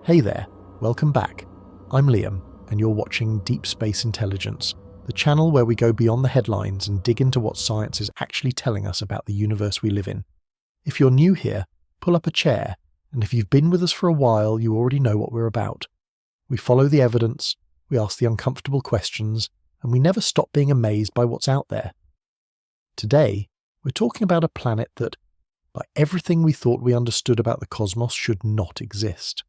Hey there, welcome back. I'm Liam, and you're watching Deep Space Intelligence, the channel where we go beyond the headlines and dig into what science is actually telling us about the universe we live in. If you're new here, pull up a chair, and if you've been with us for a while, you already know what we're about. We follow the evidence, we ask the uncomfortable questions, and we never stop being amazed by what's out there. Today, we're talking about a planet that, by everything we thought we understood about the cosmos, should not exist.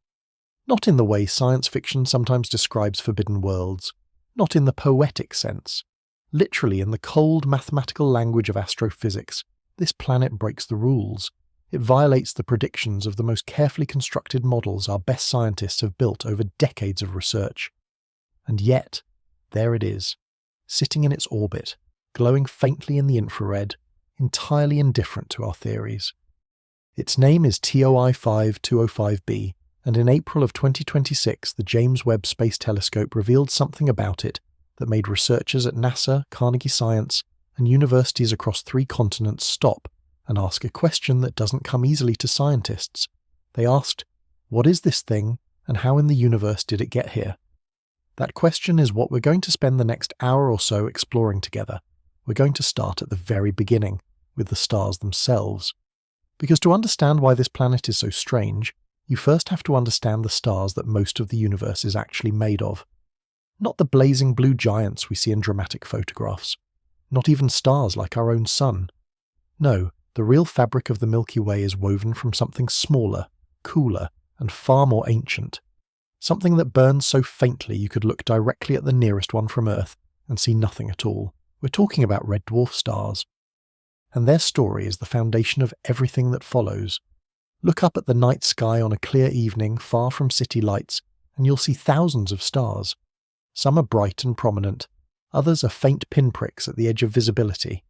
Not in the way science fiction sometimes describes forbidden worlds, not in the poetic sense. Literally in the cold mathematical language of astrophysics, this planet breaks the rules. It violates the predictions of the most carefully constructed models our best scientists have built over decades of research. And yet, there it is, sitting in its orbit, glowing faintly in the infrared, entirely indifferent to our theories. Its name is TOI 5205b, and in April of 2026 the James Webb Space Telescope revealed something about it that made researchers at NASA, Carnegie Science, and universities across 3 continents stop and ask a question that doesn't come easily to scientists. They asked, what is this thing, and how in the universe did it get here? That question is what we're going to spend the next hour or so exploring together. We're going to start at the very beginning, with the stars themselves. Because to understand why this planet is so strange, you first have to understand the stars that most of the universe is actually made of. Not the blazing blue giants we see in dramatic photographs. Not even stars like our own sun. No, the real fabric of the Milky Way is woven from something smaller, cooler, and far more ancient. Something that burns so faintly you could look directly at the nearest one from Earth and see nothing at all. We're talking about red dwarf stars. And their story is the foundation of everything that follows. Look up at the night sky on a clear evening far from city lights, and you'll see thousands of stars. Some are bright and prominent, others are faint pinpricks at the edge of visibility.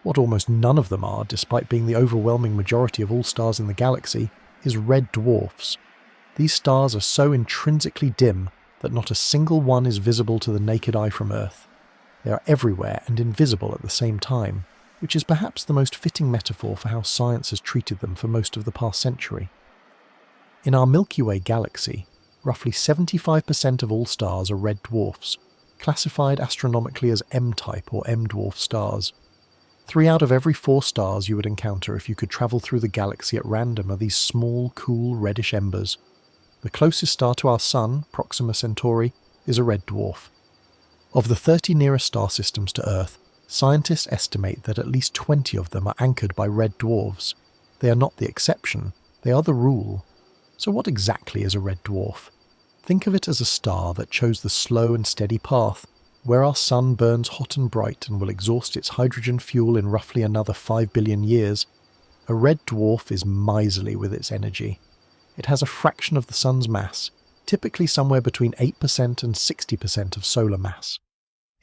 What almost none of them are, despite being the overwhelming majority of all stars in the galaxy, is red dwarfs. These stars are so intrinsically dim that not a single one is visible to the naked eye from Earth. They are everywhere and invisible at the same time, which is perhaps the most fitting metaphor for how science has treated them for most of the past century. In our Milky Way galaxy, roughly 75% of all stars are red dwarfs, classified astronomically as M-type or M-dwarf stars. 3 out of every 4 stars you would encounter if you could travel through the galaxy at random are these small, cool, reddish embers. The closest star to our Sun, Proxima Centauri, is a red dwarf. Of the 30 nearest star systems to Earth, scientists estimate that at least 20 of them are anchored by red dwarfs. They are not the exception, they are the rule. So what exactly is a red dwarf? Think of it as a star that chose the slow and steady path, where our Sun burns hot and bright and will exhaust its hydrogen fuel in roughly another 5 billion years. A red dwarf is miserly with its energy. It has a fraction of the Sun's mass, typically somewhere between 8% and 60% of solar mass.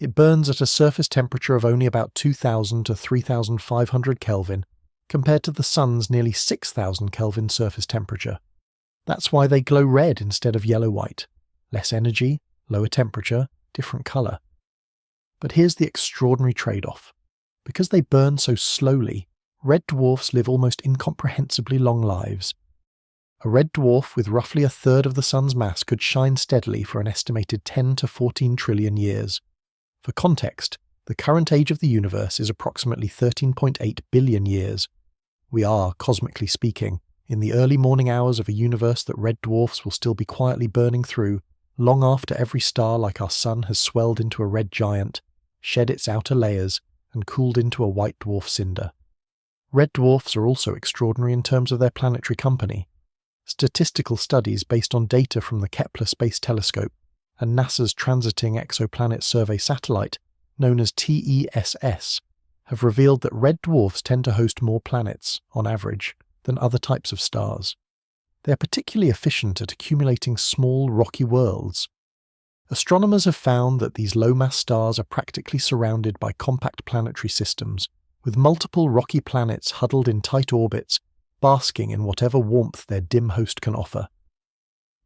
It burns at a surface temperature of only about 2000 to 3500 Kelvin, compared to the Sun's nearly 6000 Kelvin surface temperature. That's why they glow red instead of yellow-white. Less energy, lower temperature, different colour. But here's the extraordinary trade-off. Because they burn so slowly, red dwarfs live almost incomprehensibly long lives. A red dwarf with roughly a third of the Sun's mass could shine steadily for an estimated 10 to 14 trillion years. For context, the current age of the universe is approximately 13.8 billion years. We are, cosmically speaking, in the early morning hours of a universe that red dwarfs will still be quietly burning through, long after every star like our Sun has swelled into a red giant, shed its outer layers, and cooled into a white dwarf cinder. Red dwarfs are also extraordinary in terms of their planetary company. Statistical studies based on data from the Kepler Space Telescope and NASA's Transiting Exoplanet Survey satellite, known as TESS, have revealed that red dwarfs tend to host more planets, on average, than other types of stars. They are particularly efficient at accumulating small, rocky worlds. Astronomers have found that these low-mass stars are practically surrounded by compact planetary systems, with multiple rocky planets huddled in tight orbits, basking in whatever warmth their dim host can offer.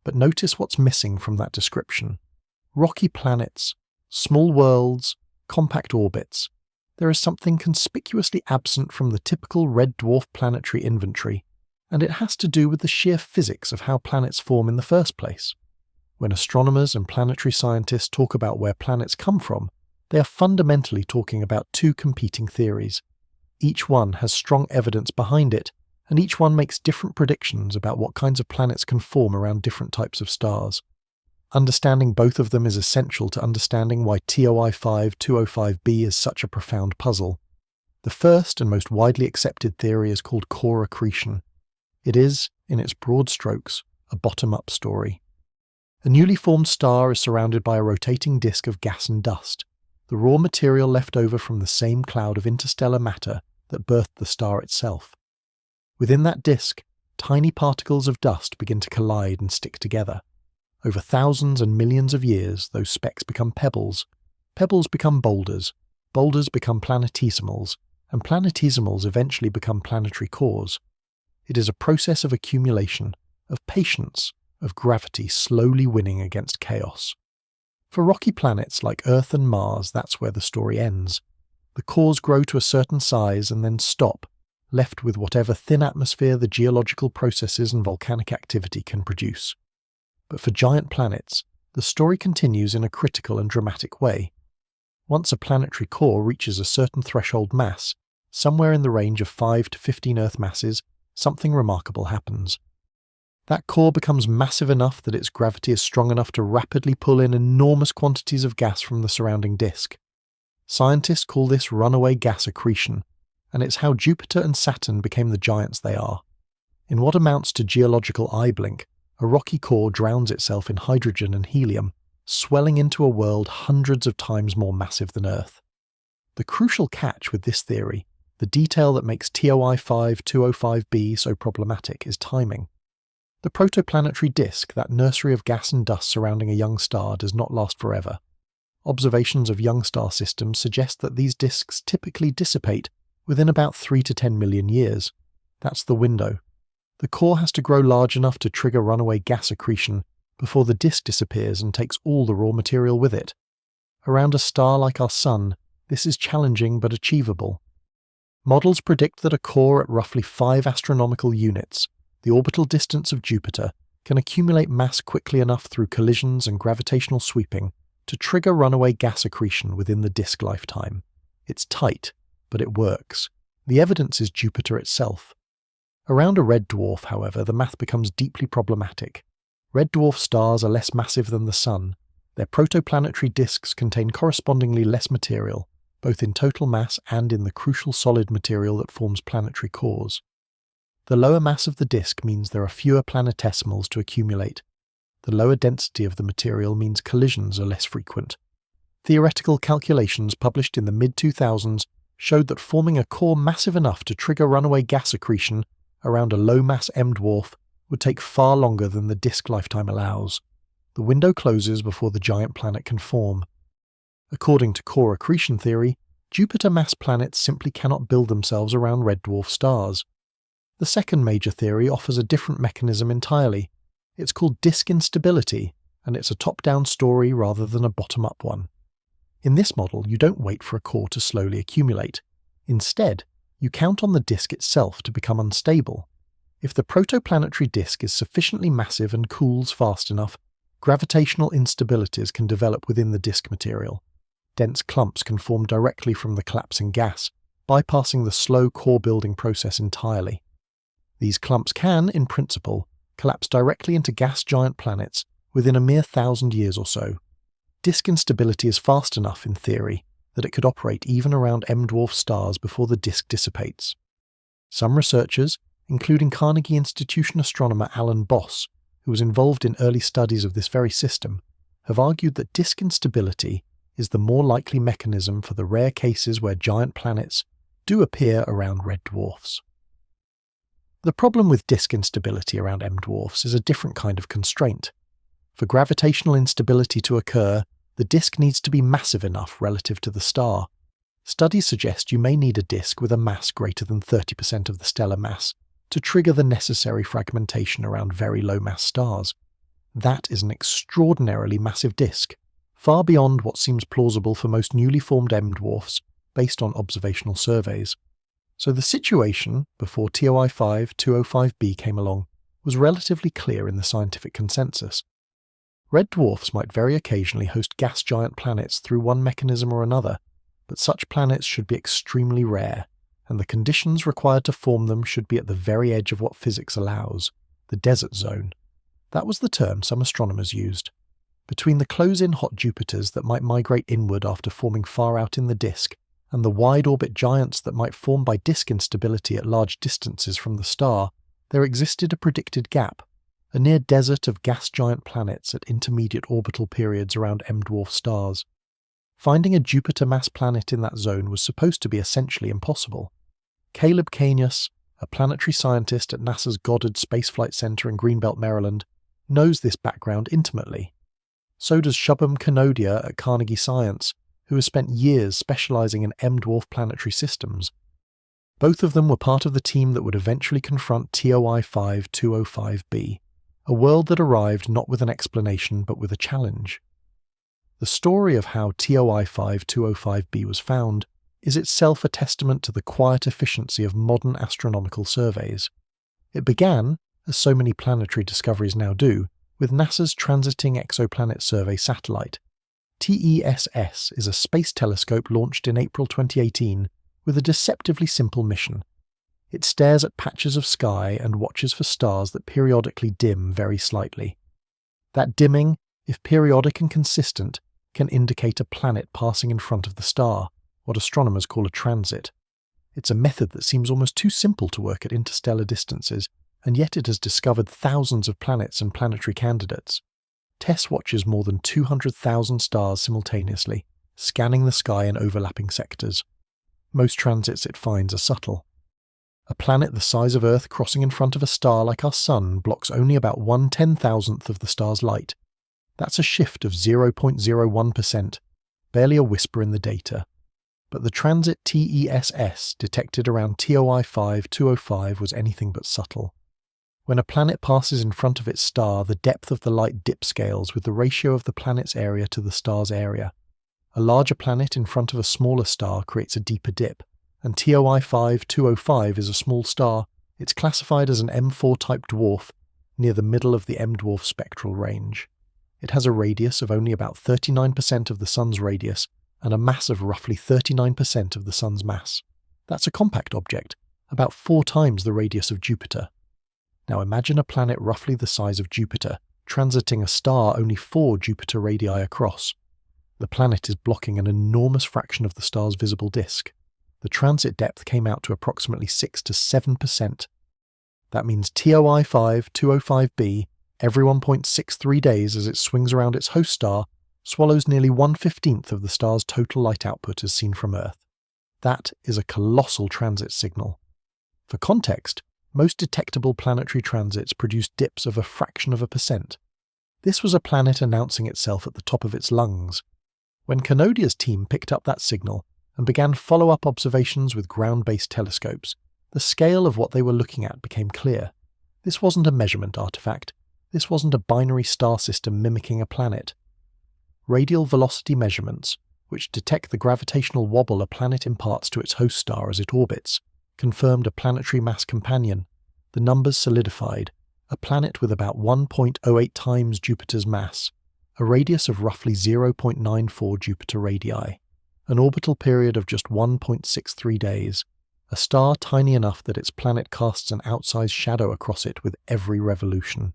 But notice what's missing from that description. Rocky planets, small worlds, compact orbits. There is something conspicuously absent from the typical red dwarf planetary inventory, and it has to do with the sheer physics of how planets form in the first place. When astronomers and planetary scientists talk about where planets come from, they are fundamentally talking about two competing theories. Each one has strong evidence behind it, and each one makes different predictions about what kinds of planets can form around different types of stars. Understanding both of them is essential to understanding why TOI 5205b is such a profound puzzle. The first and most widely accepted theory is called core accretion. It is, in its broad strokes, a bottom-up story. A newly formed star is surrounded by a rotating disk of gas and dust, the raw material left over from the same cloud of interstellar matter that birthed the star itself. Within that disk, tiny particles of dust begin to collide and stick together. Over thousands and millions of years, those specks become pebbles. Pebbles become boulders. Boulders become planetesimals, and planetesimals eventually become planetary cores. It is a process of accumulation, of patience, of gravity slowly winning against chaos. For rocky planets like Earth and Mars, that's where the story ends. The cores grow to a certain size and then stop, left with whatever thin atmosphere the geological processes and volcanic activity can produce. But for giant planets, the story continues in a critical and dramatic way. Once a planetary core reaches a certain threshold mass, somewhere in the range of 5 to 15 Earth masses, something remarkable happens. That core becomes massive enough that its gravity is strong enough to rapidly pull in enormous quantities of gas from the surrounding disk. Scientists call this runaway gas accretion, and it's how Jupiter and Saturn became the giants they are. In what amounts to geological eye blink, a rocky core drowns itself in hydrogen and helium, swelling into a world hundreds of times more massive than Earth. The crucial catch with this theory, the detail that makes TOI 5205b so problematic, is timing. The protoplanetary disk, that nursery of gas and dust surrounding a young star, does not last forever. Observations of young star systems suggest that these disks typically dissipate within about 3 to 10 million years. That's the window. The core has to grow large enough to trigger runaway gas accretion before the disk disappears and takes all the raw material with it. Around a star like our Sun, this is challenging but achievable. Models predict that a core at roughly 5 astronomical units, the orbital distance of Jupiter, can accumulate mass quickly enough through collisions and gravitational sweeping to trigger runaway gas accretion within the disk lifetime. It's tight, but it works. The evidence is Jupiter itself. Around a red dwarf, however, the math becomes deeply problematic. Red dwarf stars are less massive than the Sun. Their protoplanetary disks contain correspondingly less material, both in total mass and in the crucial solid material that forms planetary cores. The lower mass of the disk means there are fewer planetesimals to accumulate. The lower density of the material means collisions are less frequent. Theoretical calculations published in the mid-2000s showed that forming a core massive enough to trigger runaway gas accretion around a low-mass M-dwarf would take far longer than the disk lifetime allows. The window closes before the giant planet can form. According to core accretion theory, Jupiter-mass planets simply cannot build themselves around red dwarf stars. The second major theory offers a different mechanism entirely. It's called disk instability, and it's a top-down story rather than a bottom-up one. In this model, you don't wait for a core to slowly accumulate. Instead, you count on the disk itself to become unstable. If the protoplanetary disk is sufficiently massive and cools fast enough, gravitational instabilities can develop within the disk material. Dense clumps can form directly from the collapsing gas, bypassing the slow core-building process entirely. These clumps can, in principle, collapse directly into gas giant planets within a mere 1,000 years or so. Disk instability is fast enough, in theory, that it could operate even around M-dwarf stars before the disk dissipates. Some researchers, including Carnegie Institution astronomer Alan Boss, who was involved in early studies of this very system, have argued that disk instability is the more likely mechanism for the rare cases where giant planets do appear around red dwarfs. The problem with disk instability around M-dwarfs is a different kind of constraint. For gravitational instability to occur, the disk needs to be massive enough relative to the star. Studies suggest you may need a disk with a mass greater than 30% of the stellar mass to trigger the necessary fragmentation around very low-mass stars. That is an extraordinarily massive disk, far beyond what seems plausible for most newly formed M-dwarfs based on observational surveys. So the situation, before TOI 5205b came along, was relatively clear in the scientific consensus. Red dwarfs might very occasionally host gas giant planets through one mechanism or another, but such planets should be extremely rare, and the conditions required to form them should be at the very edge of what physics allows, the desert zone. That was the term some astronomers used. Between the close-in hot Jupiters that might migrate inward after forming far out in the disk, and the wide-orbit giants that might form by disk instability at large distances from the star, there existed a predicted gap, a near desert of gas giant planets at intermediate orbital periods around M-dwarf stars. Finding a Jupiter-mass planet in that zone was supposed to be essentially impossible. Caleb Canis, a planetary scientist at NASA's Goddard Space Flight Center in Greenbelt, Maryland, knows this background intimately. So does Shubham Kanodia at Carnegie Science, who has spent years specializing in M-dwarf planetary systems. Both of them were part of the team that would eventually confront TOI 5205b, a world that arrived not with an explanation but with a challenge. The story of how TOI 5205b was found is itself a testament to the quiet efficiency of modern astronomical surveys. It began, as so many planetary discoveries now do, with NASA's Transiting Exoplanet Survey satellite. TESS is a space telescope launched in April 2018 with a deceptively simple mission. It stares at patches of sky and watches for stars that periodically dim very slightly. That dimming, if periodic and consistent, can indicate a planet passing in front of the star, what astronomers call a transit. It's a method that seems almost too simple to work at interstellar distances, and yet it has discovered thousands of planets and planetary candidates. TESS watches more than 200,000 stars simultaneously, scanning the sky in overlapping sectors. Most transits it finds are subtle. A planet the size of Earth crossing in front of a star like our Sun blocks only about 1/10,000th of the star's light. That's a shift of 0.01%, barely a whisper in the data. But the transit TESS detected around TOI 5205 was anything but subtle. When a planet passes in front of its star, the depth of the light dip scales with the ratio of the planet's area to the star's area. A larger planet in front of a smaller star creates a deeper dip, and TOI 5205 is a small star. It's classified as an M4 type dwarf, near the middle of the M-dwarf spectral range. It has a radius of only about 39% of the Sun's radius, and a mass of roughly 39% of the Sun's mass. That's a compact object, about 4 times the radius of Jupiter. Now imagine a planet roughly the size of Jupiter, transiting a star only 4 Jupiter radii across. The planet is blocking an enormous fraction of the star's visible disk. The transit depth came out to approximately 6 to 7%. That means TOI 5205b, every 1.63 days as it swings around its host star, swallows nearly 1/15th of the star's total light output as seen from Earth. That is a colossal transit signal. For context, most detectable planetary transits produce dips of a fraction of a percent. This was a planet announcing itself at the top of its lungs. When Kanodia's team picked up that signal and began follow-up observations with ground-based telescopes, the scale of what they were looking at became clear. This wasn't a measurement artifact. This wasn't a binary star system mimicking a planet. Radial velocity measurements, which detect the gravitational wobble a planet imparts to its host star as it orbits, confirmed a planetary mass companion. The numbers solidified. A planet with about 1.08 times Jupiter's mass, a radius of roughly 0.94 Jupiter radii, an orbital period of just 1.63 days, a star tiny enough that its planet casts an outsized shadow across it with every revolution.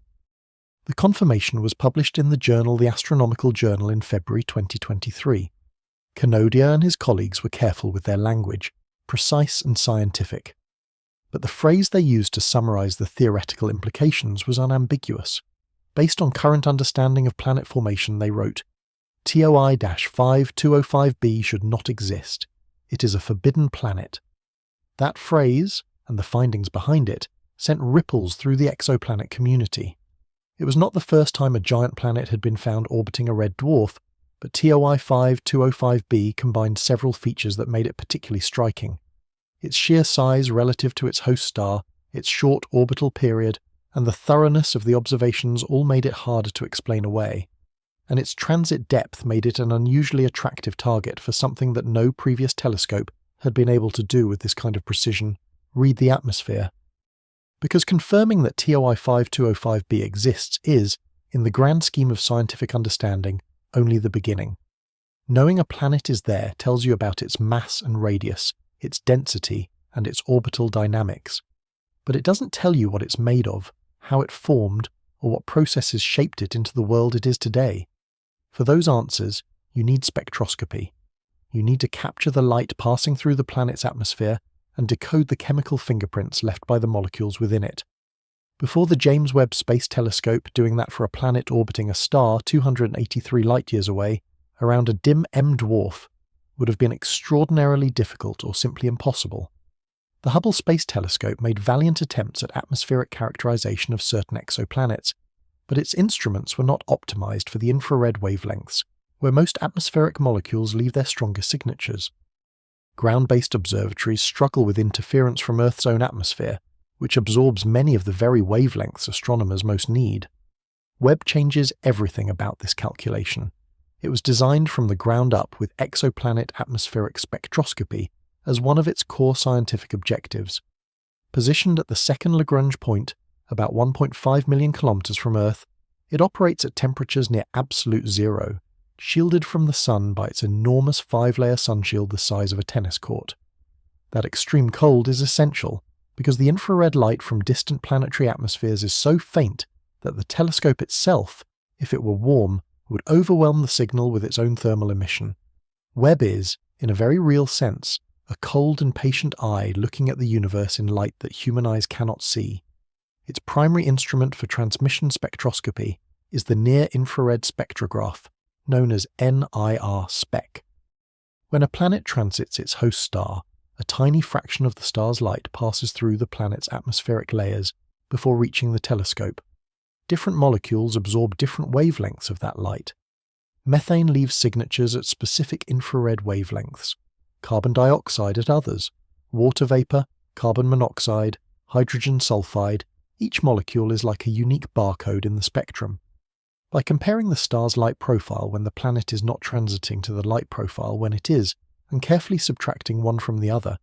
The confirmation was published in the journal The Astronomical Journal in February 2023. Kanodia and his colleagues were careful with their language, precise and scientific. But the phrase they used to summarize the theoretical implications was unambiguous. Based on current understanding of planet formation, they wrote, TOI-5205b should not exist. It is a forbidden planet. That phrase, and the findings behind it, sent ripples through the exoplanet community. It was not the first time a giant planet had been found orbiting a red dwarf, but TOI 5205b combined several features that made it particularly striking. Its sheer size relative to its host star, its short orbital period, and the thoroughness of the observations all made it harder to explain away. And its transit depth made it an unusually attractive target for something that no previous telescope had been able to do with this kind of precision: read the atmosphere. Because confirming that TOI 5205b exists is, in the grand scheme of scientific understanding, only the beginning. Knowing a planet is there tells you about its mass and radius, its density, and its orbital dynamics. But it doesn't tell you what it's made of, how it formed, or what processes shaped it into the world it is today. For those answers, you need spectroscopy. You need to capture the light passing through the planet's atmosphere and decode the chemical fingerprints left by the molecules within it. Before the James Webb Space Telescope doing that for a planet orbiting a star 283 light-years away, around a dim M dwarf, would have been extraordinarily difficult or simply impossible. The Hubble Space Telescope made valiant attempts at atmospheric characterization of certain exoplanets, but its instruments were not optimized for the infrared wavelengths, where most atmospheric molecules leave their strongest signatures. Ground-based observatories struggle with interference from Earth's own atmosphere, which absorbs many of the very wavelengths astronomers most need. Webb changes everything about this calculation. It was designed from the ground up with exoplanet atmospheric spectroscopy as one of its core scientific objectives. Positioned at the second Lagrange point, about 1.5 million kilometers from Earth, it operates at temperatures near absolute zero, shielded from the sun by its enormous 5-layer sunshield the size of a tennis court. That extreme cold is essential, because the infrared light from distant planetary atmospheres is so faint that the telescope itself, if it were warm, would overwhelm the signal with its own thermal emission. Webb is, in a very real sense, a cold and patient eye looking at the universe in light that human eyes cannot see. Its primary instrument for transmission spectroscopy is the near-infrared spectrograph, known as NIR-SPEC. When a planet transits its host star, a tiny fraction of the star's light passes through the planet's atmospheric layers before reaching the telescope. Different molecules absorb different wavelengths of that light. Methane leaves signatures at specific infrared wavelengths, carbon dioxide at others, water vapor, carbon monoxide, hydrogen sulfide. Each molecule is like a unique barcode in the spectrum. By comparing the star's light profile when the planet is not transiting to the light profile when it is, and carefully subtracting one from the other,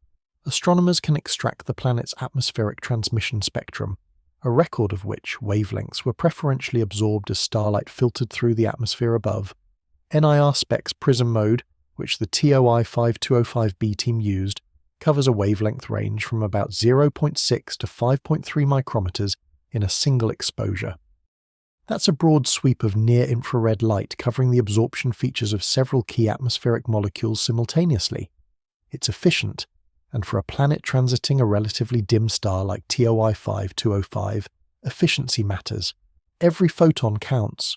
astronomers can extract the planet's atmospheric transmission spectrum, a record of which wavelengths were preferentially absorbed as starlight filtered through the atmosphere above. NIR-SPEC's prism mode, which the TOI 5205b team used, covers a wavelength range from about 0.6 to 5.3 micrometers in a single exposure. That's a broad sweep of near-infrared light covering the absorption features of several key atmospheric molecules simultaneously. It's efficient, and for a planet transiting a relatively dim star like TOI 5205, efficiency matters. Every photon counts.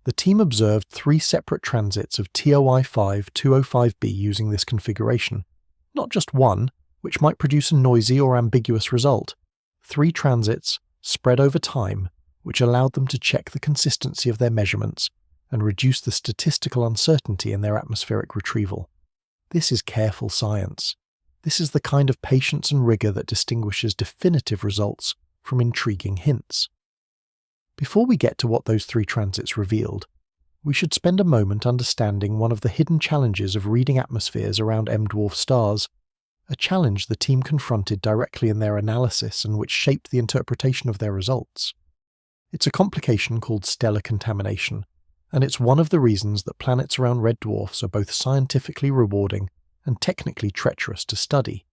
The team observed 3 separate transits of TOI 5205b using this configuration. Not just one, which might produce a noisy or ambiguous result. 3 transits, spread over time, which allowed them to check the consistency of their measurements and reduce the statistical uncertainty in their atmospheric retrieval. This is careful science. This is the kind of patience and rigor that distinguishes definitive results from intriguing hints. Before we get to what those 3 transits revealed, we should spend a moment understanding one of the hidden challenges of reading atmospheres around M-dwarf stars, a challenge the team confronted directly in their analysis and which shaped the interpretation of their results. It's a complication called stellar contamination, and it's one of the reasons that planets around red dwarfs are both scientifically rewarding and technically treacherous to study.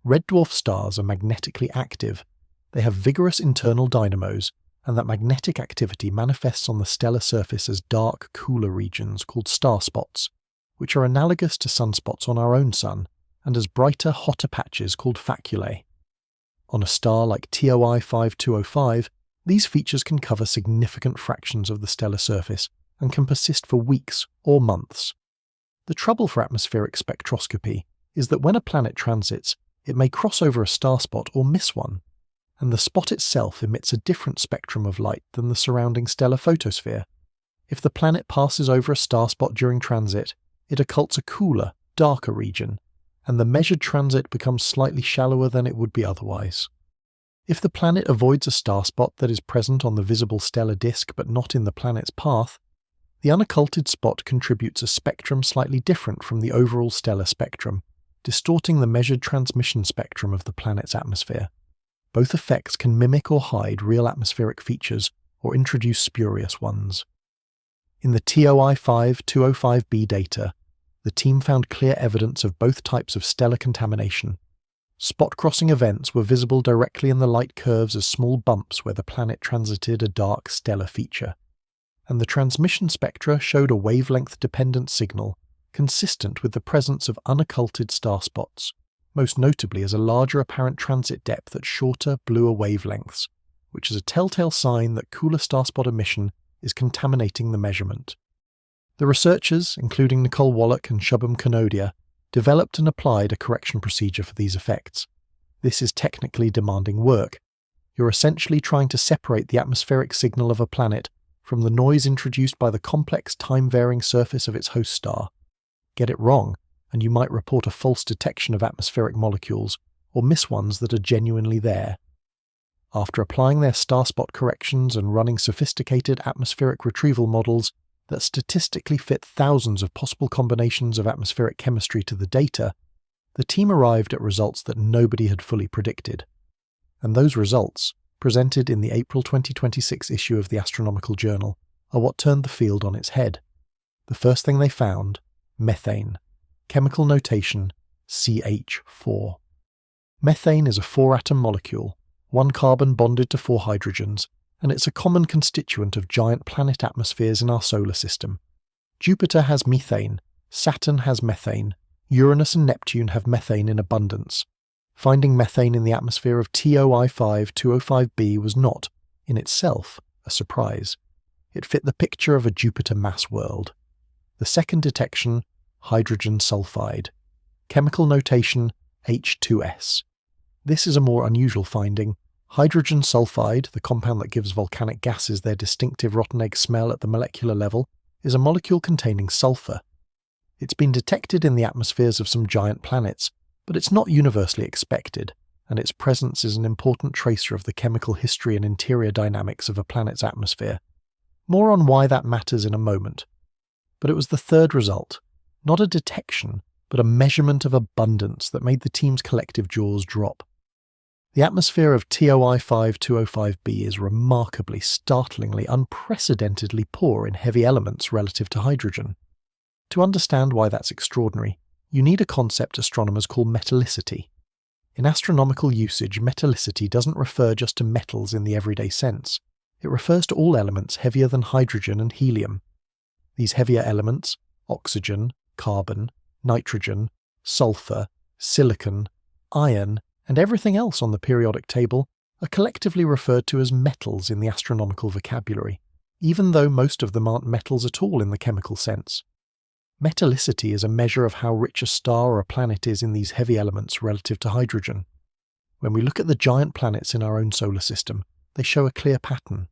Red dwarf stars are magnetically active. They have vigorous internal dynamos, and that magnetic activity manifests on the stellar surface as dark, cooler regions called star spots, which are analogous to sunspots on our own sun, and as brighter, hotter patches called faculae. On a star like TOI 5205, these features can cover significant fractions of the stellar surface and can persist for weeks or months. The trouble for atmospheric spectroscopy is that when a planet transits, it may cross over a star spot or miss one, and the spot itself emits a different spectrum of light than the surrounding stellar photosphere. If the planet passes over a star spot during transit, it occults a cooler, darker region, and the measured transit becomes slightly shallower than it would be otherwise. If the planet avoids a star spot that is present on the visible stellar disk but not in the planet's path, the unocculted spot contributes a spectrum slightly different from the overall stellar spectrum, distorting the measured transmission spectrum of the planet's atmosphere. Both effects can mimic or hide real atmospheric features or introduce spurious ones. In the TOI-5-205b data, the team found clear evidence of both types of stellar contamination. Spot-crossing events were visible directly in the light curves as small bumps where the planet transited a dark stellar feature. And the transmission spectra showed a wavelength-dependent signal consistent with the presence of unocculted star spots, most notably as a larger apparent transit depth at shorter, bluer wavelengths, which is a telltale sign that cooler starspot emission is contaminating the measurement. The researchers, including Nicole Wallach and Shubham Kanodia, developed and applied a correction procedure for these effects. This is technically demanding work. You're essentially trying to separate the atmospheric signal of a planet from the noise introduced by the complex time-varying surface of its host star. Get it wrong, and you might report a false detection of atmospheric molecules, or miss ones that are genuinely there. After applying their starspot corrections and running sophisticated atmospheric retrieval models that statistically fit thousands of possible combinations of atmospheric chemistry to the data, the team arrived at results that nobody had fully predicted. And those results, presented in the April 2026 issue of the Astronomical Journal, are what turned the field on its head. The first thing they found: methane. Chemical notation CH4. Methane is a 4-atom molecule, 1 carbon bonded to 4 hydrogens, and it's a common constituent of giant planet atmospheres in our solar system. Jupiter has methane, Saturn has methane, Uranus and Neptune have methane in abundance. Finding methane in the atmosphere of TOI-5-205b was not, in itself, a surprise. It fit the picture of a Jupiter mass world. The second detection: hydrogen sulfide. Chemical notation H2S. This is a more unusual finding. Hydrogen sulfide, the compound that gives volcanic gases their distinctive rotten egg smell at the molecular level, is a molecule containing sulfur. It's been detected in the atmospheres of some giant planets, but it's not universally expected, and its presence is an important tracer of the chemical history and interior dynamics of a planet's atmosphere. More on why that matters in a moment. But it was the third result, not a detection, but a measurement of abundance that made the team's collective jaws drop. The atmosphere of TOI-5-205b is remarkably, startlingly, unprecedentedly poor in heavy elements relative to hydrogen. To understand why that's extraordinary, you need a concept astronomers call metallicity. In astronomical usage, metallicity doesn't refer just to metals in the everyday sense. It refers to all elements heavier than hydrogen and helium. These heavier elements, oxygen, carbon, nitrogen, sulfur, silicon, iron, and everything else on the periodic table, are collectively referred to as metals in the astronomical vocabulary, even though most of them aren't metals at all in the chemical sense. Metallicity is a measure of how rich a star or a planet is in these heavy elements relative to hydrogen. When we look at the giant planets in our own solar system, they show a clear pattern.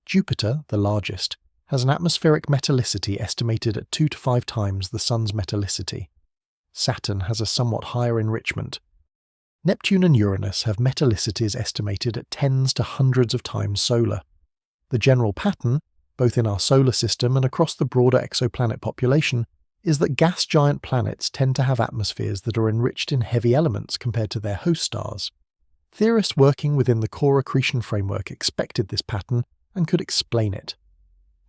Jupiter, the largest, has an atmospheric metallicity estimated at 2 to 5 times the Sun's metallicity. Saturn has a somewhat higher enrichment. Neptune and Uranus have metallicities estimated at tens to hundreds of times solar. The general pattern, both in our solar system and across the broader exoplanet population, is that gas giant planets tend to have atmospheres that are enriched in heavy elements compared to their host stars. Theorists working within the core accretion framework expected this pattern and could explain it.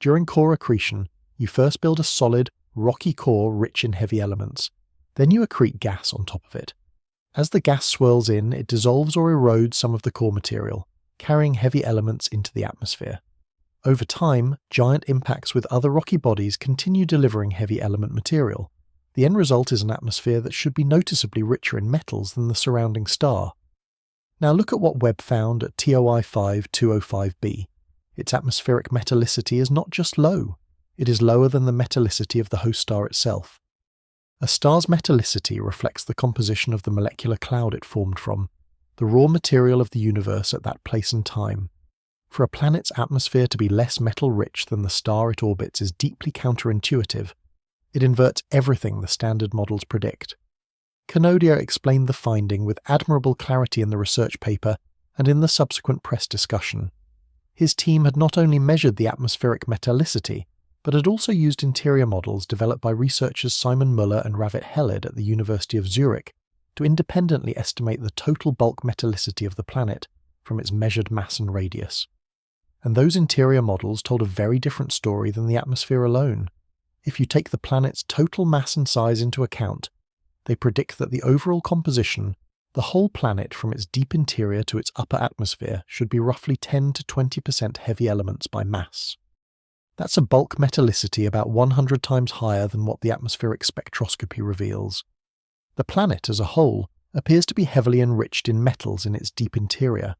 During core accretion, you first build a solid, rocky core rich in heavy elements. Then you accrete gas on top of it. As the gas swirls in, it dissolves or erodes some of the core material, carrying heavy elements into the atmosphere. Over time, giant impacts with other rocky bodies continue delivering heavy element material. The end result is an atmosphere that should be noticeably richer in metals than the surrounding star. Now look at what Webb found at TOI-5-205b. Its atmospheric metallicity is not just low, it is lower than the metallicity of the host star itself. A star's metallicity reflects the composition of the molecular cloud it formed from, the raw material of the universe at that place and time. For a planet's atmosphere to be less metal-rich than the star it orbits is deeply counterintuitive. It inverts everything the standard models predict. Kanodia explained the finding with admirable clarity in the research paper and in the subsequent press discussion. His team had not only measured the atmospheric metallicity, but had also used interior models developed by researchers Simon Muller and Ravit Heled at the University of Zurich to independently estimate the total bulk metallicity of the planet from its measured mass and radius. And those interior models told a very different story than the atmosphere alone. If you take the planet's total mass and size into account, they predict that the overall composition, the whole planet from its deep interior to its upper atmosphere, should be roughly 10 to 20% heavy elements by mass. That's a bulk metallicity about 100 times higher than what the atmospheric spectroscopy reveals. The planet as a whole appears to be heavily enriched in metals in its deep interior.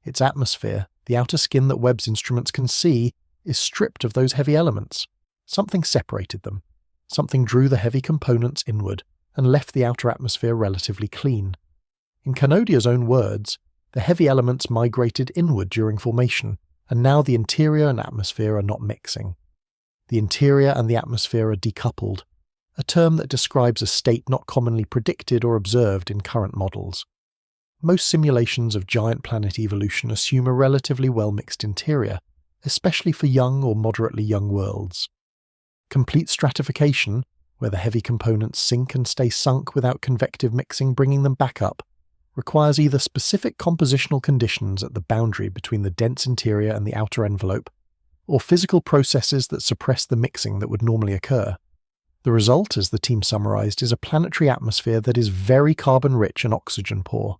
Its atmosphere, the outer skin that Webb's instruments can see, is stripped of those heavy elements. Something separated them. Something drew the heavy components inward and left the outer atmosphere relatively clean. In Canodia's own words, the heavy elements migrated inward during formation, and now the interior and atmosphere are not mixing. The interior and the atmosphere are decoupled, a term that describes a state not commonly predicted or observed in current models. Most simulations of giant planet evolution assume a relatively well-mixed interior, especially for young or moderately young worlds. Complete stratification, where the heavy components sink and stay sunk without convective mixing bringing them back up, requires either specific compositional conditions at the boundary between the dense interior and the outer envelope, or physical processes that suppress the mixing that would normally occur. The result, as the team summarized, is a planetary atmosphere that is very carbon-rich and oxygen-poor.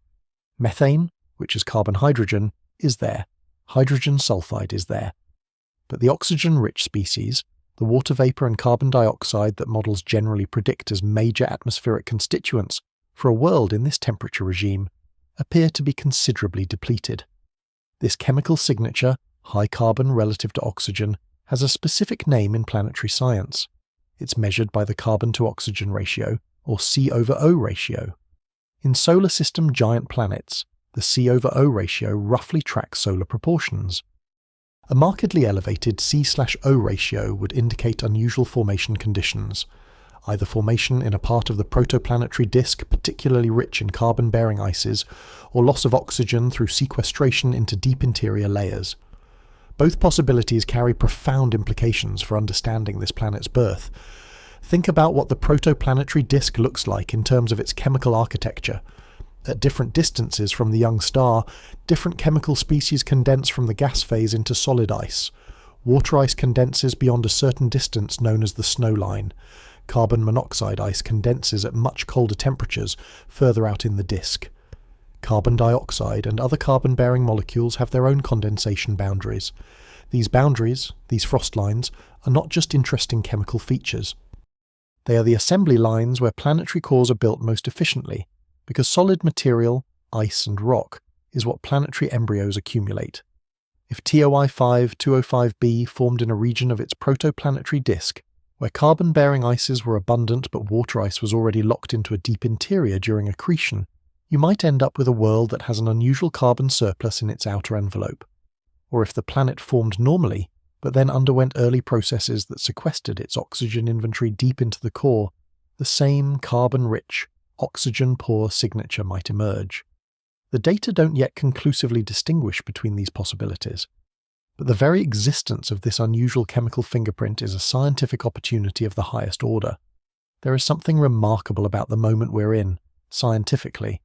Methane, which is carbon-hydrogen, is there. Hydrogen sulfide is there. But the oxygen-rich species, the water vapor and carbon dioxide that models generally predict as major atmospheric constituents for a world in this temperature regime, appear to be considerably depleted. This chemical signature, high carbon relative to oxygen, has a specific name in planetary science. It's measured by the carbon-to-oxygen ratio, or C/O ratio. In solar system giant planets, the C/O ratio roughly tracks solar proportions. A markedly elevated C/O ratio would indicate unusual formation conditions, either formation in a part of the protoplanetary disk particularly rich in carbon-bearing ices, or loss of oxygen through sequestration into deep interior layers. Both possibilities carry profound implications for understanding this planet's birth. Think about what the protoplanetary disk looks like in terms of its chemical architecture. At different distances from the young star, different chemical species condense from the gas phase into solid ice. Water ice condenses beyond a certain distance known as the snow line. Carbon monoxide ice condenses at much colder temperatures further out in the disk. Carbon dioxide and other carbon-bearing molecules have their own condensation boundaries. These boundaries, these frost lines, are not just interesting chemical features. They are the assembly lines where planetary cores are built most efficiently, because solid material, ice and rock, is what planetary embryos accumulate. If TOI 205b formed in a region of its protoplanetary disk, where carbon-bearing ices were abundant but water ice was already locked into a deep interior during accretion, you might end up with a world that has an unusual carbon surplus in its outer envelope. Or if the planet formed normally, but then underwent early processes that sequestered its oxygen inventory deep into the core, the same carbon-rich, oxygen-poor signature might emerge. The data don't yet conclusively distinguish between these possibilities, but the very existence of this unusual chemical fingerprint is a scientific opportunity of the highest order. There is something remarkable about the moment we're in, scientifically.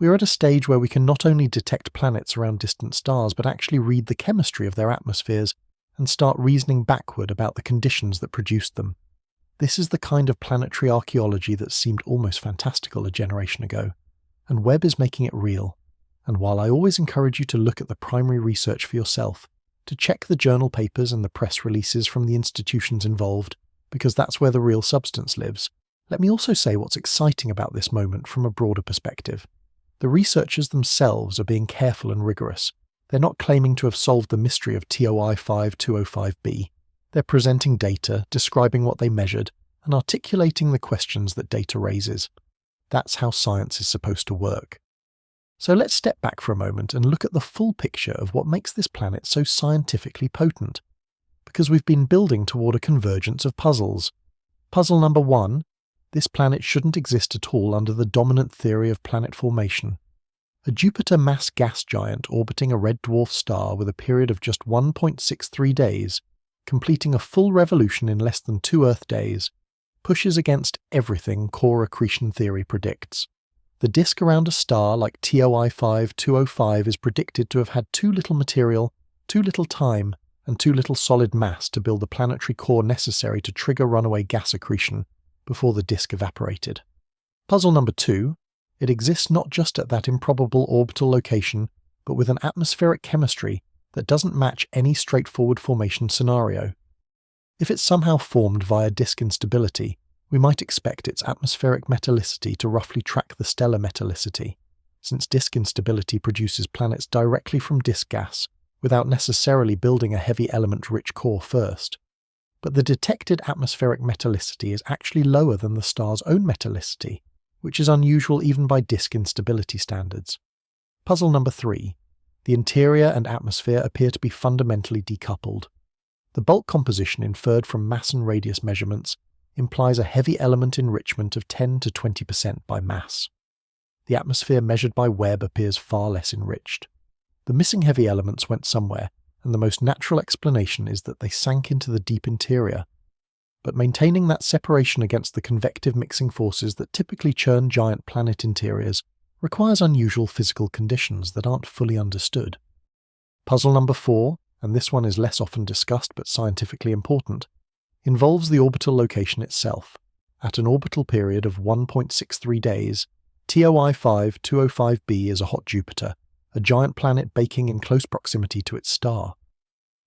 We are at a stage where we can not only detect planets around distant stars, but actually read the chemistry of their atmospheres and start reasoning backward about the conditions that produced them. This is the kind of planetary archaeology that seemed almost fantastical a generation ago, and Webb is making it real. And while I always encourage you to look at the primary research for yourself, to check the journal papers and the press releases from the institutions involved, because that's where the real substance lives, let me also say what's exciting about this moment from a broader perspective. The researchers themselves are being careful and rigorous. They're not claiming to have solved the mystery of TOI 205b. They're presenting data, describing what they measured, and articulating the questions that data raises. That's how science is supposed to work. So let's step back for a moment and look at the full picture of what makes this planet so scientifically potent. Because we've been building toward a convergence of puzzles. Puzzle number 1. This planet shouldn't exist at all under the dominant theory of planet formation. A Jupiter mass gas giant orbiting a red dwarf star with a period of just 1.63 days completing a full revolution in less than 2 Earth days, pushes against everything core accretion theory predicts. The disk around a star like TOI 5205 is predicted to have had too little material, too little time, and too little solid mass to build the planetary core necessary to trigger runaway gas accretion before the disk evaporated. Puzzle number 2. It exists not just at that improbable orbital location, but with an atmospheric chemistry that doesn't match any straightforward formation scenario. If it's somehow formed via disk instability, we might expect its atmospheric metallicity to roughly track the stellar metallicity, since disk instability produces planets directly from disk gas without necessarily building a heavy element-rich core first. But the detected atmospheric metallicity is actually lower than the star's own metallicity, which is unusual even by disk instability standards. Puzzle number 3. The interior and atmosphere appear to be fundamentally decoupled. The bulk composition inferred from mass and radius measurements implies a heavy element enrichment of 10 to 20% by mass. The atmosphere measured by Webb appears far less enriched. The missing heavy elements went somewhere, and the most natural explanation is that they sank into the deep interior. But maintaining that separation against the convective mixing forces that typically churn giant planet interiors requires unusual physical conditions that aren't fully understood. Puzzle number 4, and this one is less often discussed but scientifically important, involves the orbital location itself. At an orbital period of 1.63 days, TOI 5205b is a hot Jupiter, a giant planet baking in close proximity to its star.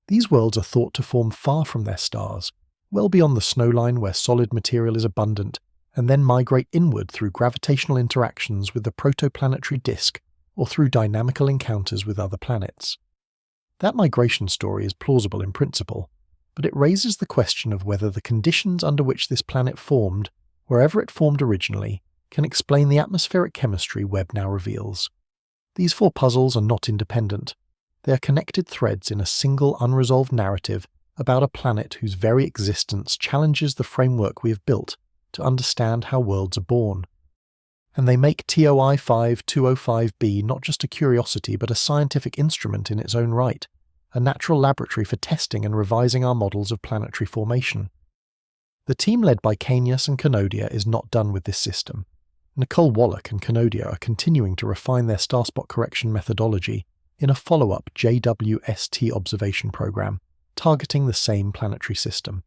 These worlds are thought to form far from their stars, well beyond the snowline where solid material is abundant, and then migrate inward through gravitational interactions with the protoplanetary disk or through dynamical encounters with other planets. That migration story is plausible in principle, but it raises the question of whether the conditions under which this planet formed, wherever it formed originally, can explain the atmospheric chemistry Webb now reveals. These 4 puzzles are not independent. They are connected threads in a single unresolved narrative about a planet whose very existence challenges the framework we have built to understand how worlds are born. And they make TOI 5205b not just a curiosity but a scientific instrument in its own right, a natural laboratory for testing and revising our models of planetary formation. The team led by Kanius and Kanodia is not done with this system. Nicole Wallach and Kanodia are continuing to refine their starspot correction methodology in a follow-up JWST observation program, targeting the same planetary system.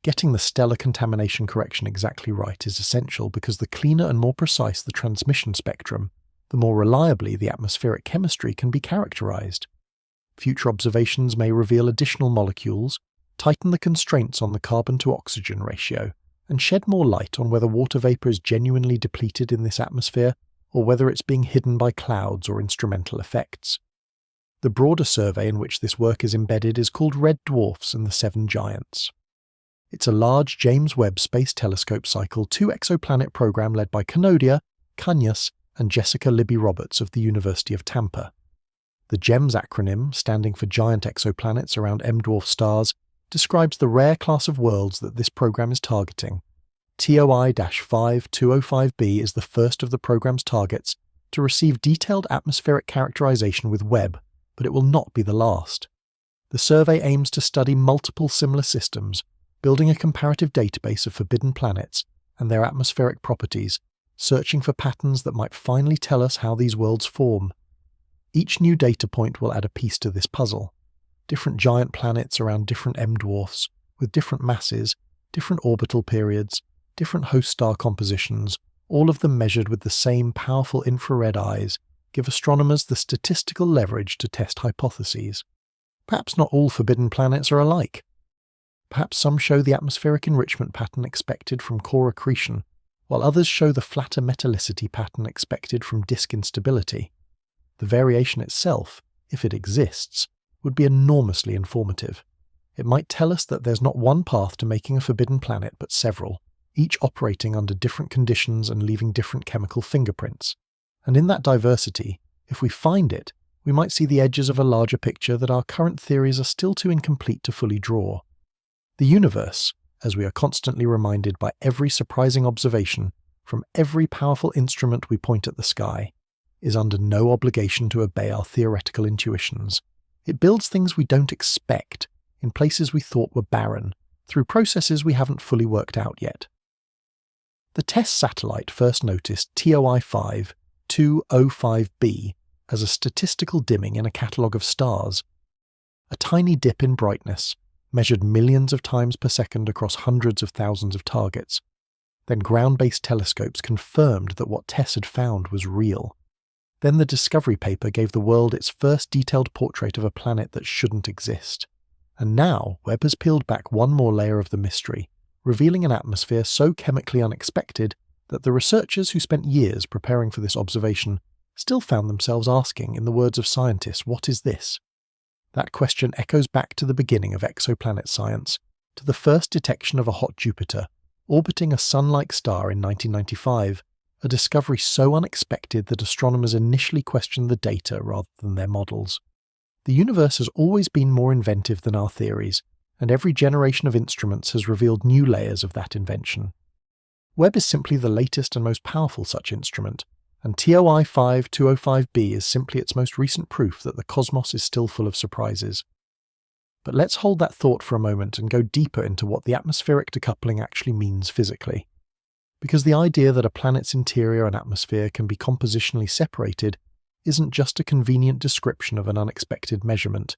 Getting the stellar contamination correction exactly right is essential because the cleaner and more precise the transmission spectrum, the more reliably the atmospheric chemistry can be characterized. Future observations may reveal additional molecules, tighten the constraints on the carbon-to-oxygen ratio, and shed more light on whether water vapor is genuinely depleted in this atmosphere or whether it's being hidden by clouds or instrumental effects. The broader survey in which this work is embedded is called Red Dwarfs and the Seven Giants. It's a large James Webb Space Telescope Cycle 2 exoplanet program led by Kanodia, Kanius, and Jessica Libby Roberts of the University of Tampa. The GEMS acronym, standing for Giant Exoplanets Around M-Dwarf Stars, describes the rare class of worlds that this program is targeting. TOI-5205b is the first of the program's targets to receive detailed atmospheric characterization with Webb, but it will not be the last. The survey aims to study multiple similar systems, building a comparative database of forbidden planets and their atmospheric properties, searching for patterns that might finally tell us how these worlds form. Each new data point will add a piece to this puzzle. Different giant planets around different M-dwarfs, with different masses, different orbital periods, different host star compositions, all of them measured with the same powerful infrared eyes, give astronomers the statistical leverage to test hypotheses. Perhaps not all forbidden planets are alike. Perhaps some show the atmospheric enrichment pattern expected from core accretion, while others show the flatter metallicity pattern expected from disk instability. The variation itself, if it exists, would be enormously informative. It might tell us that there's not one path to making a forbidden planet but several, each operating under different conditions and leaving different chemical fingerprints. And in that diversity, if we find it, we might see the edges of a larger picture that our current theories are still too incomplete to fully draw. The universe, as we are constantly reminded by every surprising observation from every powerful instrument we point at the sky, is under no obligation to obey our theoretical intuitions. It builds things we don't expect, in places we thought were barren, through processes we haven't fully worked out yet. The TESS satellite first noticed TOI 205b as a statistical dimming in a catalogue of stars. A tiny dip in brightness, measured millions of times per second across hundreds of thousands of targets. Then ground-based telescopes confirmed that what TESS had found was real. Then the discovery paper gave the world its first detailed portrait of a planet that shouldn't exist. And now Webb has peeled back one more layer of the mystery, revealing an atmosphere so chemically unexpected that the researchers who spent years preparing for this observation still found themselves asking, in the words of scientists, what is this? That question echoes back to the beginning of exoplanet science, to the first detection of a hot Jupiter, orbiting a Sun-like star in 1995, a discovery so unexpected that astronomers initially questioned the data rather than their models. The universe has always been more inventive than our theories, and every generation of instruments has revealed new layers of that invention. Webb is simply the latest and most powerful such instrument, and TOI 205b is simply its most recent proof that the cosmos is still full of surprises. But let's hold that thought for a moment and go deeper into what the atmospheric decoupling actually means physically. Because the idea that a planet's interior and atmosphere can be compositionally separated isn't just a convenient description of an unexpected measurement.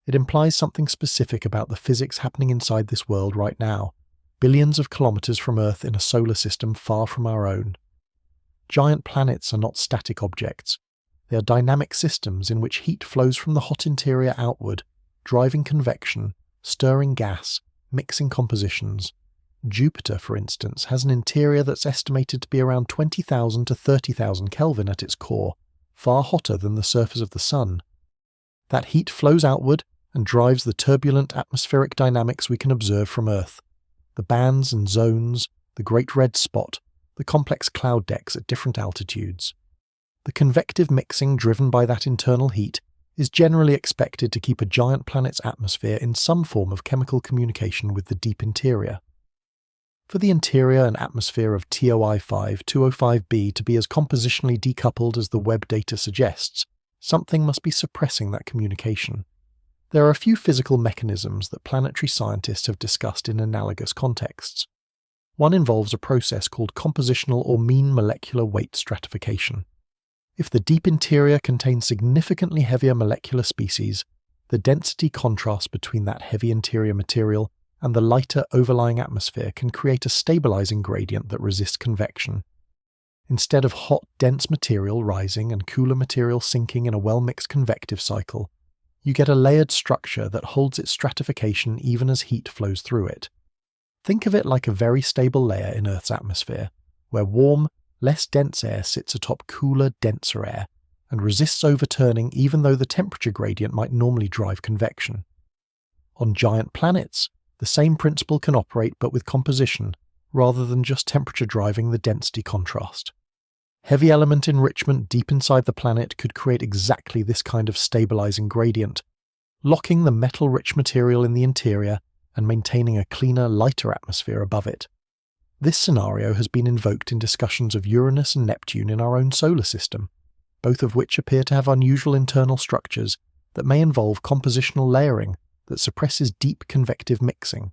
It implies something specific about the physics happening inside this world right now, billions of kilometers from Earth in a solar system far from our own. Giant planets are not static objects. They are dynamic systems in which heat flows from the hot interior outward, driving convection, stirring gas, mixing compositions. Jupiter, for instance, has an interior that's estimated to be around 20,000 to 30,000 Kelvin at its core, far hotter than the surface of the Sun. That heat flows outward and drives the turbulent atmospheric dynamics we can observe from Earth. The bands and zones, the Great Red Spot, the complex cloud decks at different altitudes. The convective mixing driven by that internal heat is generally expected to keep a giant planet's atmosphere in some form of chemical communication with the deep interior. For the interior and atmosphere of TOI 205b to be as compositionally decoupled as the Webb data suggests, something must be suppressing that communication. There are a few physical mechanisms that planetary scientists have discussed in analogous contexts. One involves a process called compositional or mean molecular weight stratification. If the deep interior contains significantly heavier molecular species, the density contrast between that heavy interior material and the lighter overlying atmosphere can create a stabilizing gradient that resists convection. Instead of hot, dense material rising and cooler material sinking in a well-mixed convective cycle, you get a layered structure that holds its stratification even as heat flows through it. Think of it like a very stable layer in Earth's atmosphere, where warm, less dense air sits atop cooler, denser air, and resists overturning even though the temperature gradient might normally drive convection. On giant planets, the same principle can operate but with composition, rather than just temperature driving the density contrast. Heavy element enrichment deep inside the planet could create exactly this kind of stabilizing gradient, locking the metal-rich material in the interior and maintaining a cleaner, lighter atmosphere above it. This scenario has been invoked in discussions of Uranus and Neptune in our own solar system, both of which appear to have unusual internal structures that may involve compositional layering that suppresses deep convective mixing.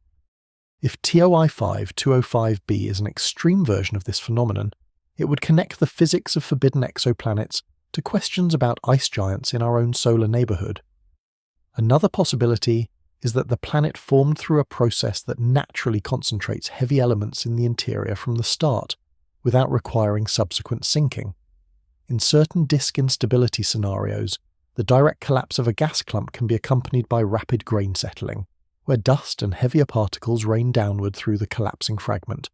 If TOI 205b is an extreme version of this phenomenon, it would connect the physics of forbidden exoplanets to questions about ice giants in our own solar neighborhood. Another possibility is that the planet formed through a process that naturally concentrates heavy elements in the interior from the start, without requiring subsequent sinking. In certain disk instability scenarios, the direct collapse of a gas clump can be accompanied by rapid grain settling, where dust and heavier particles rain downward through the collapsing fragment,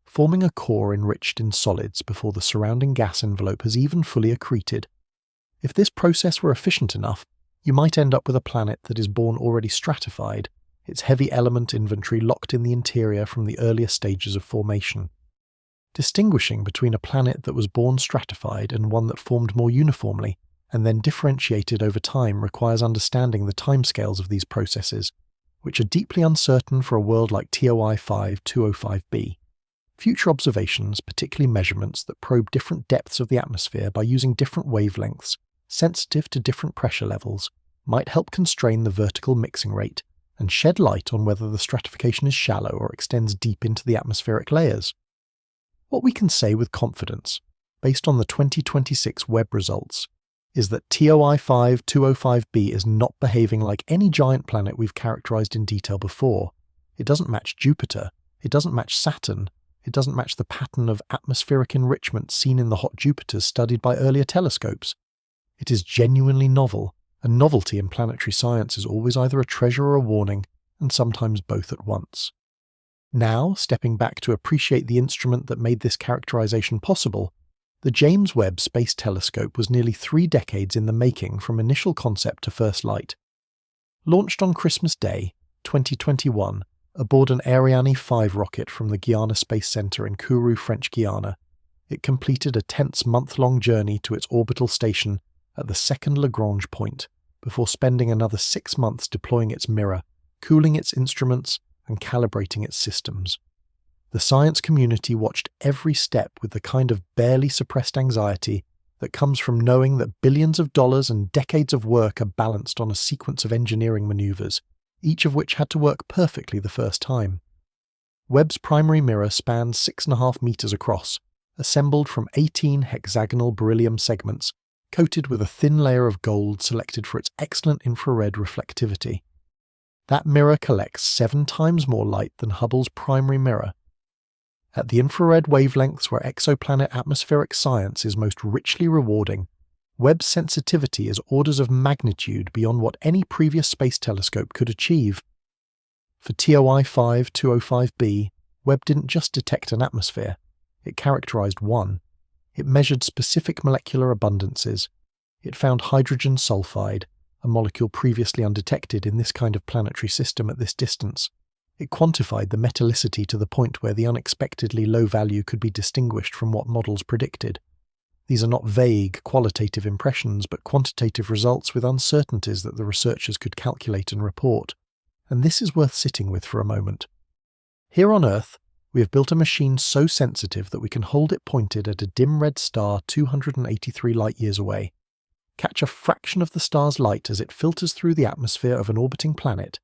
forming a core enriched in solids before the surrounding gas envelope has even fully accreted. If this process were efficient enough, you might end up with a planet that is born already stratified, its heavy element inventory locked in the interior from the earliest stages of formation. Distinguishing between a planet that was born stratified and one that formed more uniformly, and then differentiated over time, requires understanding the timescales of these processes, which are deeply uncertain for a world like TOI 205b. Future observations, particularly measurements that probe different depths of the atmosphere by using different wavelengths, sensitive to different pressure levels, might help constrain the vertical mixing rate and shed light on whether the stratification is shallow or extends deep into the atmospheric layers. What we can say with confidence, based on the 2026 Webb results, is that TOI 5205b is not behaving like any giant planet we've characterized in detail before. It doesn't match Jupiter, it doesn't match Saturn, it doesn't match the pattern of atmospheric enrichment seen in the hot Jupiters studied by earlier telescopes. It is genuinely novel, and novelty in planetary science is always either a treasure or a warning, and sometimes both at once. Now, stepping back to appreciate the instrument that made this characterization possible, the James Webb Space Telescope was nearly 3 decades in the making from initial concept to first light. Launched on Christmas Day, 2021, aboard an Ariane 5 rocket from the Guiana Space Center in Kourou, French Guiana, it completed a tense month-long journey to its orbital station at the second Lagrange point, before spending another 6 months deploying its mirror, cooling its instruments, and calibrating its systems. The science community watched every step with the kind of barely suppressed anxiety that comes from knowing that billions of dollars and decades of work are balanced on a sequence of engineering maneuvers, each of which had to work perfectly the first time. Webb's primary mirror spans 6.5 meters across, assembled from 18 hexagonal beryllium segments, coated with a thin layer of gold selected for its excellent infrared reflectivity. That mirror collects 7 times more light than Hubble's primary mirror. At the infrared wavelengths where exoplanet atmospheric science is most richly rewarding, Webb's sensitivity is orders of magnitude beyond what any previous space telescope could achieve. For TOI 5205b, Webb didn't just detect an atmosphere, it characterized one. It measured specific molecular abundances. It found hydrogen sulfide, a molecule previously undetected in this kind of planetary system at this distance. It quantified the metallicity to the point where the unexpectedly low value could be distinguished from what models predicted. These are not vague, qualitative impressions, but quantitative results with uncertainties that the researchers could calculate and report. And this is worth sitting with for a moment. Here on Earth, we have built a machine so sensitive that we can hold it pointed at a dim red star 283 light-years away, catch a fraction of the star's light as it filters through the atmosphere of an orbiting planet,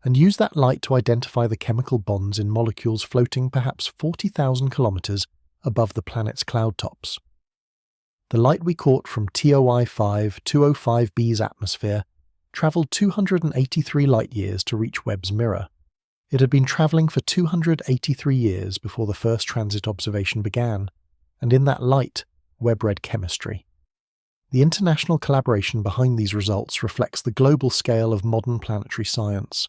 and use that light to identify the chemical bonds in molecules floating perhaps 40,000 kilometers above the planet's cloud tops. The light we caught from TOI 5205b's atmosphere travelled 283 light-years to reach Webb's mirror. It had been travelling for 283 years before the first transit observation began, and in that light, Webb read chemistry. The international collaboration behind these results reflects the global scale of modern planetary science.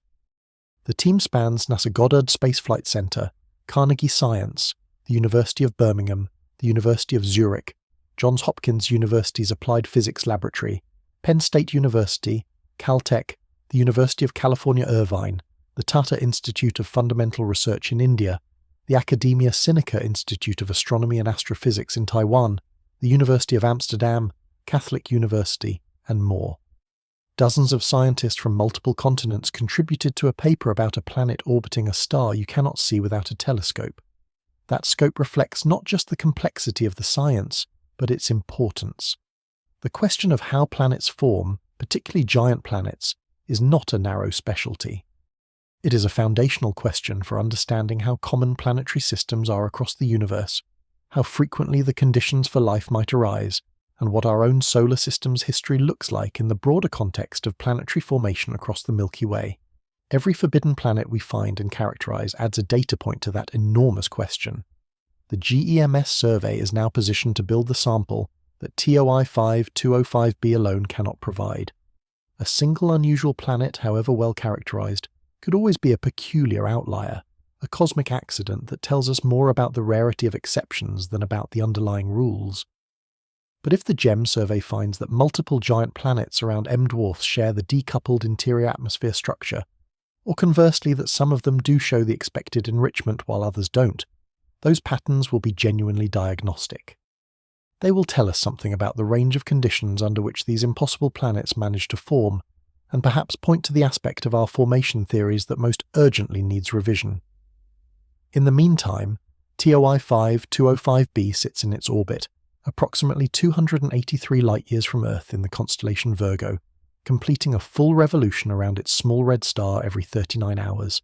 The team spans NASA Goddard Space Flight Center, Carnegie Science, the University of Birmingham, the University of Zurich, Johns Hopkins University's Applied Physics Laboratory, Penn State University, Caltech, the University of California Irvine, the Tata Institute of Fundamental Research in India, the Academia Sinica Institute of Astronomy and Astrophysics in Taiwan, the University of Amsterdam, Catholic University, and more. Dozens of scientists from multiple continents contributed to a paper about a planet orbiting a star you cannot see without a telescope. That scope reflects not just the complexity of the science, but its importance. The question of how planets form, particularly giant planets, is not a narrow specialty. It is a foundational question for understanding how common planetary systems are across the universe, how frequently the conditions for life might arise, and what our own solar system's history looks like in the broader context of planetary formation across the Milky Way. Every forbidden planet we find and characterize adds a data point to that enormous question. The GEMS survey is now positioned to build the sample that TOI 5205b alone cannot provide. A single unusual planet, however well characterized, could always be a peculiar outlier, a cosmic accident that tells us more about the rarity of exceptions than about the underlying rules. But if the GEM survey finds that multiple giant planets around M dwarfs share the decoupled interior atmosphere structure, or conversely that some of them do show the expected enrichment while others don't, those patterns will be genuinely diagnostic. They will tell us something about the range of conditions under which these impossible planets manage to form, and perhaps point to the aspect of our formation theories that most urgently needs revision. In the meantime, TOI 5205b sits in its orbit, approximately 283 light-years from Earth in the constellation Virgo, completing a full revolution around its small red star every 39 hours.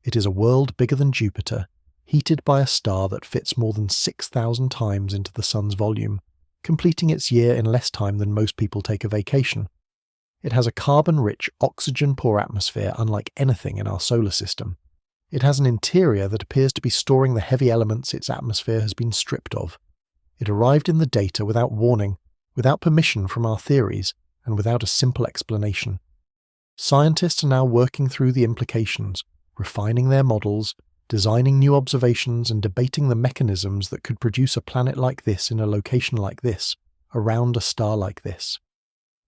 It is a world bigger than Jupiter, heated by a star that fits more than 6,000 times into the Sun's volume, completing its year in less time than most people take a vacation. It has a carbon-rich, oxygen-poor atmosphere unlike anything in our solar system. It has an interior that appears to be storing the heavy elements its atmosphere has been stripped of. It arrived in the data without warning, without permission from our theories, and without a simple explanation. Scientists are now working through the implications, refining their models, designing new observations, and debating the mechanisms that could produce a planet like this in a location like this, around a star like this.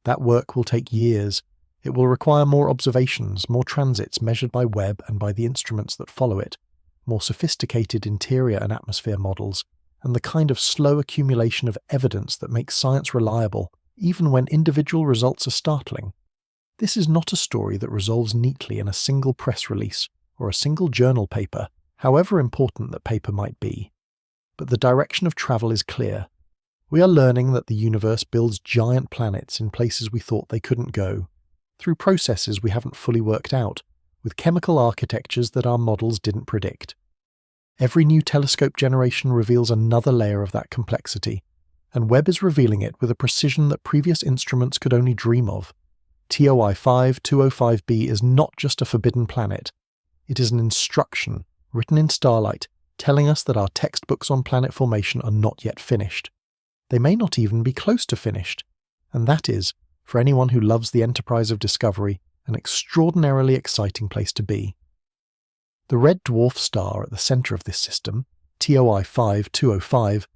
That work will take years. It will require more observations, more transits measured by Webb and by the instruments that follow it, more sophisticated interior and atmosphere models, and the kind of slow accumulation of evidence that makes science reliable, even when individual results are startling. This is not a story that resolves neatly in a single press release or a single journal paper, however important that paper might be. But the direction of travel is clear. We are learning that the universe builds giant planets in places we thought they couldn't go, through processes we haven't fully worked out, with chemical architectures that our models didn't predict. Every new telescope generation reveals another layer of that complexity, and Webb is revealing it with a precision that previous instruments could only dream of. TOI 5205b is not just a forbidden planet. It is an instruction, written in starlight, telling us that our textbooks on planet formation are not yet finished. They may not even be close to finished, and that is, for anyone who loves the enterprise of discovery, an extraordinarily exciting place to be. The red dwarf star at the centre of this system, TOI 5205,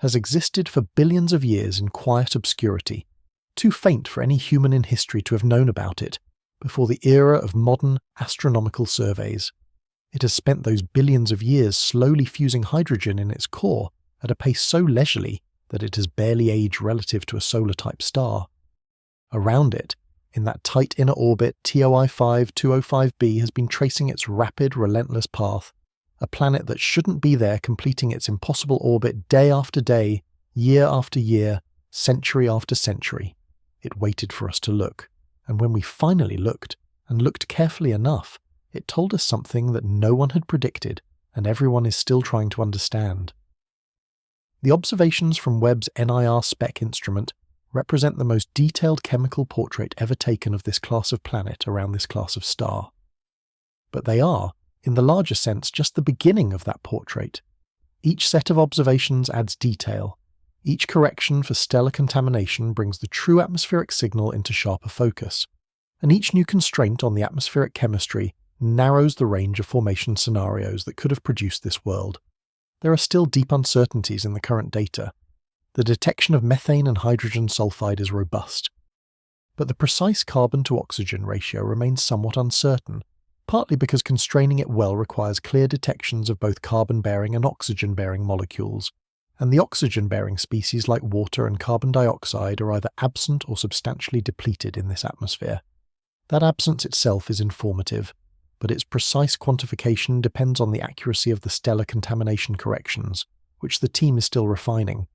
has existed for billions of years in quiet obscurity, too faint for any human in history to have known about it, before the era of modern astronomical surveys. It has spent those billions of years slowly fusing hydrogen in its core at a pace so leisurely that it has barely aged relative to a solar-type star. Around it, in that tight inner orbit, TOI 5205b has been tracing its rapid, relentless path, a planet that shouldn't be there completing its impossible orbit day after day, year after year, century after century. It waited for us to look, and when we finally looked, and looked carefully enough, it told us something that no one had predicted, and everyone is still trying to understand. The observations from Webb's NIR SPEC instrument represent the most detailed chemical portrait ever taken of this class of planet around this class of star. But they are, in the larger sense, just the beginning of that portrait. Each set of observations adds detail. Each correction for stellar contamination brings the true atmospheric signal into sharper focus. And each new constraint on the atmospheric chemistry narrows the range of formation scenarios that could have produced this world. There are still deep uncertainties in the current data. The detection of methane and hydrogen sulfide is robust. But the precise carbon-to-oxygen ratio remains somewhat uncertain, partly because constraining it well requires clear detections of both carbon-bearing and oxygen-bearing molecules, and the oxygen-bearing species like water and carbon dioxide are either absent or substantially depleted in this atmosphere. That absence itself is informative, but its precise quantification depends on the accuracy of the stellar contamination corrections, which the team is still refining.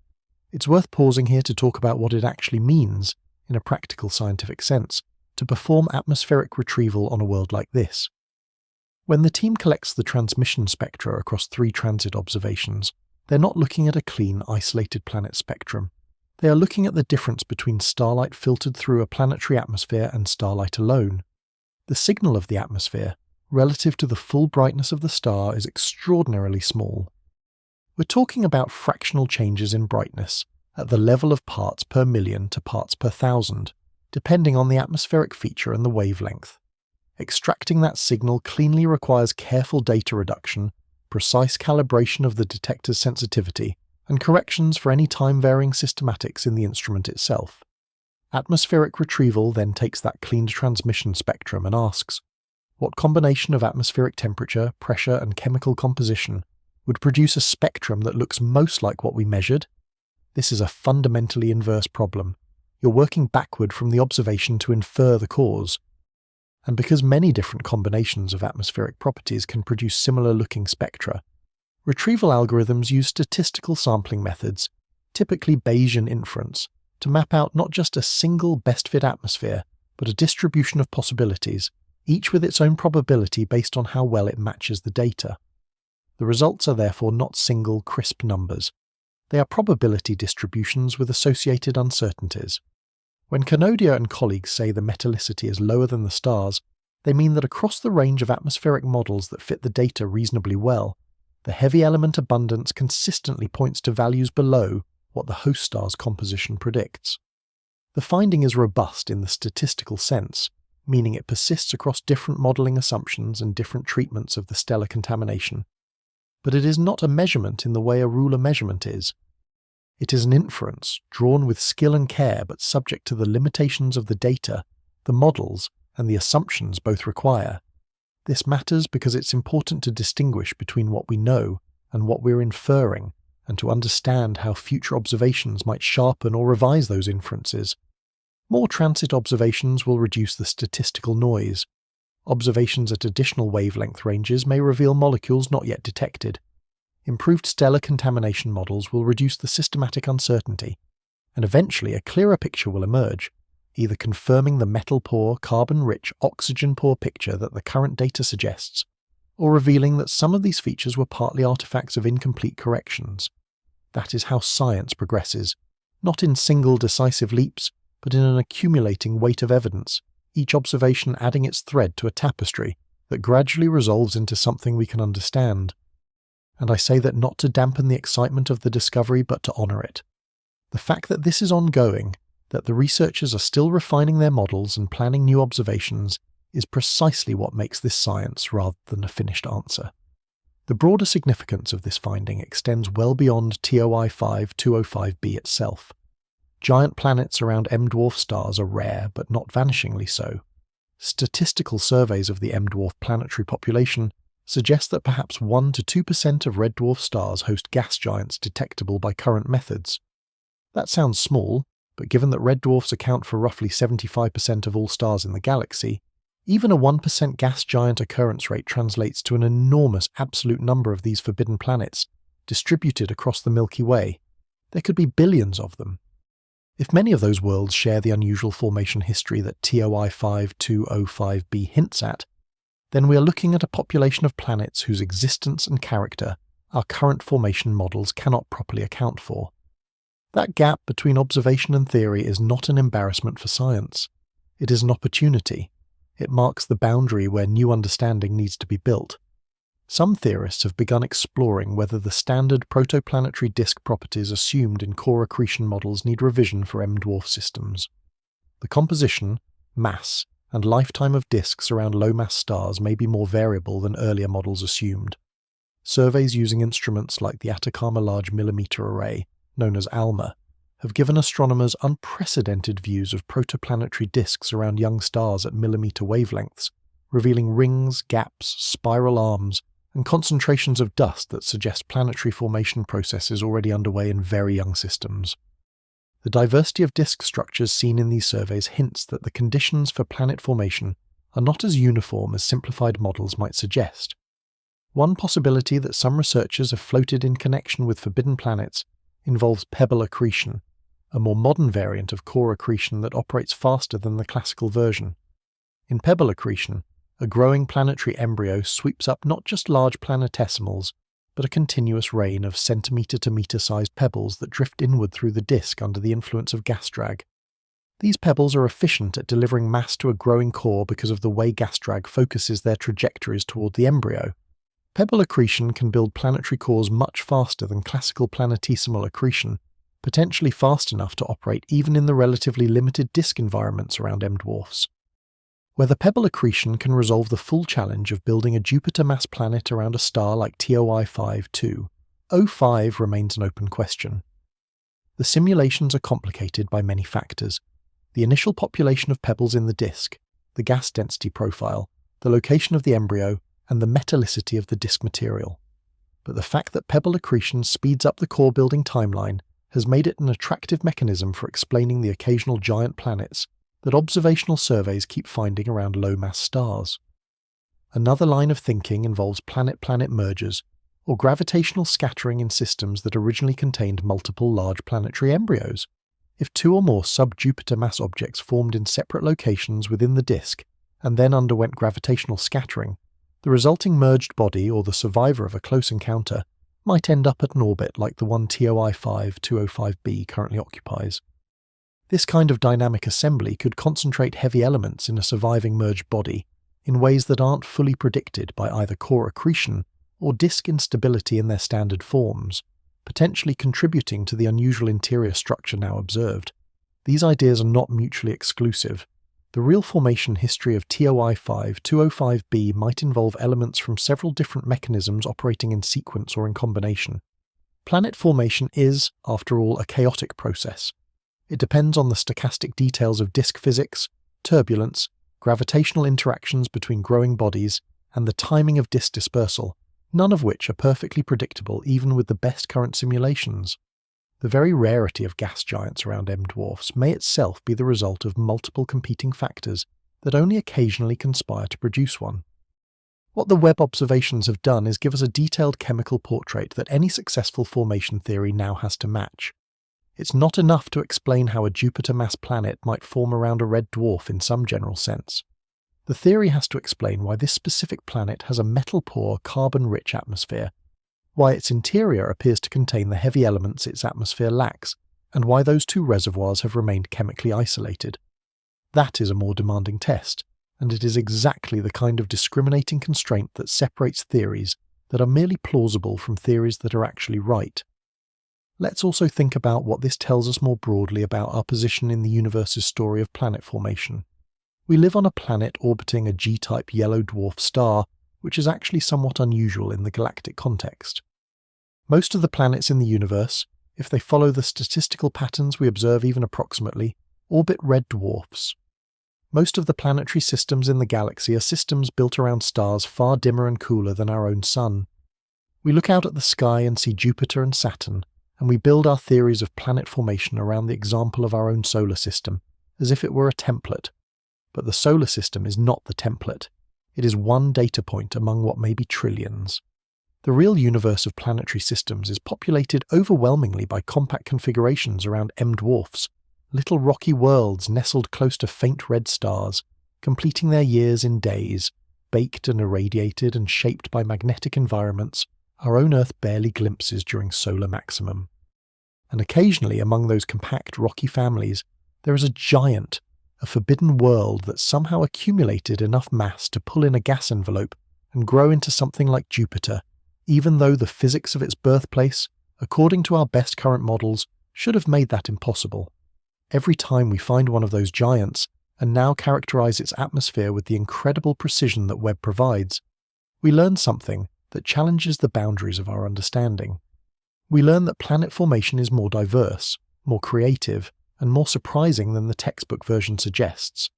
It's worth pausing here to talk about what it actually means, in a practical scientific sense, to perform atmospheric retrieval on a world like this. When the team collects the transmission spectra across 3 transit observations, they're not looking at a clean, isolated planet spectrum. They are looking at the difference between starlight filtered through a planetary atmosphere and starlight alone. The signal of the atmosphere, relative to the full brightness of the star, is extraordinarily small. We're talking about fractional changes in brightness, at the level of parts per million to parts per thousand, depending on the atmospheric feature and the wavelength. Extracting that signal cleanly requires careful data reduction, precise calibration of the detector's sensitivity, and corrections for any time-varying systematics in the instrument itself. Atmospheric retrieval then takes that cleaned transmission spectrum and asks, what combination of atmospheric temperature, pressure, and chemical composition would produce a spectrum that looks most like what we measured? This is a fundamentally inverse problem. You're working backward from the observation to infer the cause. And because many different combinations of atmospheric properties can produce similar-looking spectra, retrieval algorithms use statistical sampling methods, typically Bayesian inference, to map out not just a single best-fit atmosphere, but a distribution of possibilities, each with its own probability based on how well it matches the data. The results are therefore not single, crisp numbers. They are probability distributions with associated uncertainties. When Kanodia and colleagues say the metallicity is lower than the stars, they mean that across the range of atmospheric models that fit the data reasonably well, the heavy element abundance consistently points to values below what the host star's composition predicts. The finding is robust in the statistical sense, meaning it persists across different modelling assumptions and different treatments of the stellar contamination. But it is not a measurement in the way a ruler measurement is. It is an inference, drawn with skill and care but subject to the limitations of the data, the models, and the assumptions both require. This matters because it's important to distinguish between what we know and what we're inferring, and to understand how future observations might sharpen or revise those inferences. More transit observations will reduce the statistical noise. Observations at additional wavelength ranges may reveal molecules not yet detected. Improved stellar contamination models will reduce the systematic uncertainty, and eventually a clearer picture will emerge, either confirming the metal-poor, carbon-rich, oxygen-poor picture that the current data suggests, or revealing that some of these features were partly artifacts of incomplete corrections. That is how science progresses, not in single decisive leaps, but in an accumulating weight of evidence, each observation adding its thread to a tapestry that gradually resolves into something we can understand. And I say that not to dampen the excitement of the discovery, but to honour it. The fact that this is ongoing, that the researchers are still refining their models and planning new observations, is precisely what makes this science rather than a finished answer. The broader significance of this finding extends well beyond TOI 5205b itself. Giant planets around M-dwarf stars are rare, but not vanishingly so. Statistical surveys of the M-dwarf planetary population suggest that perhaps 1 to 2% of red dwarf stars host gas giants detectable by current methods. That sounds small, but given that red dwarfs account for roughly 75% of all stars in the galaxy, even a 1% gas giant occurrence rate translates to an enormous absolute number of these forbidden planets, distributed across the Milky Way. There could be billions of them. If many of those worlds share the unusual formation history that TOI 5205b hints at, then we are looking at a population of planets whose existence and character our current formation models cannot properly account for. That gap between observation and theory is not an embarrassment for science. It is an opportunity. It marks the boundary where new understanding needs to be built. Some theorists have begun exploring whether the standard protoplanetary disk properties assumed in core accretion models need revision for M-dwarf systems. The composition, mass, and lifetime of disks around low-mass stars may be more variable than earlier models assumed. Surveys using instruments like the Atacama Large Millimeter Array, known as ALMA, have given astronomers unprecedented views of protoplanetary disks around young stars at millimeter wavelengths, revealing rings, gaps, spiral arms, and concentrations of dust that suggest planetary formation processes already underway in very young systems. The diversity of disk structures seen in these surveys hints that the conditions for planet formation are not as uniform as simplified models might suggest. One possibility that some researchers have floated in connection with forbidden planets involves pebble accretion, a more modern variant of core accretion that operates faster than the classical version. In pebble accretion, a growing planetary embryo sweeps up not just large planetesimals, but a continuous rain of centimetre-to-metre-sized pebbles that drift inward through the disk under the influence of gas drag. These pebbles are efficient at delivering mass to a growing core because of the way gas drag focuses their trajectories toward the embryo. Pebble accretion can build planetary cores much faster than classical planetesimal accretion, potentially fast enough to operate even in the relatively limited disk environments around M-dwarfs. Whether pebble accretion can resolve the full challenge of building a Jupiter-mass planet around a star like TOI 5205 remains an open question. The simulations are complicated by many factors: the initial population of pebbles in the disk, the gas density profile, the location of the embryo, and the metallicity of the disk material. But the fact that pebble accretion speeds up the core building timeline has made it an attractive mechanism for explaining the occasional giant planets that observational surveys keep finding around low-mass stars. Another line of thinking involves planet-planet mergers, or gravitational scattering in systems that originally contained multiple large planetary embryos. If two or more sub-Jupiter mass objects formed in separate locations within the disk and then underwent gravitational scattering, the resulting merged body, or the survivor of a close encounter, might end up at an orbit like the one TOI 5205b currently occupies. This kind of dynamic assembly could concentrate heavy elements in a surviving merged body in ways that aren't fully predicted by either core accretion or disk instability in their standard forms, potentially contributing to the unusual interior structure now observed. These ideas are not mutually exclusive. The real formation history of TOI 5205b might involve elements from several different mechanisms operating in sequence or in combination. Planet formation is, after all, a chaotic process. It depends on the stochastic details of disk physics, turbulence, gravitational interactions between growing bodies, and the timing of disk dispersal, none of which are perfectly predictable even with the best current simulations. The very rarity of gas giants around M-dwarfs may itself be the result of multiple competing factors that only occasionally conspire to produce one. What the Webb observations have done is give us a detailed chemical portrait that any successful formation theory now has to match. It's not enough to explain how a Jupiter-mass planet might form around a red dwarf in some general sense. The theory has to explain why this specific planet has a metal-poor, carbon-rich atmosphere, why its interior appears to contain the heavy elements its atmosphere lacks, and why those two reservoirs have remained chemically isolated. That is a more demanding test, and it is exactly the kind of discriminating constraint that separates theories that are merely plausible from theories that are actually right. Let's also think about what this tells us more broadly about our position in the universe's story of planet formation. We live on a planet orbiting a G-type yellow dwarf star, which is actually somewhat unusual in the galactic context. Most of the planets in the universe, if they follow the statistical patterns we observe even approximately, orbit red dwarfs. Most of the planetary systems in the galaxy are systems built around stars far dimmer and cooler than our own Sun. We look out at the sky and see Jupiter and Saturn, and we build our theories of planet formation around the example of our own solar system, as if it were a template. But the solar system is not the template. It is one data point among what may be trillions. The real universe of planetary systems is populated overwhelmingly by compact configurations around M-dwarfs, little rocky worlds nestled close to faint red stars, completing their years in days, baked and irradiated and shaped by magnetic environments our own Earth barely glimpses during solar maximum. And occasionally among those compact rocky families, there is a giant, a forbidden world that somehow accumulated enough mass to pull in a gas envelope and grow into something like Jupiter, even though the physics of its birthplace, according to our best current models, should have made that impossible. Every time we find one of those giants, and now characterize its atmosphere with the incredible precision that Webb provides, we learn something that challenges the boundaries of our understanding. We learn that planet formation is more diverse, more creative, and more surprising than the textbook version suggests.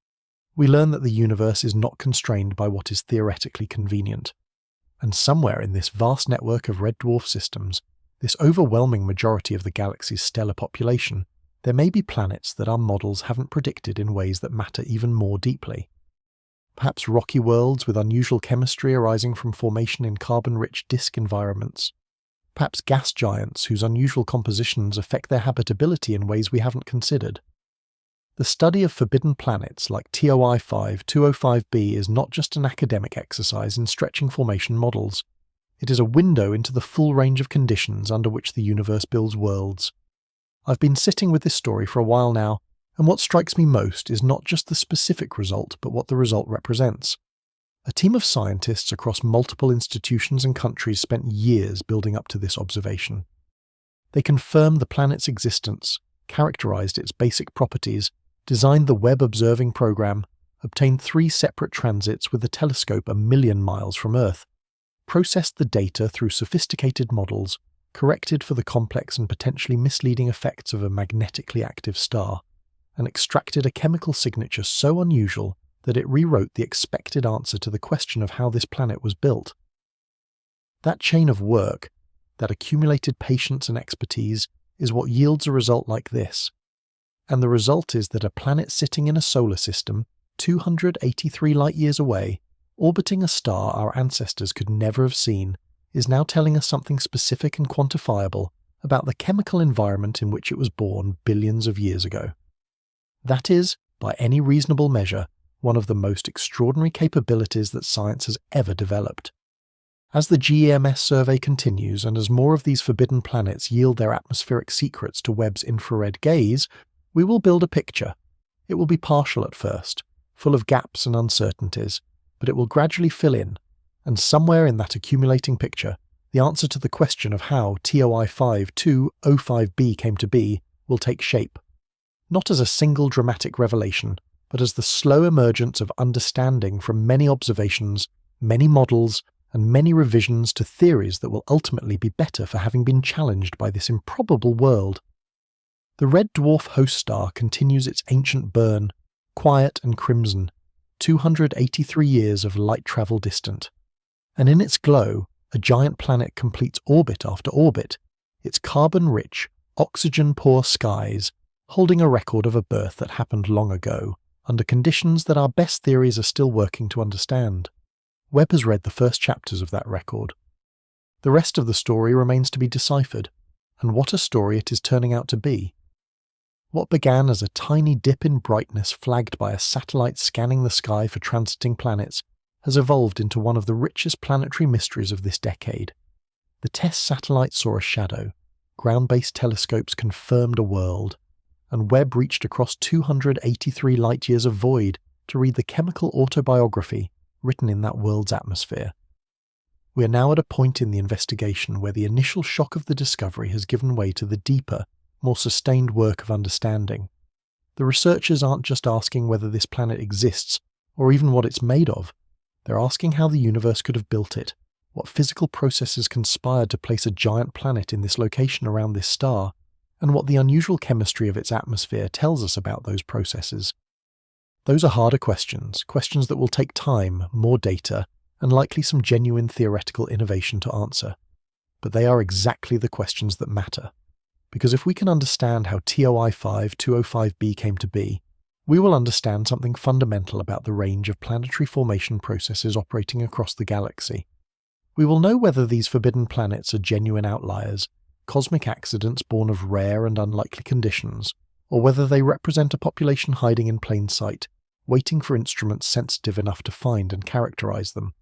We learn that the universe is not constrained by what is theoretically convenient. And somewhere in this vast network of red dwarf systems, this overwhelming majority of the galaxy's stellar population, there may be planets that our models haven't predicted in ways that matter even more deeply. Perhaps rocky worlds with unusual chemistry arising from formation in carbon-rich disk environments. Perhaps gas giants whose unusual compositions affect their habitability in ways we haven't considered. The study of forbidden planets like TOI 5205b is not just an academic exercise in stretching formation models. It is a window into the full range of conditions under which the universe builds worlds. I've been sitting with this story for a while now, and what strikes me most is not just the specific result, but what the result represents. A team of scientists across multiple institutions and countries spent years building up to this observation. They confirmed the planet's existence, characterized its basic properties, designed the Webb observing program, obtained 3 separate transits with a telescope 1 million miles from Earth, processed the data through sophisticated models, corrected for the complex and potentially misleading effects of a magnetically active star, and extracted a chemical signature so unusual that it rewrote the expected answer to the question of how this planet was built. That chain of work, that accumulated patience and expertise, is what yields a result like this. And the result is that a planet sitting in a solar system, 283 light-years away, orbiting a star our ancestors could never have seen, is now telling us something specific and quantifiable about the chemical environment in which it was born billions of years ago. That is, by any reasonable measure, one of the most extraordinary capabilities that science has ever developed. As the GEMS survey continues and as more of these forbidden planets yield their atmospheric secrets to Webb's infrared gaze, we will build a picture. It will be partial at first, full of gaps and uncertainties, but it will gradually fill in, and somewhere in that accumulating picture, the answer to the question of how TOI 5205b came to be will take shape. Not as a single dramatic revelation, but as the slow emergence of understanding from many observations, many models, and many revisions to theories that will ultimately be better for having been challenged by this improbable world. The red dwarf host star continues its ancient burn, quiet and crimson, 283 years of light travel distant. And in its glow, a giant planet completes orbit after orbit, its carbon-rich, oxygen-poor skies holding a record of a birth that happened long ago, under conditions that our best theories are still working to understand. Webb has read the first chapters of that record. The rest of the story remains to be deciphered, and what a story it is turning out to be. What began as a tiny dip in brightness flagged by a satellite scanning the sky for transiting planets has evolved into one of the richest planetary mysteries of this decade. The TESS satellite saw a shadow, ground-based telescopes confirmed a world, and Webb reached across 283 light-years of void to read the chemical autobiography written in that world's atmosphere. We are now at a point in the investigation where the initial shock of the discovery has given way to the deeper, more sustained work of understanding. The researchers aren't just asking whether this planet exists, or even what it's made of. They're asking how the universe could have built it, what physical processes conspired to place a giant planet in this location around this star, and what the unusual chemistry of its atmosphere tells us about those processes. Those are harder questions, questions that will take time, more data, and likely some genuine theoretical innovation to answer. But they are exactly the questions that matter. Because if we can understand how TOI 5205b came to be, we will understand something fundamental about the range of planetary formation processes operating across the galaxy. We will know whether these forbidden planets are genuine outliers, cosmic accidents born of rare and unlikely conditions, or whether they represent a population hiding in plain sight, waiting for instruments sensitive enough to find and characterize them.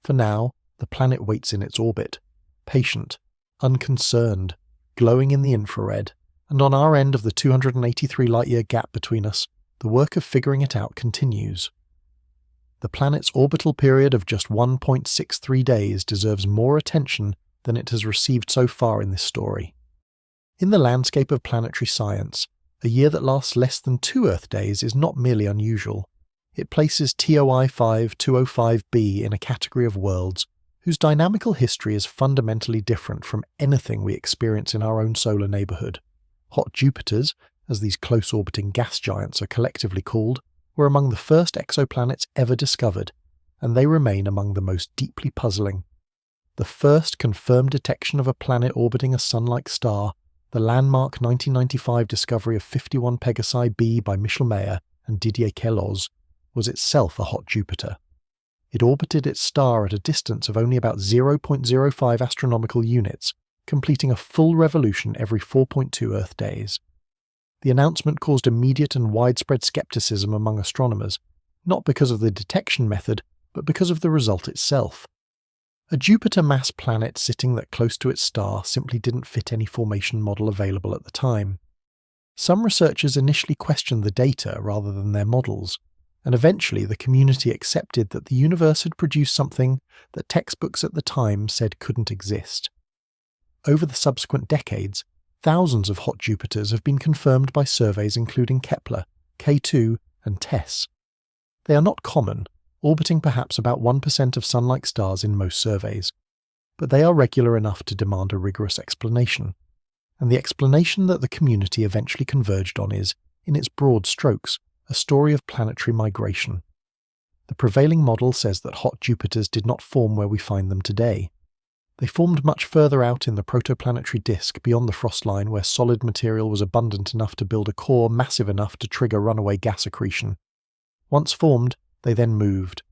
For now, the planet waits in its orbit, patient, unconcerned, glowing in the infrared, and on our end of the 283 light-year gap between us, the work of figuring it out continues. The planet's orbital period of just 1.63 days deserves more attention than it has received so far in this story. In the landscape of planetary science, a year that lasts less than 2 Earth days is not merely unusual. It places TOI 5205b in a category of worlds whose dynamical history is fundamentally different from anything we experience in our own solar neighbourhood. Hot Jupiters, as these close-orbiting gas giants are collectively called, were among the first exoplanets ever discovered, and they remain among the most deeply puzzling. The first confirmed detection of a planet orbiting a Sun-like star, the landmark 1995 discovery of 51 Pegasi b by Michel Mayor and Didier Queloz, was itself a hot Jupiter. It orbited its star at a distance of only about 0.05 astronomical units, completing a full revolution every 4.2 Earth days. The announcement caused immediate and widespread skepticism among astronomers, not because of the detection method, but because of the result itself. A Jupiter-mass planet sitting that close to its star simply didn't fit any formation model available at the time. Some researchers initially questioned the data rather than their models, and eventually the community accepted that the universe had produced something that textbooks at the time said couldn't exist. Over the subsequent decades, thousands of hot Jupiters have been confirmed by surveys including Kepler, K2, and TESS. They are not common, orbiting perhaps about 1% of Sun-like stars in most surveys, but they are regular enough to demand a rigorous explanation. And the explanation that the community eventually converged on is, in its broad strokes, a story of planetary migration. The prevailing model says that hot Jupiters did not form where we find them today. They formed much further out in the protoplanetary disk beyond the frost line where solid material was abundant enough to build a core massive enough to trigger runaway gas accretion. Once formed, they then moved.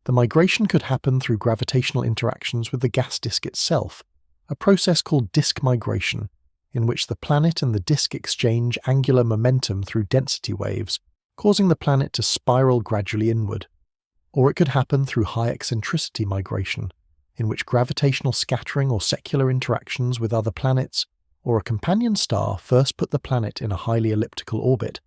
The migration could happen through gravitational interactions with the gas disk itself, a process called disk migration, in which the planet and the disk exchange angular momentum through density waves, causing the planet to spiral gradually inward. Or it could happen through high eccentricity migration, in which gravitational scattering or secular interactions with other planets or a companion star first put the planet in a highly elliptical orbit,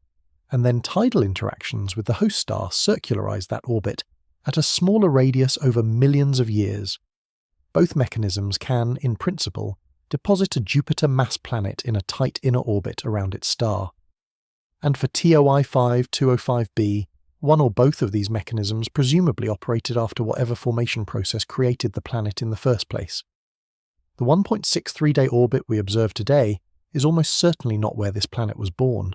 and then tidal interactions with the host star circularized that orbit at a smaller radius over millions of years. Both mechanisms can, in principle, deposit a Jupiter-mass planet in a tight inner orbit around its star. And for TOI 5205b, one or both of these mechanisms presumably operated after whatever formation process created the planet in the first place. The 1.63-day orbit we observe today is almost certainly not where this planet was born.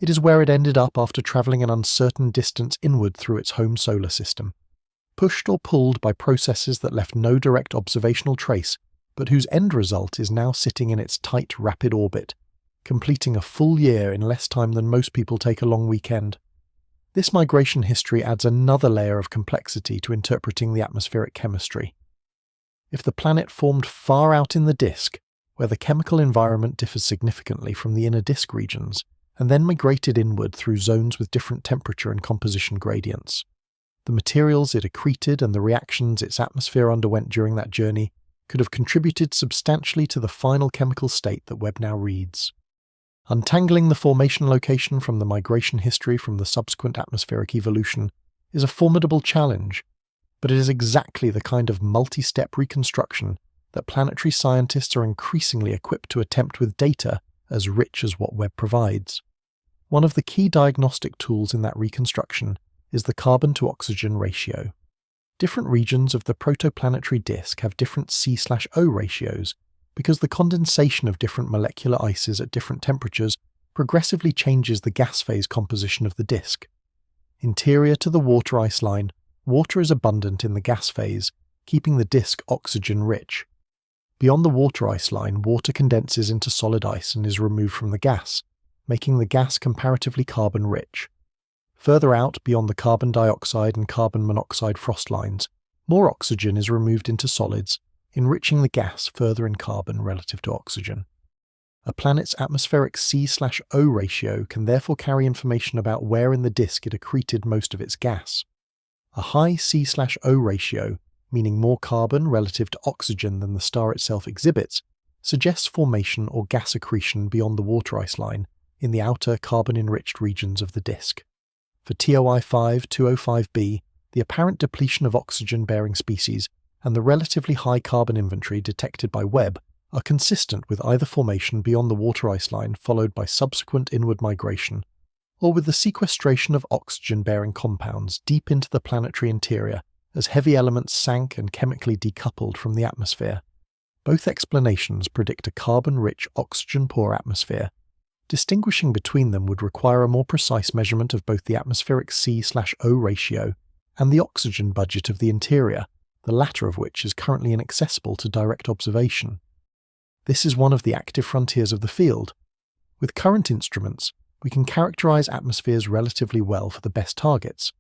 It is where it ended up after travelling an uncertain distance inward through its home solar system, pushed or pulled by processes that left no direct observational trace, but whose end result is now sitting in its tight, rapid orbit, completing a full year in less time than most people take a long weekend. This migration history adds another layer of complexity to interpreting the atmospheric chemistry. If the planet formed far out in the disk, where the chemical environment differs significantly from the inner disk regions, and then migrated inward through zones with different temperature and composition gradients, the materials it accreted and the reactions its atmosphere underwent during that journey could have contributed substantially to the final chemical state that Webb now reads. Untangling the formation location from the migration history from the subsequent atmospheric evolution is a formidable challenge, but it is exactly the kind of multi-step reconstruction that planetary scientists are increasingly equipped to attempt with data as rich as what Webb provides. One of the key diagnostic tools in that reconstruction is the carbon-to-oxygen ratio. Different regions of the protoplanetary disk have different C/O ratios because the condensation of different molecular ices at different temperatures progressively changes the gas phase composition of the disk. Interior to the water ice line, water is abundant in the gas phase, keeping the disk oxygen-rich. Beyond the water ice line, water condenses into solid ice and is removed from the gas, making the gas comparatively carbon-rich. Further out, beyond the carbon dioxide and carbon monoxide frost lines, more oxygen is removed into solids, enriching the gas further in carbon relative to oxygen. A planet's atmospheric C/O ratio can therefore carry information about where in the disk it accreted most of its gas. A high C/O ratio, meaning more carbon relative to oxygen than the star itself exhibits, suggests formation or gas accretion beyond the water ice line in the outer carbon-enriched regions of the disk. For TOI 5205b, the apparent depletion of oxygen-bearing species and the relatively high carbon inventory detected by Webb are consistent with either formation beyond the water ice line followed by subsequent inward migration, or with the sequestration of oxygen-bearing compounds deep into the planetary interior as heavy elements sank and chemically decoupled from the atmosphere. Both explanations predict a carbon-rich, oxygen-poor atmosphere. Distinguishing between them would require a more precise measurement of both the atmospheric C/O ratio and the oxygen budget of the interior, the latter of which is currently inaccessible to direct observation. This is one of the active frontiers of the field. With current instruments, we can characterize atmospheres relatively well for the best targets,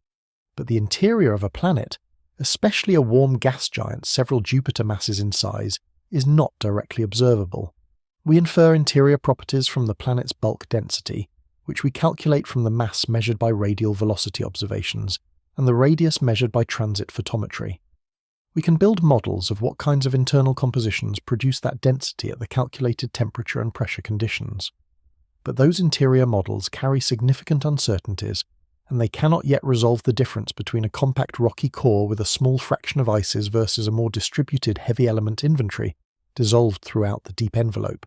but the interior of a planet, especially a warm gas giant several Jupiter masses in size, is not directly observable. We infer interior properties from the planet's bulk density, which we calculate from the mass measured by radial velocity observations and the radius measured by transit photometry. We can build models of what kinds of internal compositions produce that density at the calculated temperature and pressure conditions. But those interior models carry significant uncertainties, and they cannot yet resolve the difference between a compact rocky core with a small fraction of ices versus a more distributed heavy element inventory dissolved throughout the deep envelope.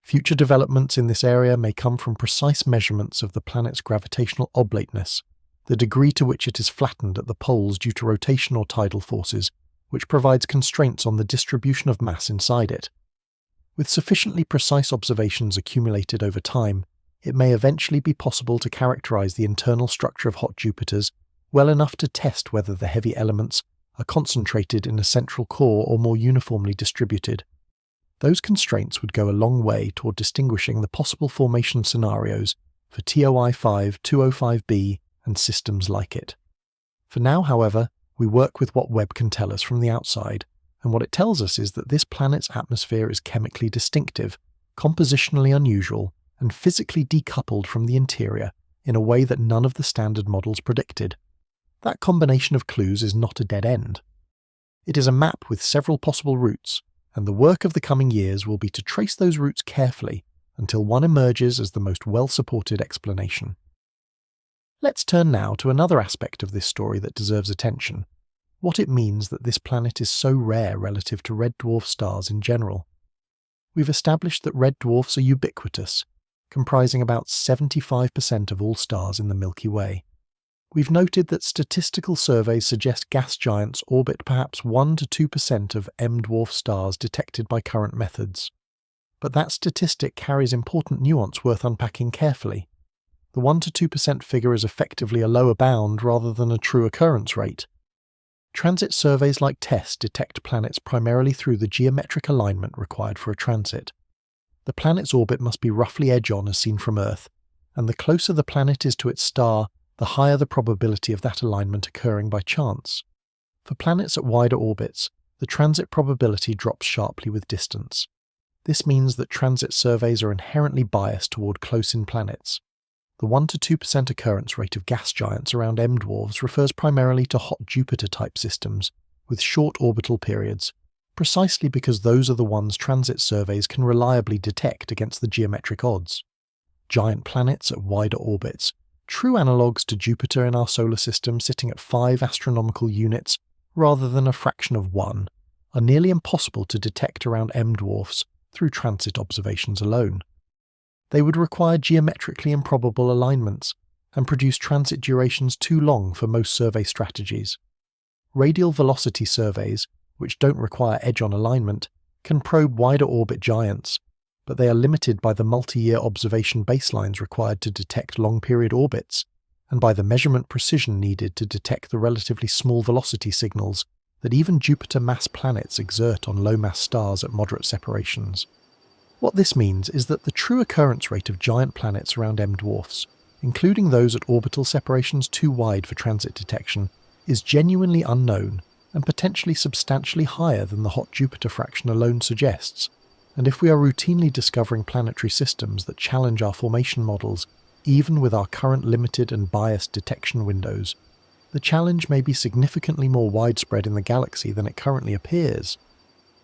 Future developments in this area may come from precise measurements of the planet's gravitational oblateness, the degree to which it is flattened at the poles due to rotation or tidal forces, which provides constraints on the distribution of mass inside it. With sufficiently precise observations accumulated over time, it may eventually be possible to characterize the internal structure of hot Jupiters well enough to test whether the heavy elements are concentrated in a central core or more uniformly distributed. Those constraints would go a long way toward distinguishing the possible formation scenarios for TOI 5205b and systems like it. For now, however, we work with what Webb can tell us from the outside, and what it tells us is that this planet's atmosphere is chemically distinctive, compositionally unusual, and physically decoupled from the interior in a way that none of the standard models predicted. That combination of clues is not a dead end. It is a map with several possible routes, and the work of the coming years will be to trace those routes carefully until one emerges as the most well-supported explanation. Let's turn now to another aspect of this story that deserves attention: what it means that this planet is so rare relative to red dwarf stars in general. We've established that red dwarfs are ubiquitous, comprising about 75% of all stars in the Milky Way. We've noted that statistical surveys suggest gas giants orbit perhaps 1 to 2% of M-dwarf stars detected by current methods. But that statistic carries important nuance worth unpacking carefully. The 1 to 2% figure is effectively a lower bound rather than a true occurrence rate. Transit surveys like TESS detect planets primarily through the geometric alignment required for a transit. The planet's orbit must be roughly edge-on as seen from Earth, and the closer the planet is to its star, the higher the probability of that alignment occurring by chance. For planets at wider orbits, the transit probability drops sharply with distance. This means that transit surveys are inherently biased toward close-in planets. The 1 to 2% occurrence rate of gas giants around M-dwarfs refers primarily to hot Jupiter-type systems, with short orbital periods, precisely because those are the ones transit surveys can reliably detect against the geometric odds. Giant planets at wider orbits, true analogues to Jupiter in our solar system sitting at 5 astronomical units rather than a fraction of 1, are nearly impossible to detect around M-dwarfs through transit observations alone. They would require geometrically improbable alignments and produce transit durations too long for most survey strategies. Radial velocity surveys, which don't require edge-on alignment, can probe wider orbit giants, but they are limited by the multi-year observation baselines required to detect long-period orbits, and by the measurement precision needed to detect the relatively small velocity signals that even Jupiter-mass planets exert on low-mass stars at moderate separations. What this means is that the true occurrence rate of giant planets around M-dwarfs, including those at orbital separations too wide for transit detection, is genuinely unknown and potentially substantially higher than the hot Jupiter fraction alone suggests. And if we are routinely discovering planetary systems that challenge our formation models, even with our current limited and biased detection windows, the challenge may be significantly more widespread in the galaxy than it currently appears.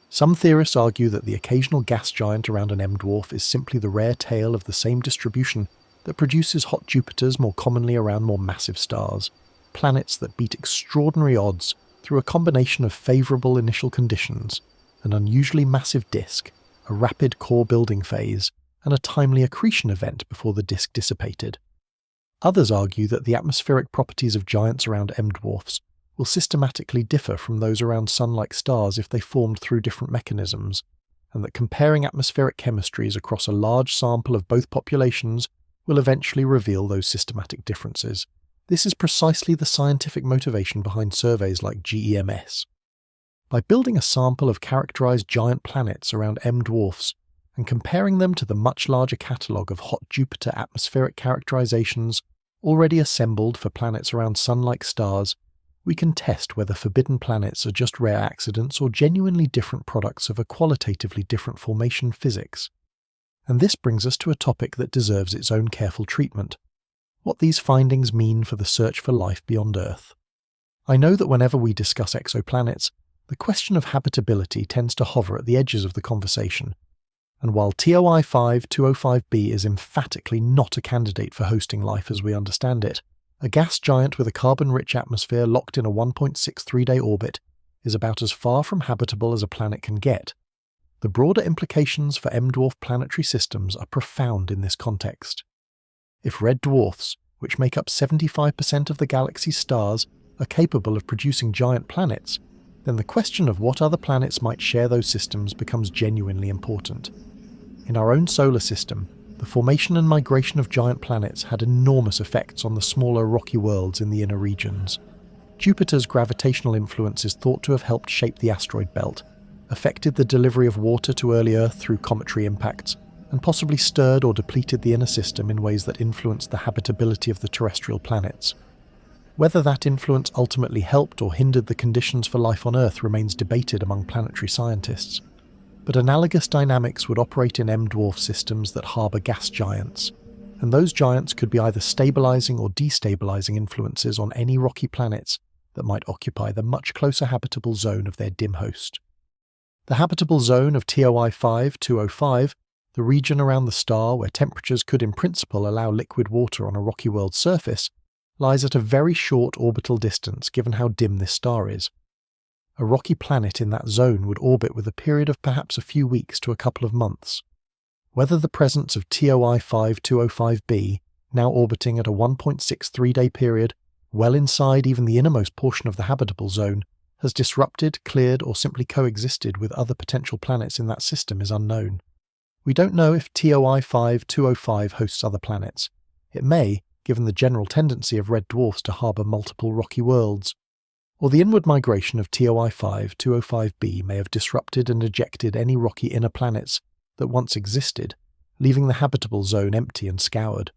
Some theorists argue that the occasional gas giant around an M-dwarf is simply the rare tail of the same distribution that produces hot Jupiters more commonly around more massive stars, planets that beat extraordinary odds through a combination of favourable initial conditions, an unusually massive disk, a rapid core building phase, and a timely accretion event before the disk dissipated. Others argue that the atmospheric properties of giants around M-dwarfs will systematically differ from those around Sun-like stars if they formed through different mechanisms, and that comparing atmospheric chemistries across a large sample of both populations will eventually reveal those systematic differences. This is precisely the scientific motivation behind surveys like GEMS. By building a sample of characterized giant planets around M-dwarfs and comparing them to the much larger catalogue of hot Jupiter atmospheric characterizations already assembled for planets around Sun-like stars, we can test whether forbidden planets are just rare accidents or genuinely different products of a qualitatively different formation physics. And this brings us to a topic that deserves its own careful treatment: what these findings mean for the search for life beyond Earth. I know that whenever we discuss exoplanets, the question of habitability tends to hover at the edges of the conversation. And while TOI 5205b is emphatically not a candidate for hosting life as we understand it, a gas giant with a carbon-rich atmosphere locked in a 1.63-day orbit is about as far from habitable as a planet can get. The broader implications for M-dwarf planetary systems are profound in this context. If red dwarfs, which make up 75% of the galaxy's stars, are capable of producing giant planets, then the question of what other planets might share those systems becomes genuinely important. In our own solar system, the formation and migration of giant planets had enormous effects on the smaller rocky worlds in the inner regions. Jupiter's gravitational influence is thought to have helped shape the asteroid belt, affected the delivery of water to early Earth through cometary impacts, and possibly stirred or depleted the inner system in ways that influenced the habitability of the terrestrial planets. Whether that influence ultimately helped or hindered the conditions for life on Earth remains debated among planetary scientists. But analogous dynamics would operate in M-dwarf systems that harbour gas giants, and those giants could be either stabilising or destabilising influences on any rocky planets that might occupy the much closer habitable zone of their dim host. The habitable zone of TOI 5205, the region around the star where temperatures could in principle allow liquid water on a rocky world surface, lies at a very short orbital distance given how dim this star is. A rocky planet in that zone would orbit with a period of perhaps a few weeks to a couple of months. Whether the presence of TOI 5205b, now orbiting at a 1.63-day period, well inside even the innermost portion of the habitable zone, has disrupted, cleared, or simply coexisted with other potential planets in that system is unknown. We don't know if TOI 5205 hosts other planets. It may, given the general tendency of red dwarfs to harbour multiple rocky worlds. Or the inward migration of TOI 5205b may have disrupted and ejected any rocky inner planets that once existed, leaving the habitable zone empty and scoured.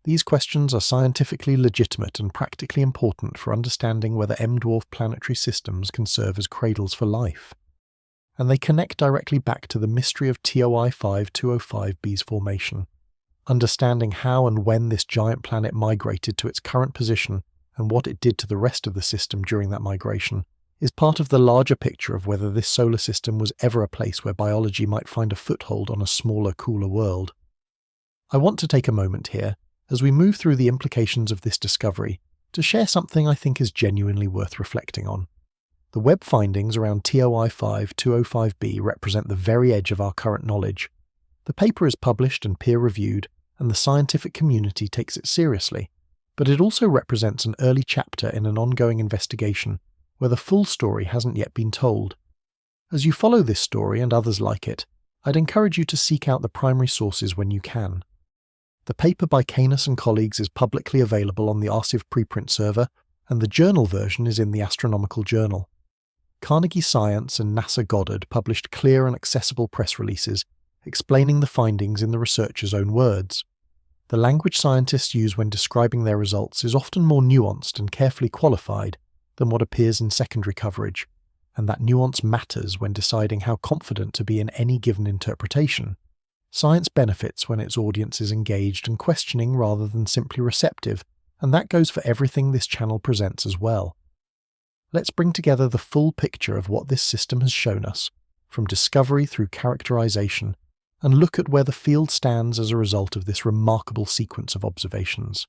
These questions are scientifically legitimate and practically important for understanding whether M-dwarf planetary systems can serve as cradles for life. And they connect directly back to the mystery of TOI 5205b's formation. Understanding how and when this giant planet migrated to its current position and what it did to the rest of the system during that migration is part of the larger picture of whether this solar system was ever a place where biology might find a foothold on a smaller, cooler world. I want to take a moment here, as we move through the implications of this discovery, to share something I think is genuinely worth reflecting on. The Webb findings around TOI 5205b represent the very edge of our current knowledge. The paper is published and peer-reviewed, and the scientific community takes it seriously, but it also represents an early chapter in an ongoing investigation where the full story hasn't yet been told. As you follow this story and others like it, I'd encourage you to seek out the primary sources when you can. The paper by Canis and colleagues is publicly available on the Arxiv preprint server, and the journal version is in the Astronomical Journal. Carnegie Science and NASA Goddard published clear and accessible press releases explaining the findings in the researchers' own words. The language scientists use when describing their results is often more nuanced and carefully qualified than what appears in secondary coverage, and that nuance matters when deciding how confident to be in any given interpretation. Science benefits when its audience is engaged and questioning rather than simply receptive, and that goes for everything this channel presents as well. Let's bring together the full picture of what this system has shown us, from discovery through characterization, and look at where the field stands as a result of this remarkable sequence of observations.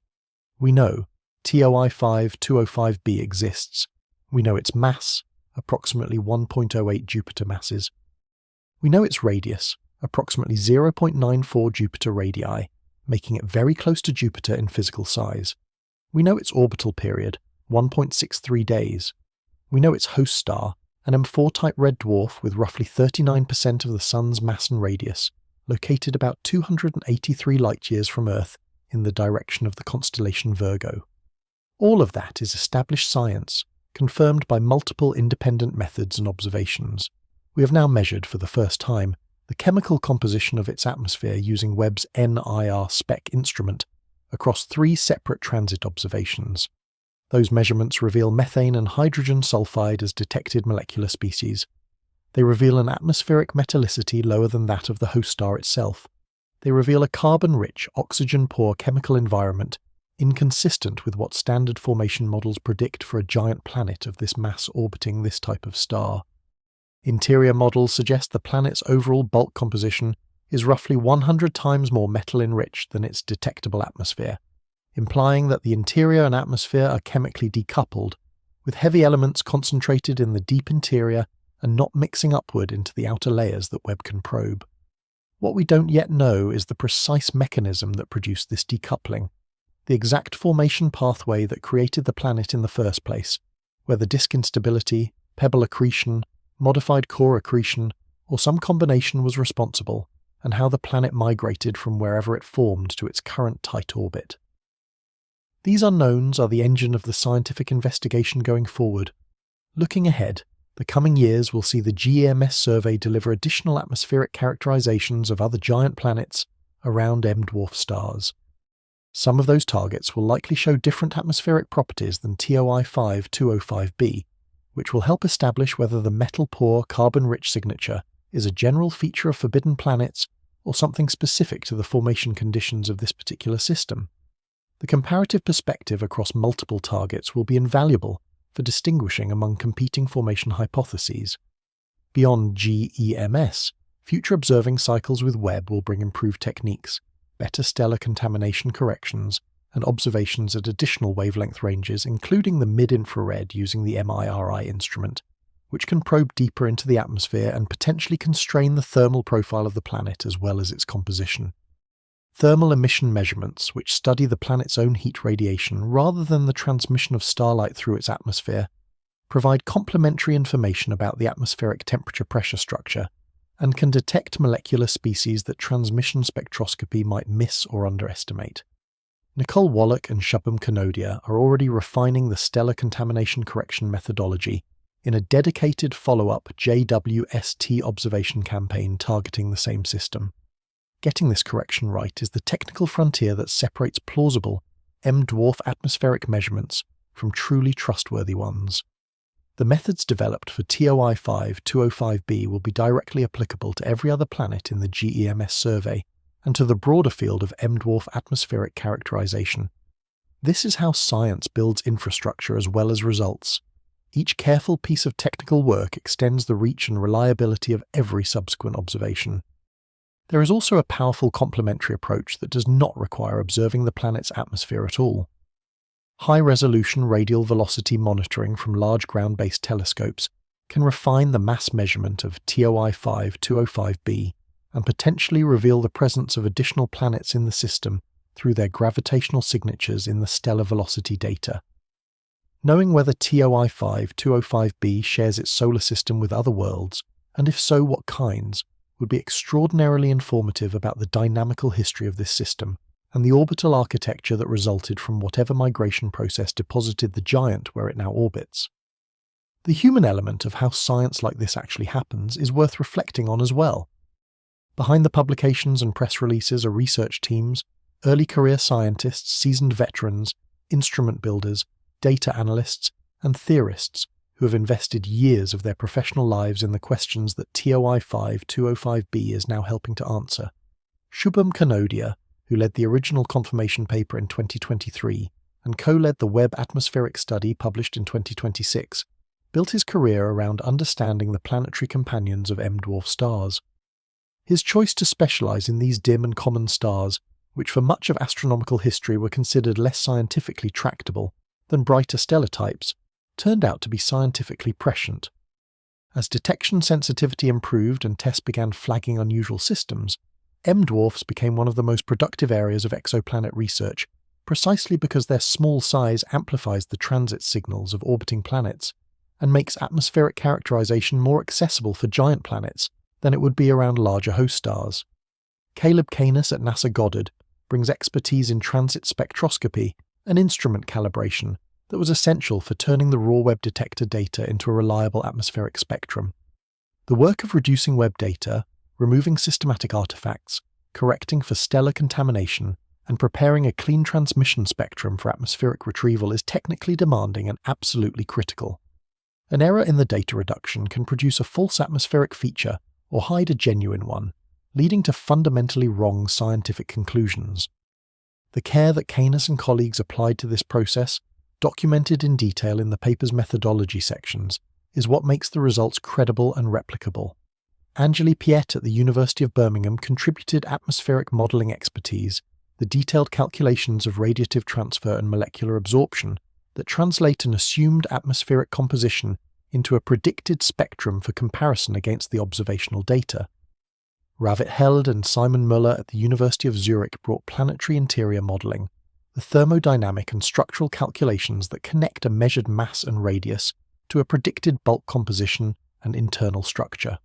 We know TOI 5205b exists. We know its mass, approximately 1.08 Jupiter masses. We know its radius, approximately 0.94 Jupiter radii, making it very close to Jupiter in physical size. We know its orbital period, 1.63 days. We know its host star, an M4-type red dwarf with roughly 39% of the Sun's mass and radius, located about 283 light-years from Earth in the direction of the constellation Virgo. All of that is established science, confirmed by multiple independent methods and observations. We have now measured, for the first time, the chemical composition of its atmosphere using Webb's NIR SPEC instrument across 3 separate transit observations. Those measurements reveal methane and hydrogen sulfide as detected molecular species. They reveal an atmospheric metallicity lower than that of the host star itself. They reveal a carbon-rich, oxygen-poor chemical environment inconsistent with what standard formation models predict for a giant planet of this mass orbiting this type of star. Interior models suggest the planet's overall bulk composition is roughly 100 times more metal-enriched than its detectable atmosphere, implying that the interior and atmosphere are chemically decoupled, with heavy elements concentrated in the deep interior and not mixing upward into the outer layers that Webb can probe. What we don't yet know is the precise mechanism that produced this decoupling, the exact formation pathway that created the planet in the first place, whether disk instability, pebble accretion, modified core accretion, or some combination was responsible, and how the planet migrated from wherever it formed to its current tight orbit. These unknowns are the engine of the scientific investigation going forward. Looking ahead, the coming years will see the GEMS survey deliver additional atmospheric characterizations of other giant planets around M-dwarf stars. Some of those targets will likely show different atmospheric properties than TOI 5205b, which will help establish whether the metal-poor, carbon-rich signature is a general feature of forbidden planets or something specific to the formation conditions of this particular system? The comparative perspective across multiple targets will be invaluable for distinguishing among competing formation hypotheses. Beyond GEMS, future observing cycles with Webb will bring improved techniques, better stellar contamination corrections, and observations at additional wavelength ranges, including the mid-infrared using the MIRI instrument, which can probe deeper into the atmosphere and potentially constrain the thermal profile of the planet as well as its composition. Thermal emission measurements, which study the planet's own heat radiation rather than the transmission of starlight through its atmosphere, provide complementary information about the atmospheric temperature-pressure structure and can detect molecular species that transmission spectroscopy might miss or underestimate. Nicole Wallach and Shubham Kanodia are already refining the stellar contamination correction methodology in a dedicated follow-up JWST observation campaign targeting the same system. Getting this correction right is the technical frontier that separates plausible M-dwarf atmospheric measurements from truly trustworthy ones. The methods developed for TOI 5205b will be directly applicable to every other planet in the GEMS survey and to the broader field of M-dwarf atmospheric characterization. This is how science builds infrastructure as well as results. Each careful piece of technical work extends the reach and reliability of every subsequent observation. There is also a powerful complementary approach that does not require observing the planet's atmosphere at all. High-resolution radial velocity monitoring from large ground-based telescopes can refine the mass measurement of TOI 5205b and potentially reveal the presence of additional planets in the system through their gravitational signatures in the stellar velocity data. Knowing whether TOI 5205b shares its solar system with other worlds, and if so, what kinds, would be extraordinarily informative about the dynamical history of this system and the orbital architecture that resulted from whatever migration process deposited the giant where it now orbits. The human element of how science like this actually happens is worth reflecting on as well. Behind the publications and press releases are research teams, early career scientists, seasoned veterans, instrument builders, data analysts, and theorists who have invested years of their professional lives in the questions that TOI 5205b is now helping to answer. Shubham Kanodia, who led the original confirmation paper in 2023 and co-led the Webb atmospheric study published in 2026, built his career around understanding the planetary companions of M-dwarf stars. His choice to specialize in these dim and common stars, which for much of astronomical history were considered less scientifically tractable than brighter stellar types, turned out to be scientifically prescient. As detection sensitivity improved and tests began flagging unusual systems, M-dwarfs became one of the most productive areas of exoplanet research, precisely because their small size amplifies the transit signals of orbiting planets and makes atmospheric characterization more accessible for giant planets than it would be around larger host stars. Caleb Canis at NASA Goddard brings expertise in transit spectroscopy and instrument calibration that was essential for turning the raw Webb detector data into a reliable atmospheric spectrum. The work of reducing Webb data, removing systematic artifacts, correcting for stellar contamination, and preparing a clean transmission spectrum for atmospheric retrieval is technically demanding and absolutely critical. An error in the data reduction can produce a false atmospheric feature or hide a genuine one, leading to fundamentally wrong scientific conclusions. The care that Canis and colleagues applied to this process, documented in detail in the paper's methodology sections, is what makes the results credible and replicable. Angeli Piet at the University of Birmingham contributed atmospheric modelling expertise, the detailed calculations of radiative transfer and molecular absorption that translate an assumed atmospheric composition into a predicted spectrum for comparison against the observational data. Ravit Held and Simon Müller at the University of Zurich brought planetary interior modelling, the thermodynamic and structural calculations that connect a measured mass and radius to a predicted bulk composition and internal structure.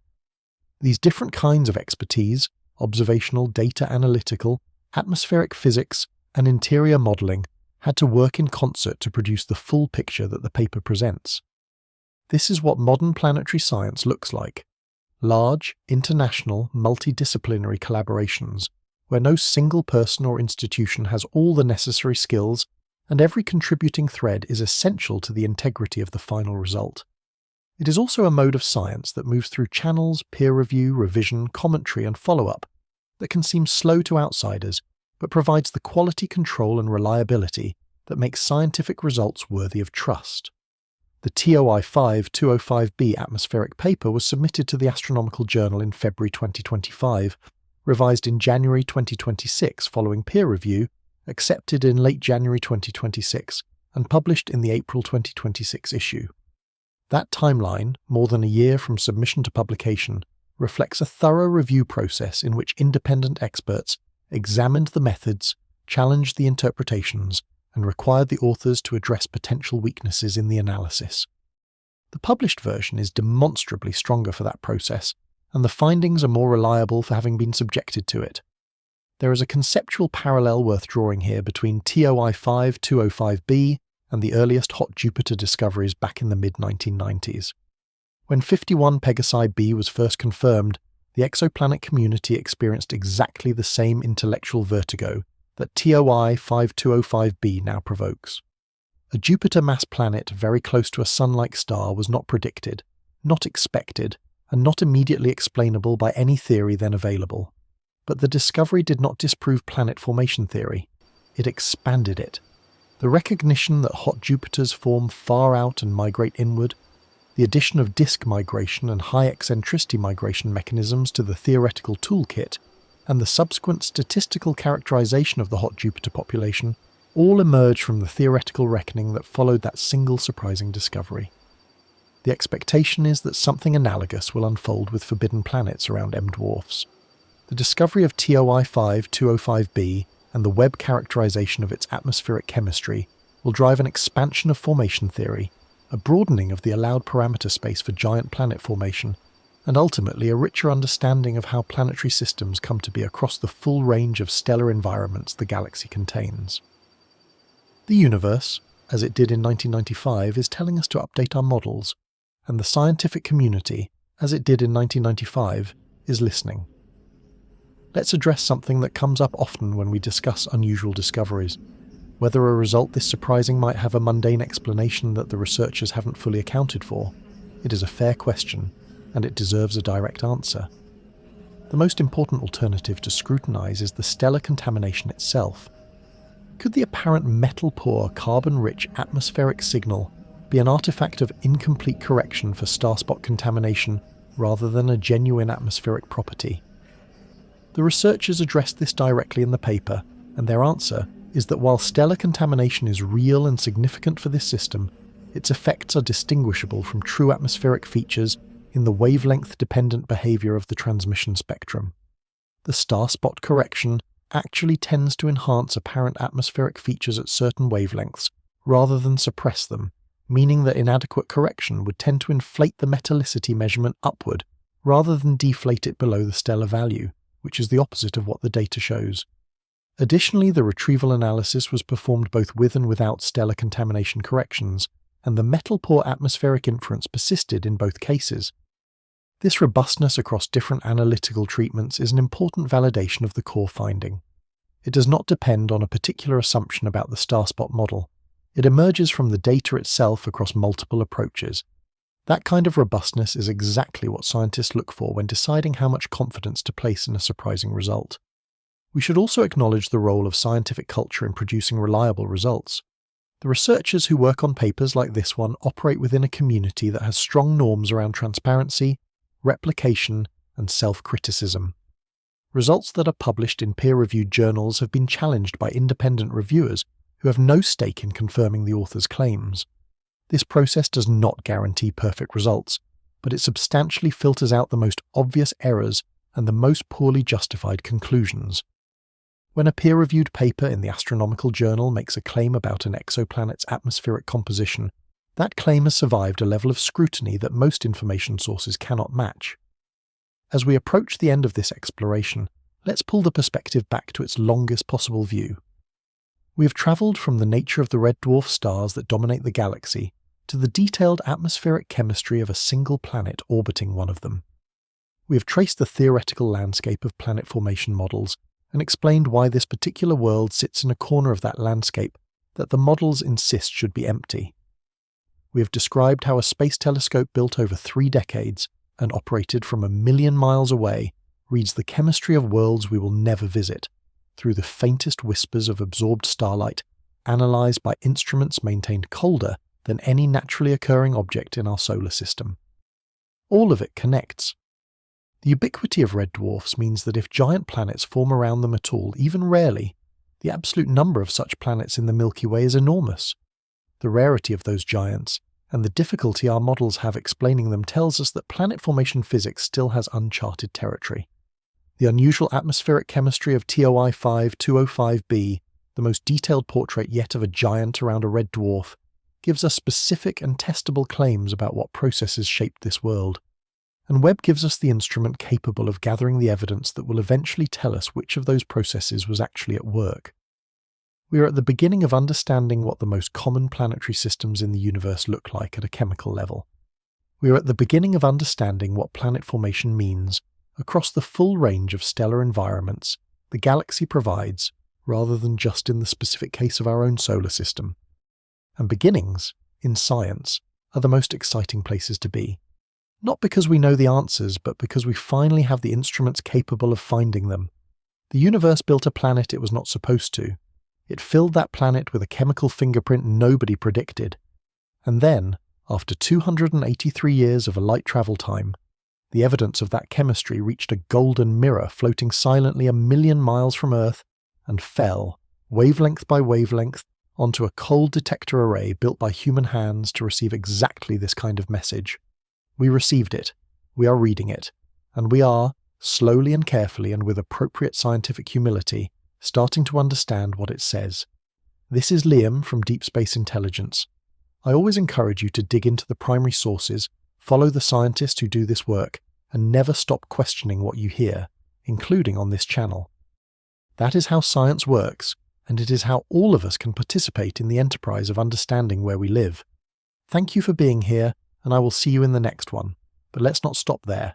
These different kinds of expertise, observational, data analytical, atmospheric physics, and interior modelling, had to work in concert to produce the full picture that the paper presents. This is what modern planetary science looks like. Large, international, multidisciplinary collaborations, where no single person or institution has all the necessary skills, and every contributing thread is essential to the integrity of the final result. It is also a mode of science that moves through channels, peer review, revision, commentary, and follow-up that can seem slow to outsiders, but provides the quality control and reliability that makes scientific results worthy of trust. The TOI 5205b atmospheric paper was submitted to the Astronomical Journal in February 2025, revised in January 2026 following peer review, accepted in late January 2026, and published in the April 2026 issue. That timeline, more than a year from submission to publication, reflects a thorough review process in which independent experts examined the methods, challenged the interpretations, and required the authors to address potential weaknesses in the analysis. The published version is demonstrably stronger for that process, and the findings are more reliable for having been subjected to it. There is a conceptual parallel worth drawing here between TOI 5205b and the earliest hot Jupiter discoveries back in the mid-1990s. When 51 Pegasi b was first confirmed, the exoplanet community experienced exactly the same intellectual vertigo that TOI 5205b now provokes. A Jupiter-mass planet very close to a Sun-like star was not predicted, not expected, and not immediately explainable by any theory then available. But the discovery did not disprove planet formation theory. It expanded it. The recognition that hot Jupiters form far out and migrate inward, the addition of disk migration and high eccentricity migration mechanisms to the theoretical toolkit, and the subsequent statistical characterization of the hot Jupiter population all emerge from the theoretical reckoning that followed that single surprising discovery. The expectation is that something analogous will unfold with forbidden planets around M dwarfs. The discovery of TOI 5205b and the Webb characterization of its atmospheric chemistry will drive an expansion of formation theory, a broadening of the allowed parameter space for giant planet formation, and ultimately a richer understanding of how planetary systems come to be across the full range of stellar environments the galaxy contains. The universe, as it did in 1995, is telling us to update our models, and the scientific community, as it did in 1995, is listening. Let's address something that comes up often when we discuss unusual discoveries. Whether a result this surprising might have a mundane explanation that the researchers haven't fully accounted for. It is a fair question, and it deserves a direct answer. The most important alternative to scrutinize is the stellar contamination itself. Could the apparent metal-poor, carbon-rich atmospheric signal be an artifact of incomplete correction for starspot contamination rather than a genuine atmospheric property? The researchers addressed this directly in the paper, and their answer is that while stellar contamination is real and significant for this system, its effects are distinguishable from true atmospheric features in the wavelength-dependent behavior of the transmission spectrum. The star-spot correction actually tends to enhance apparent atmospheric features at certain wavelengths rather than suppress them, meaning that inadequate correction would tend to inflate the metallicity measurement upward rather than deflate it below the stellar value, which is the opposite of what the data shows. Additionally, the retrieval analysis was performed both with and without stellar contamination corrections, and the metal-poor atmospheric inference persisted in both cases. This robustness across different analytical treatments is an important validation of the core finding. It does not depend on a particular assumption about the starspot model. It emerges from the data itself across multiple approaches. That kind of robustness is exactly what scientists look for when deciding how much confidence to place in a surprising result. We should also acknowledge the role of scientific culture in producing reliable results. The researchers who work on papers like this one operate within a community that has strong norms around transparency, replication, and self-criticism. Results that are published in peer-reviewed journals have been challenged by independent reviewers who have no stake in confirming the author's claims. This process does not guarantee perfect results, but it substantially filters out the most obvious errors and the most poorly justified conclusions. When a peer-reviewed paper in the Astronomical Journal makes a claim about an exoplanet's atmospheric composition, that claim has survived a level of scrutiny that most information sources cannot match. As we approach the end of this exploration, let's pull the perspective back to its longest possible view. We have travelled from the nature of the red dwarf stars that dominate the galaxy to the detailed atmospheric chemistry of a single planet orbiting one of them. We have traced the theoretical landscape of planet formation models and explained why this particular world sits in a corner of that landscape that the models insist should be empty. we have described how a space telescope built over 3 decades and operated from 1 million miles away reads the chemistry of worlds we will never visit, through the faintest whispers of absorbed starlight, analysed by instruments maintained colder than any naturally occurring object in our solar system. All of it connects. The ubiquity of red dwarfs means that if giant planets form around them at all, even rarely, the absolute number of such planets in the Milky Way is enormous. The rarity of those giants, and the difficulty our models have explaining them, tells us that planet formation physics still has uncharted territory. The unusual atmospheric chemistry of TOI 5205b, the most detailed portrait yet of a giant around a red dwarf, gives us specific and testable claims about what processes shaped this world. And Webb gives us the instrument capable of gathering the evidence that will eventually tell us which of those processes was actually at work. We are at the beginning of understanding what the most common planetary systems in the universe look like at a chemical level. We are at the beginning of understanding what planet formation means across the full range of stellar environments the galaxy provides, rather than just in the specific case of our own solar system. And beginnings, in science, are the most exciting places to be. Not because we know the answers, but because we finally have the instruments capable of finding them. The universe built a planet it was not supposed to. It filled that planet with a chemical fingerprint nobody predicted. And then, after 283 years of a light travel time, the evidence of that chemistry reached a golden mirror floating silently 1 million miles from Earth and fell, wavelength by wavelength, onto a cold detector array built by human hands to receive exactly this kind of message. We received it, we are reading it, and we are, slowly and carefully and with appropriate scientific humility, starting to understand what it says. This is Liam from Deep Space Intelligence. I always encourage you to dig into the primary sources, follow the scientists who do this work, and never stop questioning what you hear, including on this channel. That is how science works, and it is how all of us can participate in the enterprise of understanding where we live. Thank you for being here, and I will see you in the next one. But let's not stop there.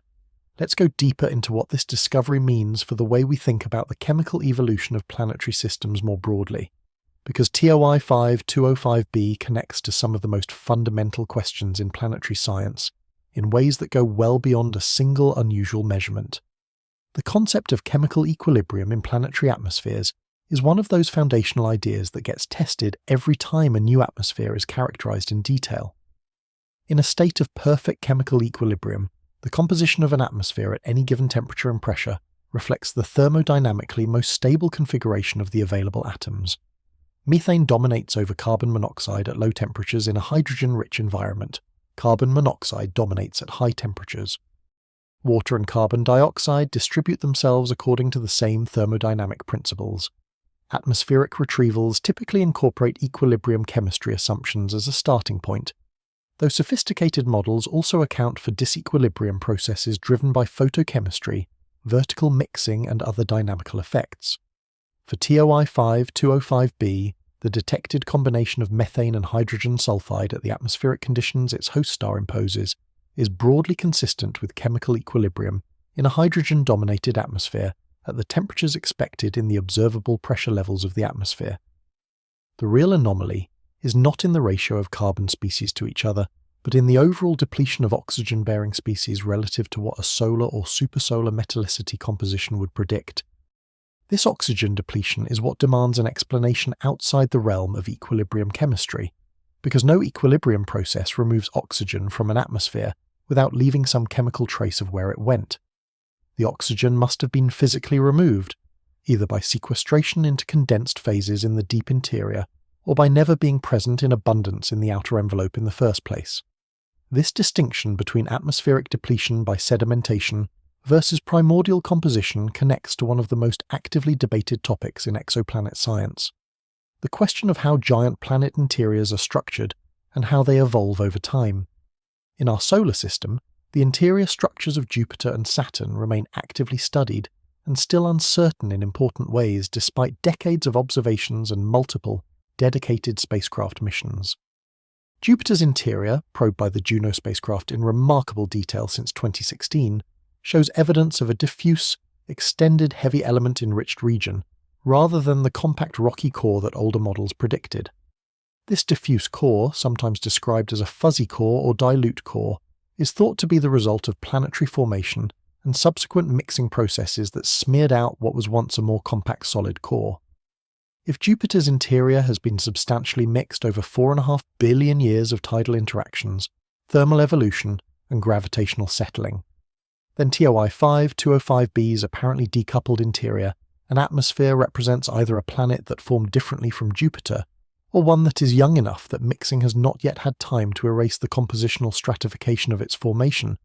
Let's go deeper into what this discovery means for the way we think about the chemical evolution of planetary systems more broadly. Because TOI 5205b connects to some of the most fundamental questions in planetary science, in ways that go well beyond a single unusual measurement. The concept of chemical equilibrium in planetary atmospheres is one of those foundational ideas that gets tested every time a new atmosphere is characterized in detail. In a state of perfect chemical equilibrium, the composition of an atmosphere at any given temperature and pressure reflects the thermodynamically most stable configuration of the available atoms. Methane dominates over carbon monoxide at low temperatures in a hydrogen-rich environment. Carbon monoxide dominates at high temperatures. Water and carbon dioxide distribute themselves according to the same thermodynamic principles. Atmospheric retrievals typically incorporate equilibrium chemistry assumptions as a starting point, though sophisticated models also account for disequilibrium processes driven by photochemistry, vertical mixing and other dynamical effects. For TOI 5205b, the detected combination of methane and hydrogen sulfide at the atmospheric conditions its host star imposes is broadly consistent with chemical equilibrium in a hydrogen-dominated atmosphere at the temperatures expected in the observable pressure levels of the atmosphere. The real anomaly is not in the ratio of carbon species to each other, but in the overall depletion of oxygen-bearing species relative to what a solar or supersolar metallicity composition would predict. This oxygen depletion is what demands an explanation outside the realm of equilibrium chemistry, because no equilibrium process removes oxygen from an atmosphere without leaving some chemical trace of where it went. The oxygen must have been physically removed, either by sequestration into condensed phases in the deep interior, or by never being present in abundance in the outer envelope in the first place. This distinction between atmospheric depletion by sedimentation versus primordial composition connects to one of the most actively debated topics in exoplanet science: the question of how giant planet interiors are structured and how they evolve over time. In our solar system, the interior structures of Jupiter and Saturn remain actively studied and still uncertain in important ways despite decades of observations and multiple, dedicated spacecraft missions. Jupiter's interior, probed by the Juno spacecraft in remarkable detail since 2016, shows evidence of a diffuse, extended heavy element-enriched region, rather than the compact rocky core that older models predicted. This diffuse core, sometimes described as a fuzzy core or dilute core, is thought to be the result of planetary formation and subsequent mixing processes that smeared out what was once a more compact solid core. If Jupiter's interior has been substantially mixed over 4.5 billion years of tidal interactions, thermal evolution, and gravitational settling, then TOI 5205b's apparently decoupled interior and atmosphere represents either a planet that formed differently from Jupiter, or one that is young enough that mixing has not yet had time to erase the compositional stratification of its formation,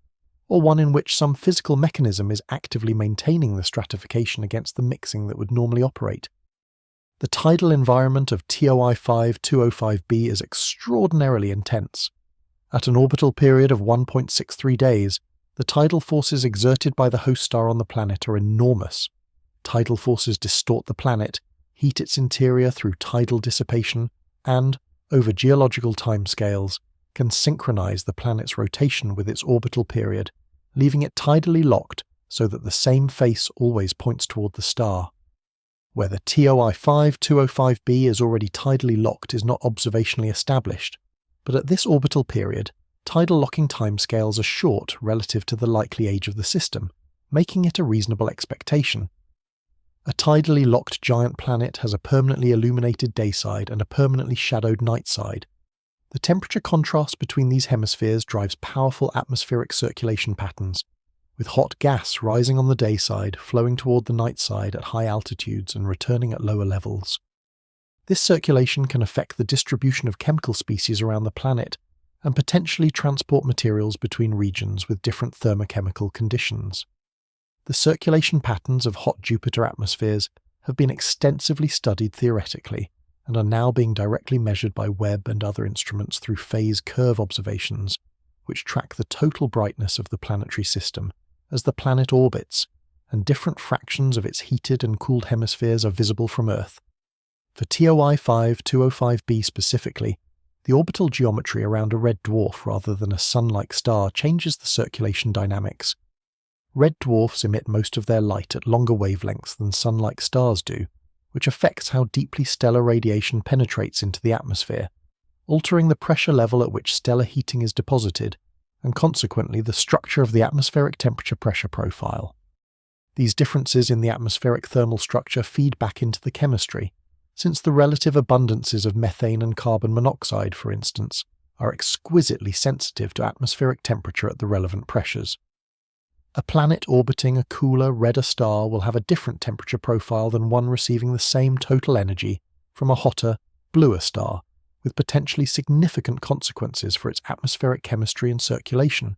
or one in which some physical mechanism is actively maintaining the stratification against the mixing that would normally operate. The tidal environment of TOI 5205b is extraordinarily intense. At an orbital period of 1.63 days, the tidal forces exerted by the host star on the planet are enormous. Tidal forces distort the planet, heat its interior through tidal dissipation, and, over geological timescales, can synchronize the planet's rotation with its orbital period, leaving it tidally locked so that the same face always points toward the star. Whether TOI 5205b is already tidally locked is not observationally established, but at this orbital period, tidal locking timescales are short relative to the likely age of the system, making it a reasonable expectation. A tidally locked giant planet has a permanently illuminated day side and a permanently shadowed night side. The temperature contrast between these hemispheres drives powerful atmospheric circulation patterns, with hot gas rising on the day side, flowing toward the night side at high altitudes and returning at lower levels. This circulation can affect the distribution of chemical species around the planet and potentially transport materials between regions with different thermochemical conditions. The circulation patterns of hot Jupiter atmospheres have been extensively studied theoretically and are now being directly measured by Webb and other instruments through phase curve observations, which track the total brightness of the planetary system as the planet orbits, and different fractions of its heated and cooled hemispheres are visible from Earth. For TOI 5205b specifically, the orbital geometry around a red dwarf rather than a sun-like star changes the circulation dynamics. Red dwarfs emit most of their light at longer wavelengths than sun-like stars do, which affects how deeply stellar radiation penetrates into the atmosphere, altering the pressure level at which stellar heating is deposited, and consequently the structure of the atmospheric temperature-pressure profile. These differences in the atmospheric thermal structure feed back into the chemistry, since the relative abundances of methane and carbon monoxide, for instance, are exquisitely sensitive to atmospheric temperature at the relevant pressures. A planet orbiting a cooler, redder star will have a different temperature profile than one receiving the same total energy from a hotter, bluer star, with potentially significant consequences for its atmospheric chemistry and circulation.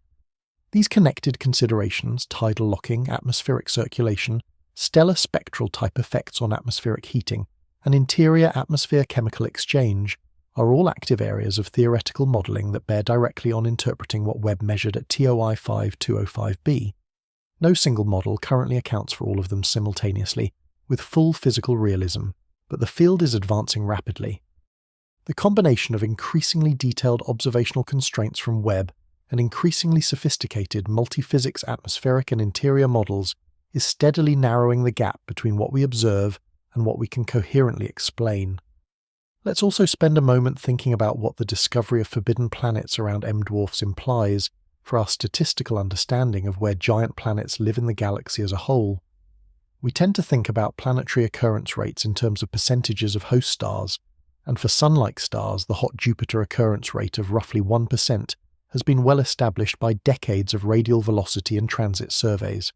These connected considerations, tidal locking, atmospheric circulation, stellar spectral type effects on atmospheric heating, and interior atmosphere chemical exchange, are all active areas of theoretical modelling that bear directly on interpreting what Webb measured at TOI 5205b. No single model currently accounts for all of them simultaneously, with full physical realism, but the field is advancing rapidly. The combination of increasingly detailed observational constraints from Webb and increasingly sophisticated multi-physics atmospheric and interior models is steadily narrowing the gap between what we observe and what we can coherently explain. Let's also spend a moment thinking about what the discovery of forbidden planets around M-dwarfs implies for our statistical understanding of where giant planets live in the galaxy as a whole. We tend to think about planetary occurrence rates in terms of percentages of host stars, and for sun-like stars, the hot Jupiter occurrence rate of roughly 1% has been well established by decades of radial velocity and transit surveys.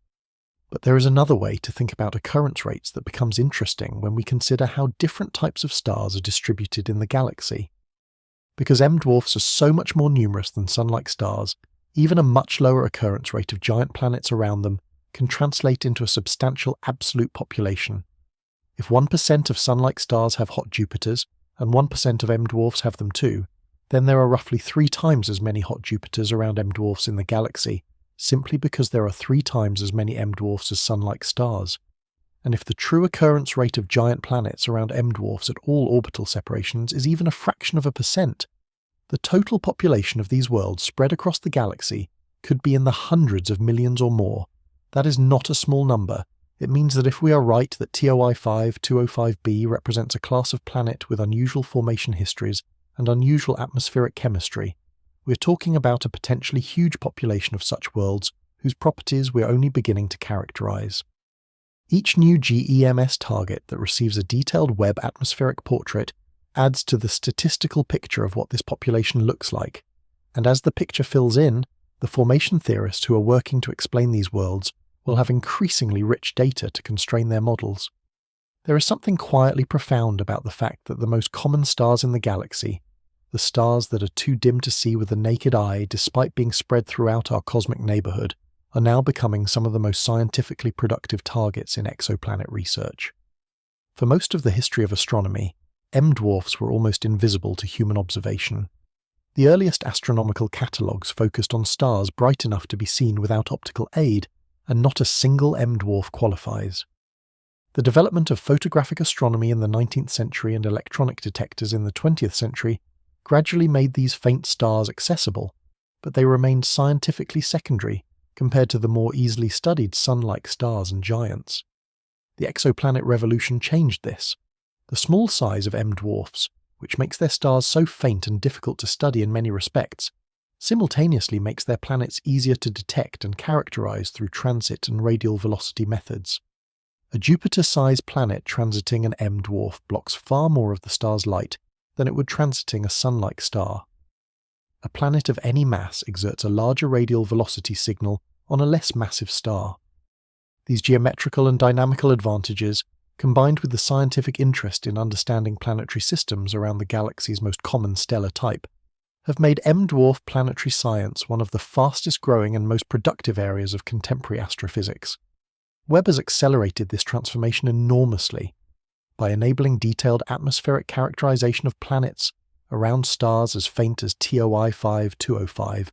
But there is another way to think about occurrence rates that becomes interesting when we consider how different types of stars are distributed in the galaxy. Because M-dwarfs are so much more numerous than sun-like stars, even a much lower occurrence rate of giant planets around them can translate into a substantial absolute population. If 1% of sun-like stars have hot Jupiters, and 1% of M-dwarfs have them too, then there are roughly 3 times as many hot Jupiters around M-dwarfs in the galaxy, simply because there are 3 times as many M-dwarfs as sun-like stars. And if the true occurrence rate of giant planets around M-dwarfs at all orbital separations is even a fraction of a percent, the total population of these worlds spread across the galaxy could be in the hundreds of millions or more. That is not a small number. It means that if we are right that TOI 5205b represents a class of planet with unusual formation histories and unusual atmospheric chemistry, we're talking about a potentially huge population of such worlds whose properties we're only beginning to characterize. Each new GEMS target that receives a detailed Webb atmospheric portrait adds to the statistical picture of what this population looks like, and as the picture fills in, the formation theorists who are working to explain these worlds will have increasingly rich data to constrain their models. There is something quietly profound about the fact that the most common stars in the galaxy, the stars that are too dim to see with the naked eye despite being spread throughout our cosmic neighborhood, are now becoming some of the most scientifically productive targets in exoplanet research. For most of the history of astronomy, M-dwarfs were almost invisible to human observation. The earliest astronomical catalogues focused on stars bright enough to be seen without optical aid, and not a single M-dwarf qualifies. The development of photographic astronomy in the 19th century and electronic detectors in the 20th century gradually made these faint stars accessible, but they remained scientifically secondary compared to the more easily studied sun-like stars and giants. The exoplanet revolution changed this. The small size of M-dwarfs, which makes their stars so faint and difficult to study in many respects, simultaneously makes their planets easier to detect and characterize through transit and radial velocity methods. A Jupiter-sized planet transiting an M-dwarf blocks far more of the star's light than it would transiting a sun-like star. A planet of any mass exerts a larger radial velocity signal on a less massive star. These geometrical and dynamical advantages, combined with the scientific interest in understanding planetary systems around the galaxy's most common stellar type, have made M-dwarf planetary science one of the fastest growing and most productive areas of contemporary astrophysics. Webb has accelerated this transformation enormously. By enabling detailed atmospheric characterization of planets around stars as faint as TOI 5205,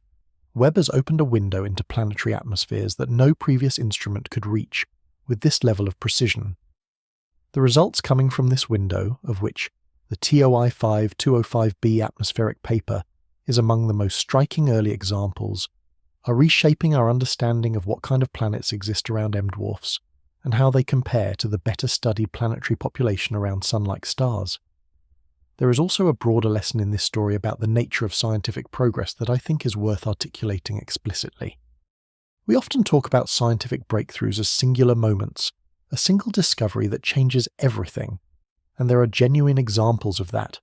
Webb has opened a window into planetary atmospheres that no previous instrument could reach with this level of precision. The results coming from this window, of which the TOI 5205b atmospheric paper is among the most striking early examples, are reshaping our understanding of what kind of planets exist around M-dwarfs and how they compare to the better studied planetary population around sun-like stars. There is also a broader lesson in this story about the nature of scientific progress that I think is worth articulating explicitly. We often talk about scientific breakthroughs as singular moments, a single discovery that changes everything, and there are genuine examples of that,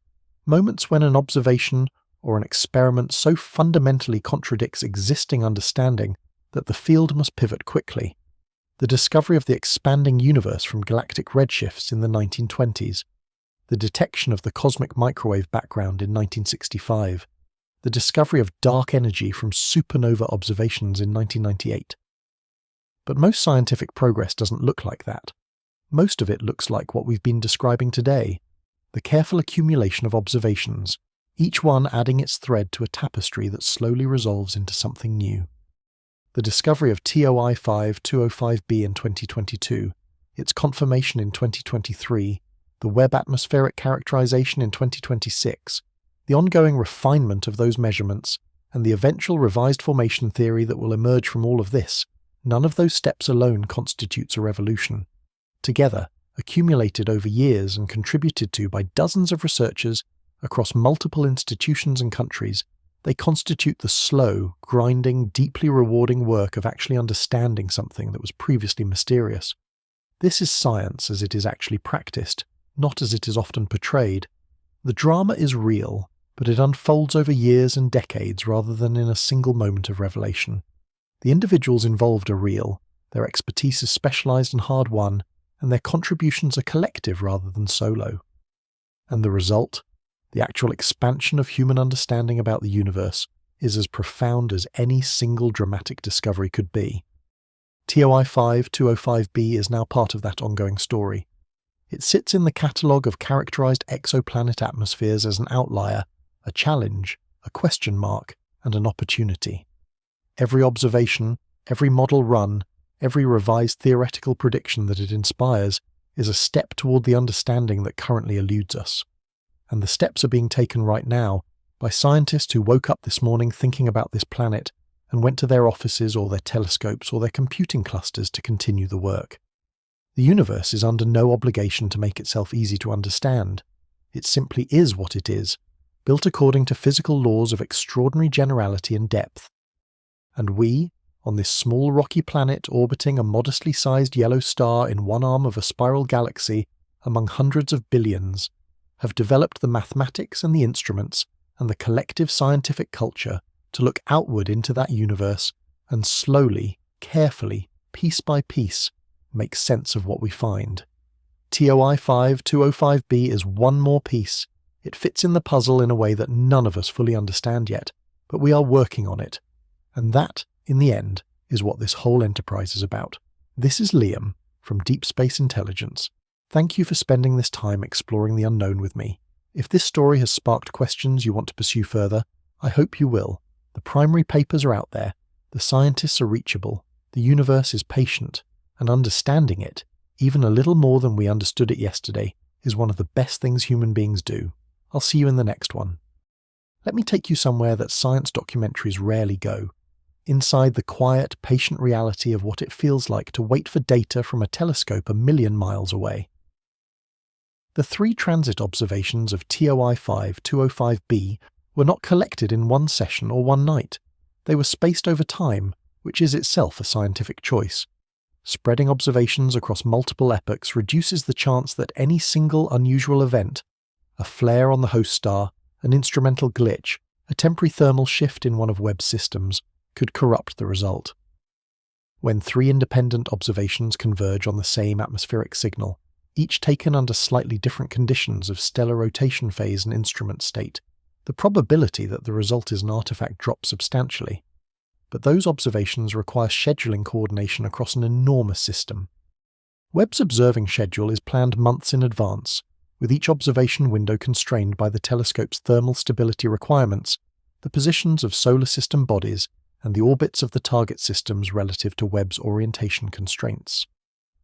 moments when an observation or an experiment so fundamentally contradicts existing understanding that the field must pivot quickly. The discovery of the expanding universe from galactic redshifts in the 1920s, the detection of the cosmic microwave background in 1965, the discovery of dark energy from supernova observations in 1998. But most scientific progress doesn't look like that. Most of it looks like what we've been describing today, the careful accumulation of observations, each one adding its thread to a tapestry that slowly resolves into something new. The discovery of TOI 5205b in 2022, its confirmation in 2023, the Webb atmospheric characterization in 2026, the ongoing refinement of those measurements, and the eventual revised formation theory that will emerge from all of this, none of those steps alone constitutes a revolution. Together, accumulated over years and contributed to by dozens of researchers across multiple institutions and countries, they constitute the slow, grinding, deeply rewarding work of actually understanding something that was previously mysterious. This is science as it is actually practiced, not as it is often portrayed. The drama is real, but it unfolds over years and decades rather than in a single moment of revelation. The individuals involved are real, their expertise is specialized and hard-won, and their contributions are collective rather than solo. And the result? The actual expansion of human understanding about the universe is as profound as any single dramatic discovery could be. TOI 5205b is now part of that ongoing story. It sits in the catalogue of characterized exoplanet atmospheres as an outlier, a challenge, a question mark, and an opportunity. Every observation, every model run, every revised theoretical prediction that it inspires is a step toward the understanding that currently eludes us. And the steps are being taken right now by scientists who woke up this morning thinking about this planet and went to their offices or their telescopes or their computing clusters to continue the work. The universe is under no obligation to make itself easy to understand. It simply is what it is, built according to physical laws of extraordinary generality and depth. And we, on this small rocky planet orbiting a modestly sized yellow star in one arm of a spiral galaxy among hundreds of billions, have developed the mathematics and the instruments and the collective scientific culture to look outward into that universe and slowly, carefully, piece by piece, make sense of what we find. TOI 5205b is one more piece. It fits in the puzzle in a way that none of us fully understand yet, but we are working on it. And that, in the end, is what this whole enterprise is about. This is Liam from Deep Space Intelligence. Thank you for spending this time exploring the unknown with me. If this story has sparked questions you want to pursue further, I hope you will. The primary papers are out there, the scientists are reachable, the universe is patient, and understanding it, even a little more than we understood it yesterday, is one of the best things human beings do. I'll see you in the next one. Let me take you somewhere that science documentaries rarely go. Inside the quiet, patient reality of what it feels like to wait for data from a telescope a million miles away. The 3 transit observations of TOI 5205b were not collected in one session or one night. They were spaced over time, which is itself a scientific choice. Spreading observations across multiple epochs reduces the chance that any single unusual event, a flare on the host star, an instrumental glitch, a temporary thermal shift in one of Webb's systems, could corrupt the result. When 3 independent observations converge on the same atmospheric signal, each taken under slightly different conditions of stellar rotation phase and instrument state, the probability that the result is an artifact drops substantially. But those observations require scheduling coordination across an enormous system. Webb's observing schedule is planned months in advance, with each observation window constrained by the telescope's thermal stability requirements, the positions of solar system bodies, and the orbits of the target systems relative to Webb's orientation constraints.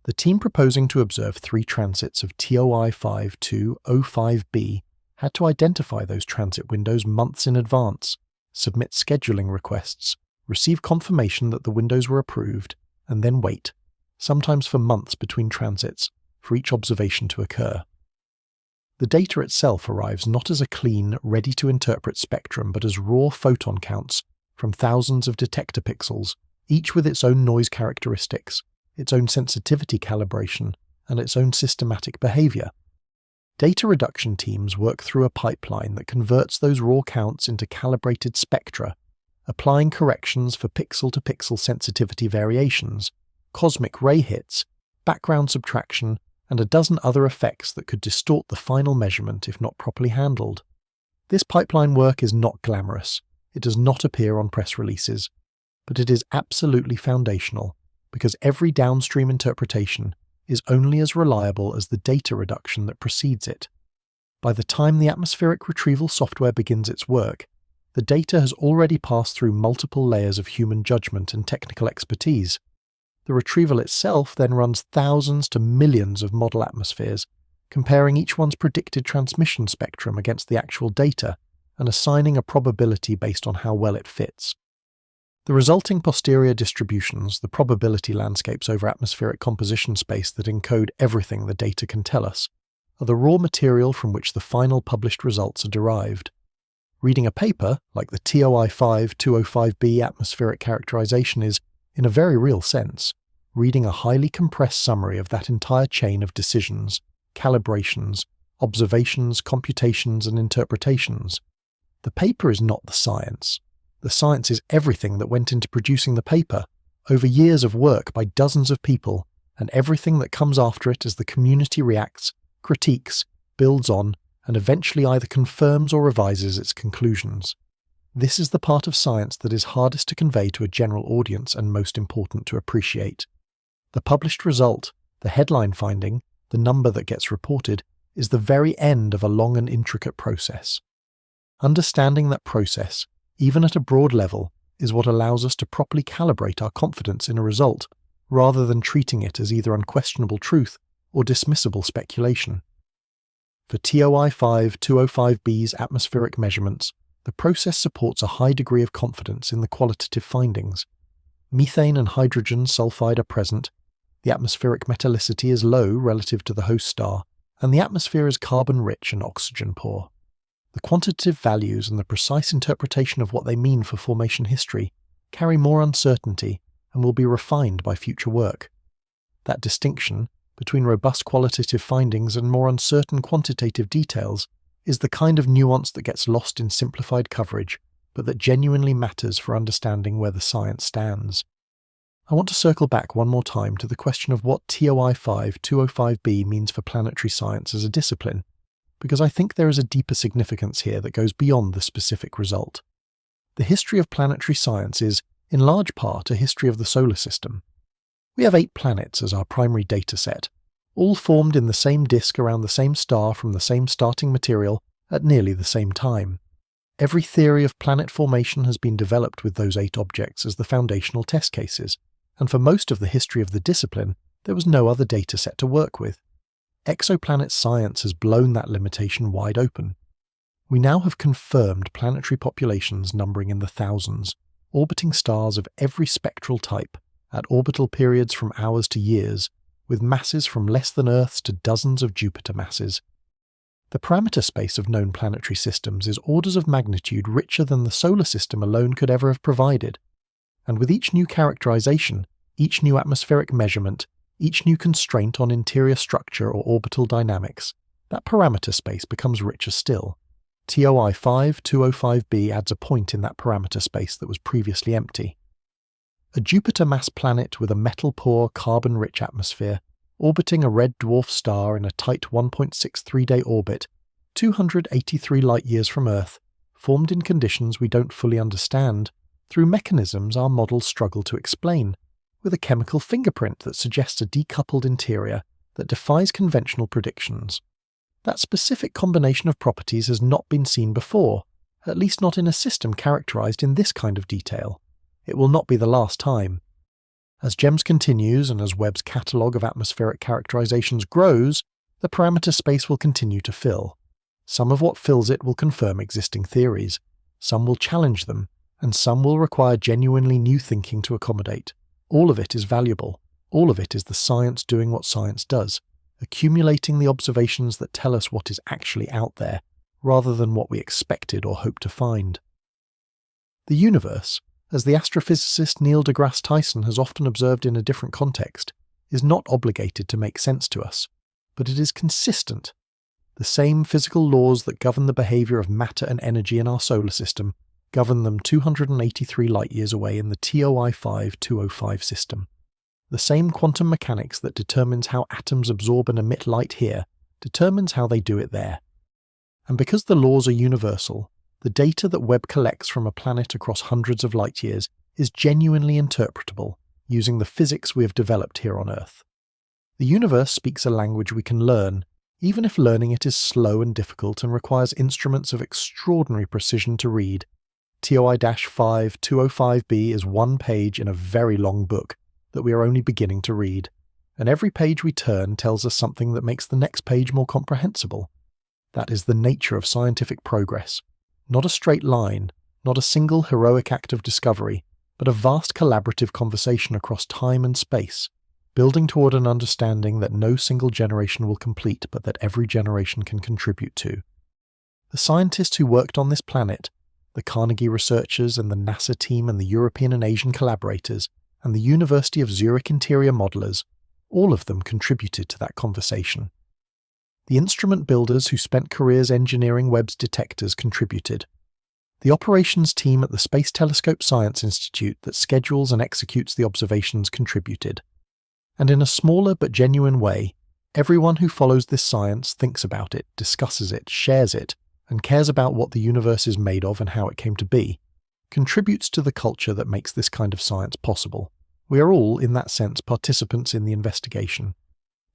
The team proposing to observe 3 transits of TOI 5205b had to identify those transit windows months in advance, submit scheduling requests, receive confirmation that the windows were approved, and then wait, sometimes for months between transits, for each observation to occur. The data itself arrives not as a clean, ready-to-interpret spectrum, but as raw photon counts from thousands of detector pixels, each with its own noise characteristics, its own sensitivity calibration, and its own systematic behavior. Data reduction teams work through a pipeline that converts those raw counts into calibrated spectra, applying corrections for pixel-to-pixel sensitivity variations, cosmic ray hits, background subtraction, and a dozen other effects that could distort the final measurement if not properly handled. This pipeline work is not glamorous. It does not appear on press releases, but it is absolutely foundational, because every downstream interpretation is only as reliable as the data reduction that precedes it. By the time the atmospheric retrieval software begins its work, the data has already passed through multiple layers of human judgment and technical expertise. The retrieval itself then runs thousands to millions of model atmospheres, comparing each one's predicted transmission spectrum against the actual data and assigning a probability based on how well it fits. The resulting posterior distributions, the probability landscapes over atmospheric composition space that encode everything the data can tell us, are the raw material from which the final published results are derived. Reading a paper, like the TOI 5205b atmospheric characterization is, in a very real sense, reading a highly compressed summary of that entire chain of decisions, calibrations, observations, computations, and interpretations. The paper is not the science. The science is everything that went into producing the paper, over years of work by dozens of people, and everything that comes after it as the community reacts, critiques, builds on, and eventually either confirms or revises its conclusions. This is the part of science that is hardest to convey to a general audience and most important to appreciate. The published result, the headline finding, the number that gets reported, is the very end of a long and intricate process. Understanding that process, even at a broad level, is what allows us to properly calibrate our confidence in a result, rather than treating it as either unquestionable truth or dismissible speculation. For TOI 5205b's atmospheric measurements, the process supports a high degree of confidence in the qualitative findings. Methane and hydrogen sulfide are present, the atmospheric metallicity is low relative to the host star, and the atmosphere is carbon-rich and oxygen-poor. The quantitative values and the precise interpretation of what they mean for formation history carry more uncertainty and will be refined by future work. That distinction between robust qualitative findings and more uncertain quantitative details is the kind of nuance that gets lost in simplified coverage, but that genuinely matters for understanding where the science stands. I want to circle back one more time to the question of what TOI 5205b means for planetary science as a discipline, because I think there is a deeper significance here that goes beyond the specific result. The history of planetary science is, in large part, a history of the solar system. We have 8 planets as our primary data set, all formed in the same disk around the same star from the same starting material at nearly the same time. Every theory of planet formation has been developed with those 8 objects as the foundational test cases, and for most of the history of the discipline, there was no other data set to work with. Exoplanet science has blown that limitation wide open. We now have confirmed planetary populations numbering in the thousands, orbiting stars of every spectral type, at orbital periods from hours to years, with masses from less than Earth's to dozens of Jupiter masses. The parameter space of known planetary systems is orders of magnitude richer than the solar system alone could ever have provided. And with each new characterization, each new atmospheric measurement, each new constraint on interior structure or orbital dynamics, that parameter space becomes richer still. TOI 5205b adds a point in that parameter space that was previously empty. A Jupiter-mass planet with a metal-poor, carbon-rich atmosphere, orbiting a red dwarf star in a tight 1.63-day orbit, 283 light-years from Earth, formed in conditions we don't fully understand, through mechanisms our models struggle to explain, with a chemical fingerprint that suggests a decoupled interior that defies conventional predictions. That specific combination of properties has not been seen before, at least not in a system characterized in this kind of detail. It will not be the last time. As GEMS continues and as Webb's catalogue of atmospheric characterizations grows, the parameter space will continue to fill. Some of what fills it will confirm existing theories, some will challenge them, and some will require genuinely new thinking to accommodate. All of it is valuable. All of it is the science doing what science does, accumulating the observations that tell us what is actually out there, rather than what we expected or hoped to find. The universe, as the astrophysicist Neil deGrasse Tyson has often observed in a different context, is not obligated to make sense to us, but it is consistent. The same physical laws that govern the behavior of matter and energy in our solar system govern them 283 light-years away in the TOI 5205 system. The same quantum mechanics that determines how atoms absorb and emit light here determines how they do it there. And because the laws are universal, the data that Webb collects from a planet across hundreds of light-years is genuinely interpretable using the physics we have developed here on Earth. The universe speaks a language we can learn, even if learning it is slow and difficult and requires instruments of extraordinary precision to read. TOI 5205b is one page in a very long book that we are only beginning to read, and every page we turn tells us something that makes the next page more comprehensible. That is the nature of scientific progress. Not a straight line, not a single heroic act of discovery, but a vast collaborative conversation across time and space, building toward an understanding that no single generation will complete but that every generation can contribute to. The scientists who worked on this planet, the Carnegie researchers and the NASA team and the European and Asian collaborators, and the University of Zurich interior modelers, all of them contributed to that conversation. The instrument builders who spent careers engineering Webb's detectors contributed. The operations team at the Space Telescope Science Institute that schedules and executes the observations contributed. And in a smaller but genuine way, everyone who follows this science thinks about it, discusses it, shares it, and cares about what the universe is made of and how it came to be, contributes to the culture that makes this kind of science possible. We are all, in that sense, participants in the investigation.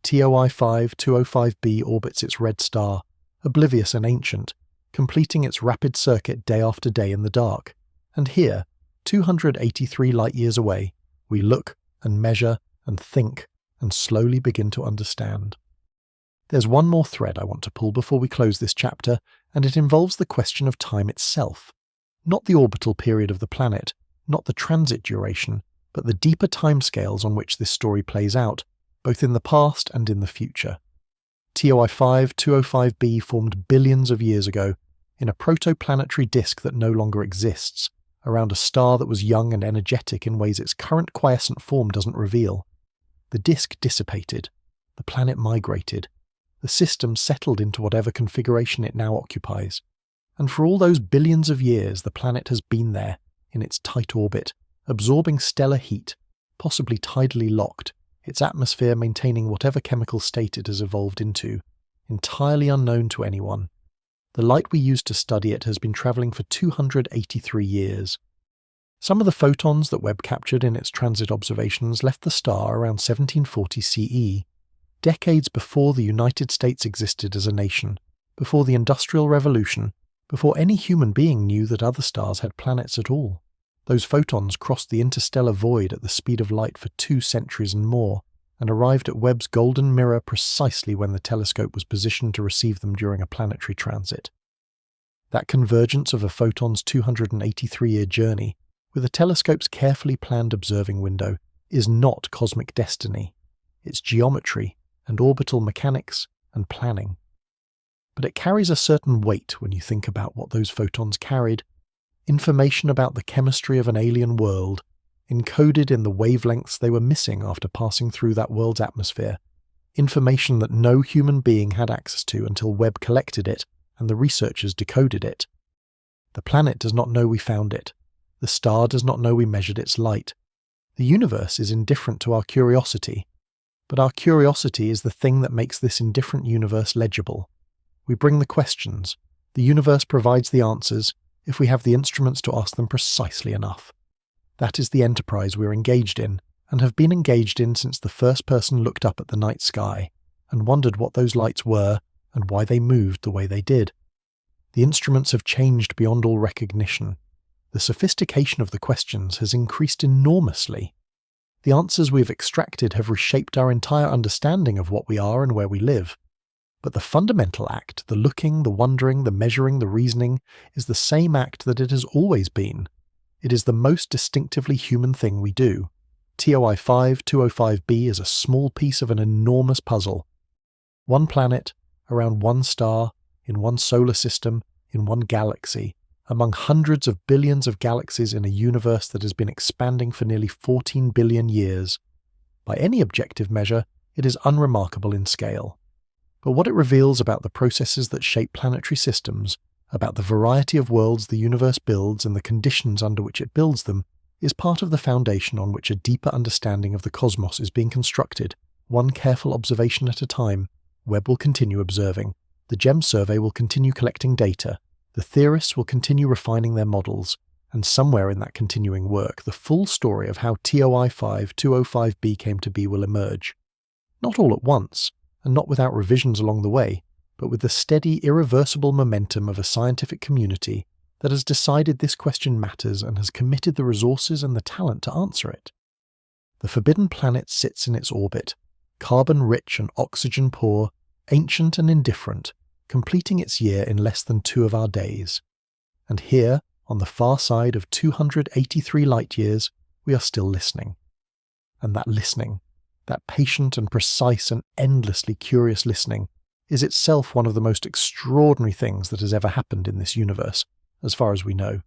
TOI 5205b orbits its red star, oblivious and ancient, completing its rapid circuit day after day in the dark. And here, 283 light-years away, we look and measure and think and slowly begin to understand. There's one more thread I want to pull before we close this chapter, and it involves the question of time itself. Not the orbital period of the planet, not the transit duration, but the deeper timescales on which this story plays out, both in the past and in the future. TOI 5205b formed billions of years ago, in a protoplanetary disk that no longer exists, around a star that was young and energetic in ways its current quiescent form doesn't reveal. The disk dissipated, the planet migrated, the system settled into whatever configuration it now occupies, and for all those billions of years the planet has been there, in its tight orbit, absorbing stellar heat, possibly tidally locked, its atmosphere maintaining whatever chemical state it has evolved into, entirely unknown to anyone. The light we use to study it has been travelling for 283 years. Some of the photons that Webb captured in its transit observations left the star around 1740 CE, decades before the United States existed as a nation, before the Industrial Revolution, before any human being knew that other stars had planets at all. Those photons crossed the interstellar void at the speed of light for 2 centuries and more, and arrived at Webb's golden mirror precisely when the telescope was positioned to receive them during a planetary transit. That convergence of a photon's 283-year journey, with a telescope's carefully planned observing window, is not cosmic destiny. It's geometry and orbital mechanics and planning. But it carries a certain weight when you think about what those photons carried. Information about the chemistry of an alien world, encoded in the wavelengths they were missing after passing through that world's atmosphere. Information that no human being had access to until Webb collected it and the researchers decoded it. The planet does not know we found it. The star does not know we measured its light. The universe is indifferent to our curiosity. But our curiosity is the thing that makes this indifferent universe legible. We bring the questions. The universe provides the answers, if we have the instruments to ask them precisely enough. That is the enterprise we're engaged in, and have been engaged in since the first person looked up at the night sky, and wondered what those lights were, and why they moved the way they did. The instruments have changed beyond all recognition. The sophistication of the questions has increased enormously. The answers we've extracted have reshaped our entire understanding of what we are and where we live. But the fundamental act, the looking, the wondering, the measuring, the reasoning, is the same act that it has always been. It is the most distinctively human thing we do. TOI 5205b is a small piece of an enormous puzzle. One planet, around one star, in one solar system, in one galaxy, among hundreds of billions of galaxies in a universe that has been expanding for nearly 14 billion years. By any objective measure, it is unremarkable in scale. But what it reveals about the processes that shape planetary systems, about the variety of worlds the universe builds and the conditions under which it builds them, is part of the foundation on which a deeper understanding of the cosmos is being constructed, one careful observation at a time. Webb will continue observing. The GEM survey will continue collecting data. The theorists will continue refining their models. And somewhere in that continuing work, the full story of how TOI 5205b came to be will emerge. Not all at once, and not without revisions along the way, but with the steady, irreversible momentum of a scientific community that has decided this question matters and has committed the resources and the talent to answer it. The forbidden planet sits in its orbit, carbon-rich and oxygen-poor, ancient and indifferent, completing its year in less than 2 of our days. And here, on the far side of 283 light-years, we are still listening. And that listening, that patient and precise and endlessly curious listening, is itself one of the most extraordinary things that has ever happened in this universe, as far as we know.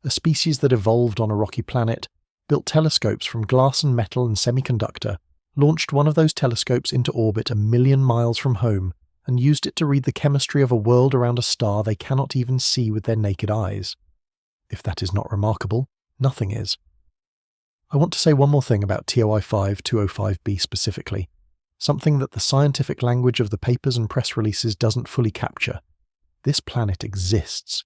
A species that evolved on a rocky planet, built telescopes from glass and metal and semiconductor, launched one of those telescopes into orbit 1 million miles from home, and used it to read the chemistry of a world around a star they cannot even see with their naked eyes. If that is not remarkable, nothing is. I want to say one more thing about TOI 5205b specifically, something that the scientific language of the papers and press releases doesn't fully capture. This planet exists.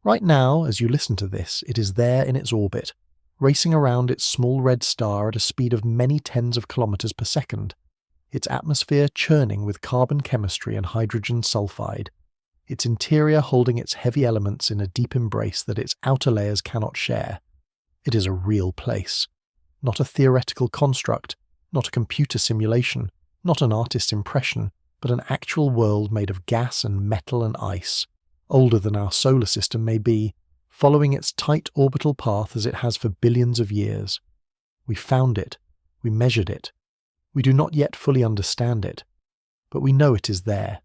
Right now, as you listen to this, it is there in its orbit, racing around its small red star at a speed of many tens of kilometers per second, its atmosphere churning with carbon chemistry and hydrogen sulfide, its interior holding its heavy elements in a deep embrace that its outer layers cannot share. It is a real place, not a theoretical construct, not a computer simulation, not an artist's impression, but an actual world made of gas and metal and ice, older than our solar system may be, following its tight orbital path as it has for billions of years. We found it, we measured it. We do not yet fully understand it, but we know it is there,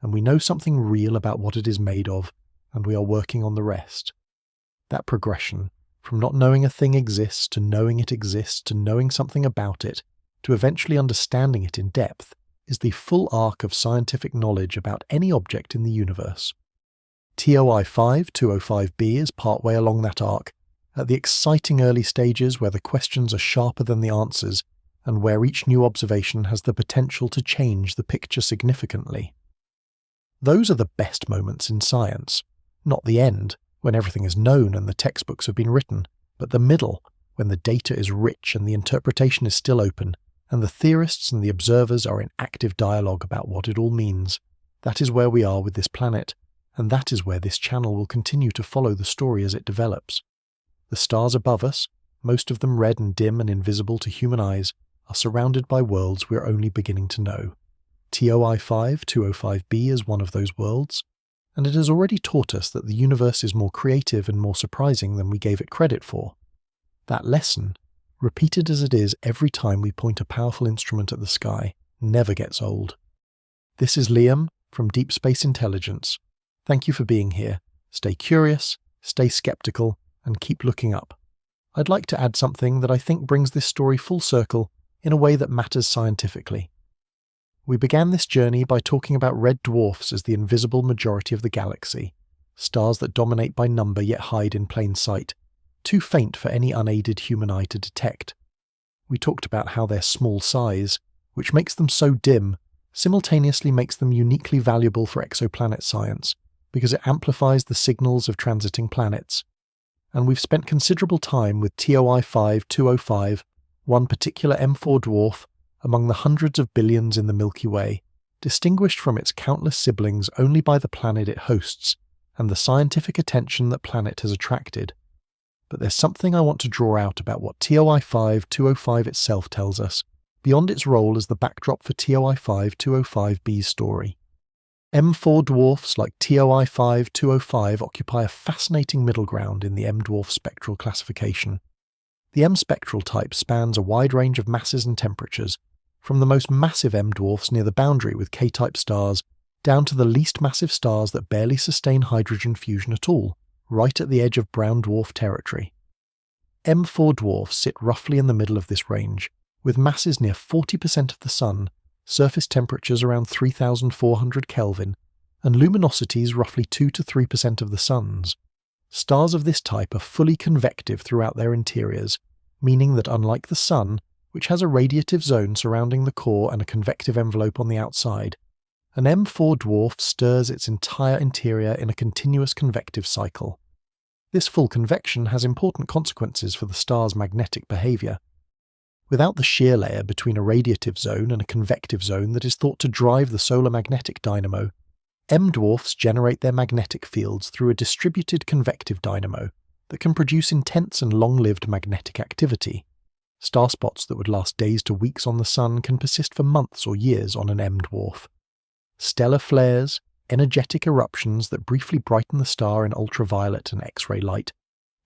and we know something real about what it is made of, and we are working on the rest. That progression, from not knowing a thing exists to knowing it exists to knowing something about it, to eventually understanding it in depth, is the full arc of scientific knowledge about any object in the universe. TOI 5205b is partway along that arc, at the exciting early stages where the questions are sharper than the answers, and where each new observation has the potential to change the picture significantly. Those are the best moments in science, not the end, when everything is known and the textbooks have been written, but the middle, when the data is rich and the interpretation is still open, and the theorists and the observers are in active dialogue about what it all means. That is where we are with this planet, and that is where this channel will continue to follow the story as it develops. The stars above us, most of them red and dim and invisible to human eyes, are surrounded by worlds we are only beginning to know. TOI 5205b is one of those worlds, and it has already taught us that the universe is more creative and more surprising than we gave it credit for. That lesson, repeated as it is every time we point a powerful instrument at the sky, never gets old. This is Liam from Deep Space Intelligence. Thank you for being here. Stay curious, stay skeptical, and keep looking up. I'd like to add something that I think brings this story full circle in a way that matters scientifically. We began this journey by talking about red dwarfs as the invisible majority of the galaxy, stars that dominate by number yet hide in plain sight, too faint for any unaided human eye to detect. We talked about how their small size, which makes them so dim, simultaneously makes them uniquely valuable for exoplanet science, because it amplifies the signals of transiting planets. And we've spent considerable time with TOI 5205, one particular M4 dwarf, among the hundreds of billions in the Milky Way, distinguished from its countless siblings only by the planet it hosts and the scientific attention that planet has attracted. But there's something I want to draw out about what TOI 5205 itself tells us, beyond its role as the backdrop for TOI 5205b's story. M4 dwarfs like TOI 5205 occupy a fascinating middle ground in the M-dwarf spectral classification. The M spectral type spans a wide range of masses and temperatures, from the most massive M-dwarfs near the boundary with K-type stars, down to the least massive stars that barely sustain hydrogen fusion at all, right at the edge of brown dwarf territory. M4 dwarfs sit roughly in the middle of this range, with masses near 40% of the Sun, surface temperatures around 3,400 Kelvin, and luminosities roughly 2 to 3% of the Sun's. Stars of this type are fully convective throughout their interiors, meaning that unlike the Sun, which has a radiative zone surrounding the core and a convective envelope on the outside, an M4 dwarf stirs its entire interior in a continuous convective cycle. This full convection has important consequences for the star's magnetic behavior. Without the shear layer between a radiative zone and a convective zone that is thought to drive the solar magnetic dynamo, M-dwarfs generate their magnetic fields through a distributed convective dynamo that can produce intense and long-lived magnetic activity. Star spots that would last days to weeks on the Sun can persist for months or years on an M-dwarf. Stellar flares, energetic eruptions that briefly brighten the star in ultraviolet and X-ray light,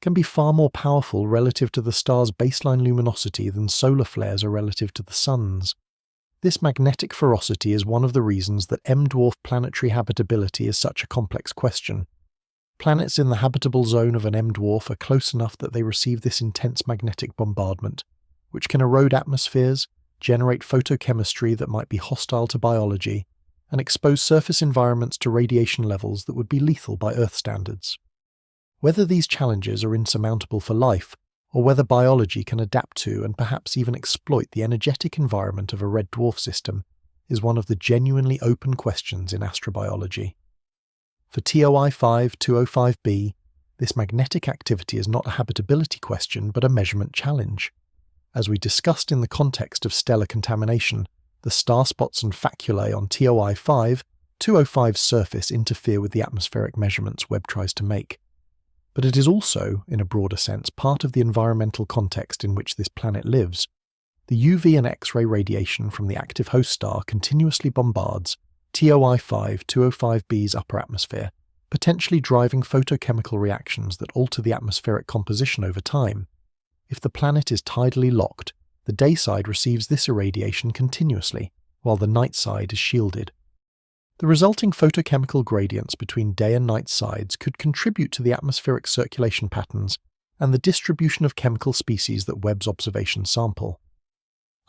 can be far more powerful relative to the star's baseline luminosity than solar flares are relative to the Sun's. This magnetic ferocity is one of the reasons that M-dwarf planetary habitability is such a complex question. Planets in the habitable zone of an M-dwarf are close enough that they receive this intense magnetic bombardment, which can erode atmospheres, generate photochemistry that might be hostile to biology, and expose surface environments to radiation levels that would be lethal by Earth standards. Whether these challenges are insurmountable for life, or whether biology can adapt to and perhaps even exploit the energetic environment of a red dwarf system, is one of the genuinely open questions in astrobiology. For TOI 5205b, this magnetic activity is not a habitability question but a measurement challenge. As we discussed in the context of stellar contamination, the star spots and faculae on TOI 5205's surface interfere with the atmospheric measurements Webb tries to make. But it is also, in a broader sense, part of the environmental context in which this planet lives. The UV and X-ray radiation from the active host star continuously bombards TOI 5205b's upper atmosphere, potentially driving photochemical reactions that alter the atmospheric composition over time. If the planet is tidally locked, the day side receives this irradiation continuously, while the night side is shielded. The resulting photochemical gradients between day and night sides could contribute to the atmospheric circulation patterns and the distribution of chemical species that Webb's observations sample.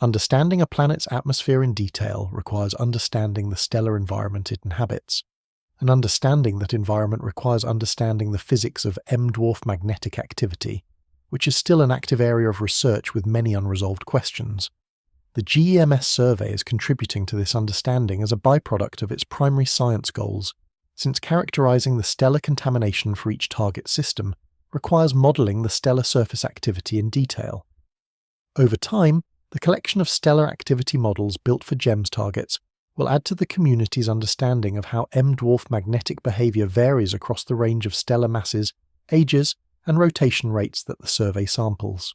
Understanding a planet's atmosphere in detail requires understanding the stellar environment it inhabits. And understanding that environment requires understanding the physics of M-dwarf magnetic activity, which is still an active area of research with many unresolved questions. The GEMS survey is contributing to this understanding as a byproduct of its primary science goals, since characterizing the stellar contamination for each target system requires modeling the stellar surface activity in detail. Over time, the collection of stellar activity models built for GEMS targets will add to the community's understanding of how M-dwarf magnetic behavior varies across the range of stellar masses, ages, and rotation rates that the survey samples.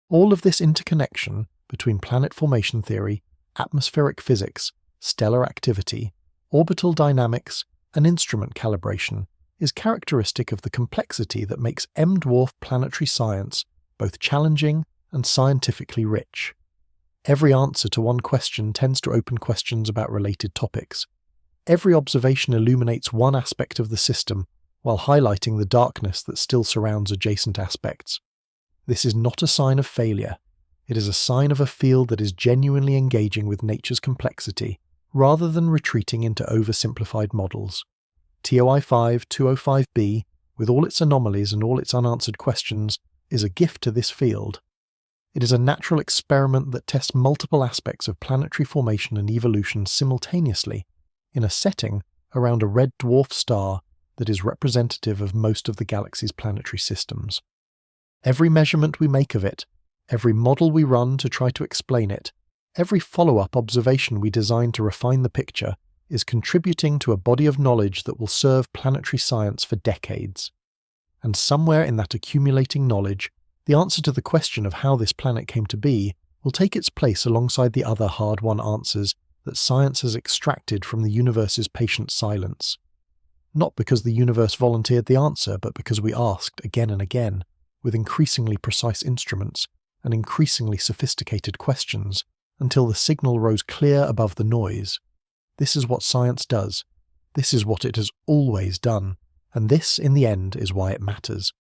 All of this interconnection between planet formation theory, atmospheric physics, stellar activity, orbital dynamics, and instrument calibration is characteristic of the complexity that makes M-dwarf planetary science both challenging and scientifically rich. Every answer to one question tends to open questions about related topics. Every observation illuminates one aspect of the system while highlighting the darkness that still surrounds adjacent aspects. This is not a sign of failure. It is a sign of a field that is genuinely engaging with nature's complexity, rather than retreating into oversimplified models. TOI 5205b, with all its anomalies and all its unanswered questions, is a gift to this field. It is a natural experiment that tests multiple aspects of planetary formation and evolution simultaneously, in a setting around a red dwarf star that is representative of most of the galaxy's planetary systems. Every measurement we make of it, every model we run to try to explain it, every follow-up observation we design to refine the picture is contributing to a body of knowledge that will serve planetary science for decades. And somewhere in that accumulating knowledge, the answer to the question of how this planet came to be will take its place alongside the other hard-won answers that science has extracted from the universe's patient silence. Not because the universe volunteered the answer, but because we asked again and again, with increasingly precise instruments and increasingly sophisticated questions, until the signal rose clear above the noise. This is what science does. This is what it has always done. And this, in the end, is why it matters.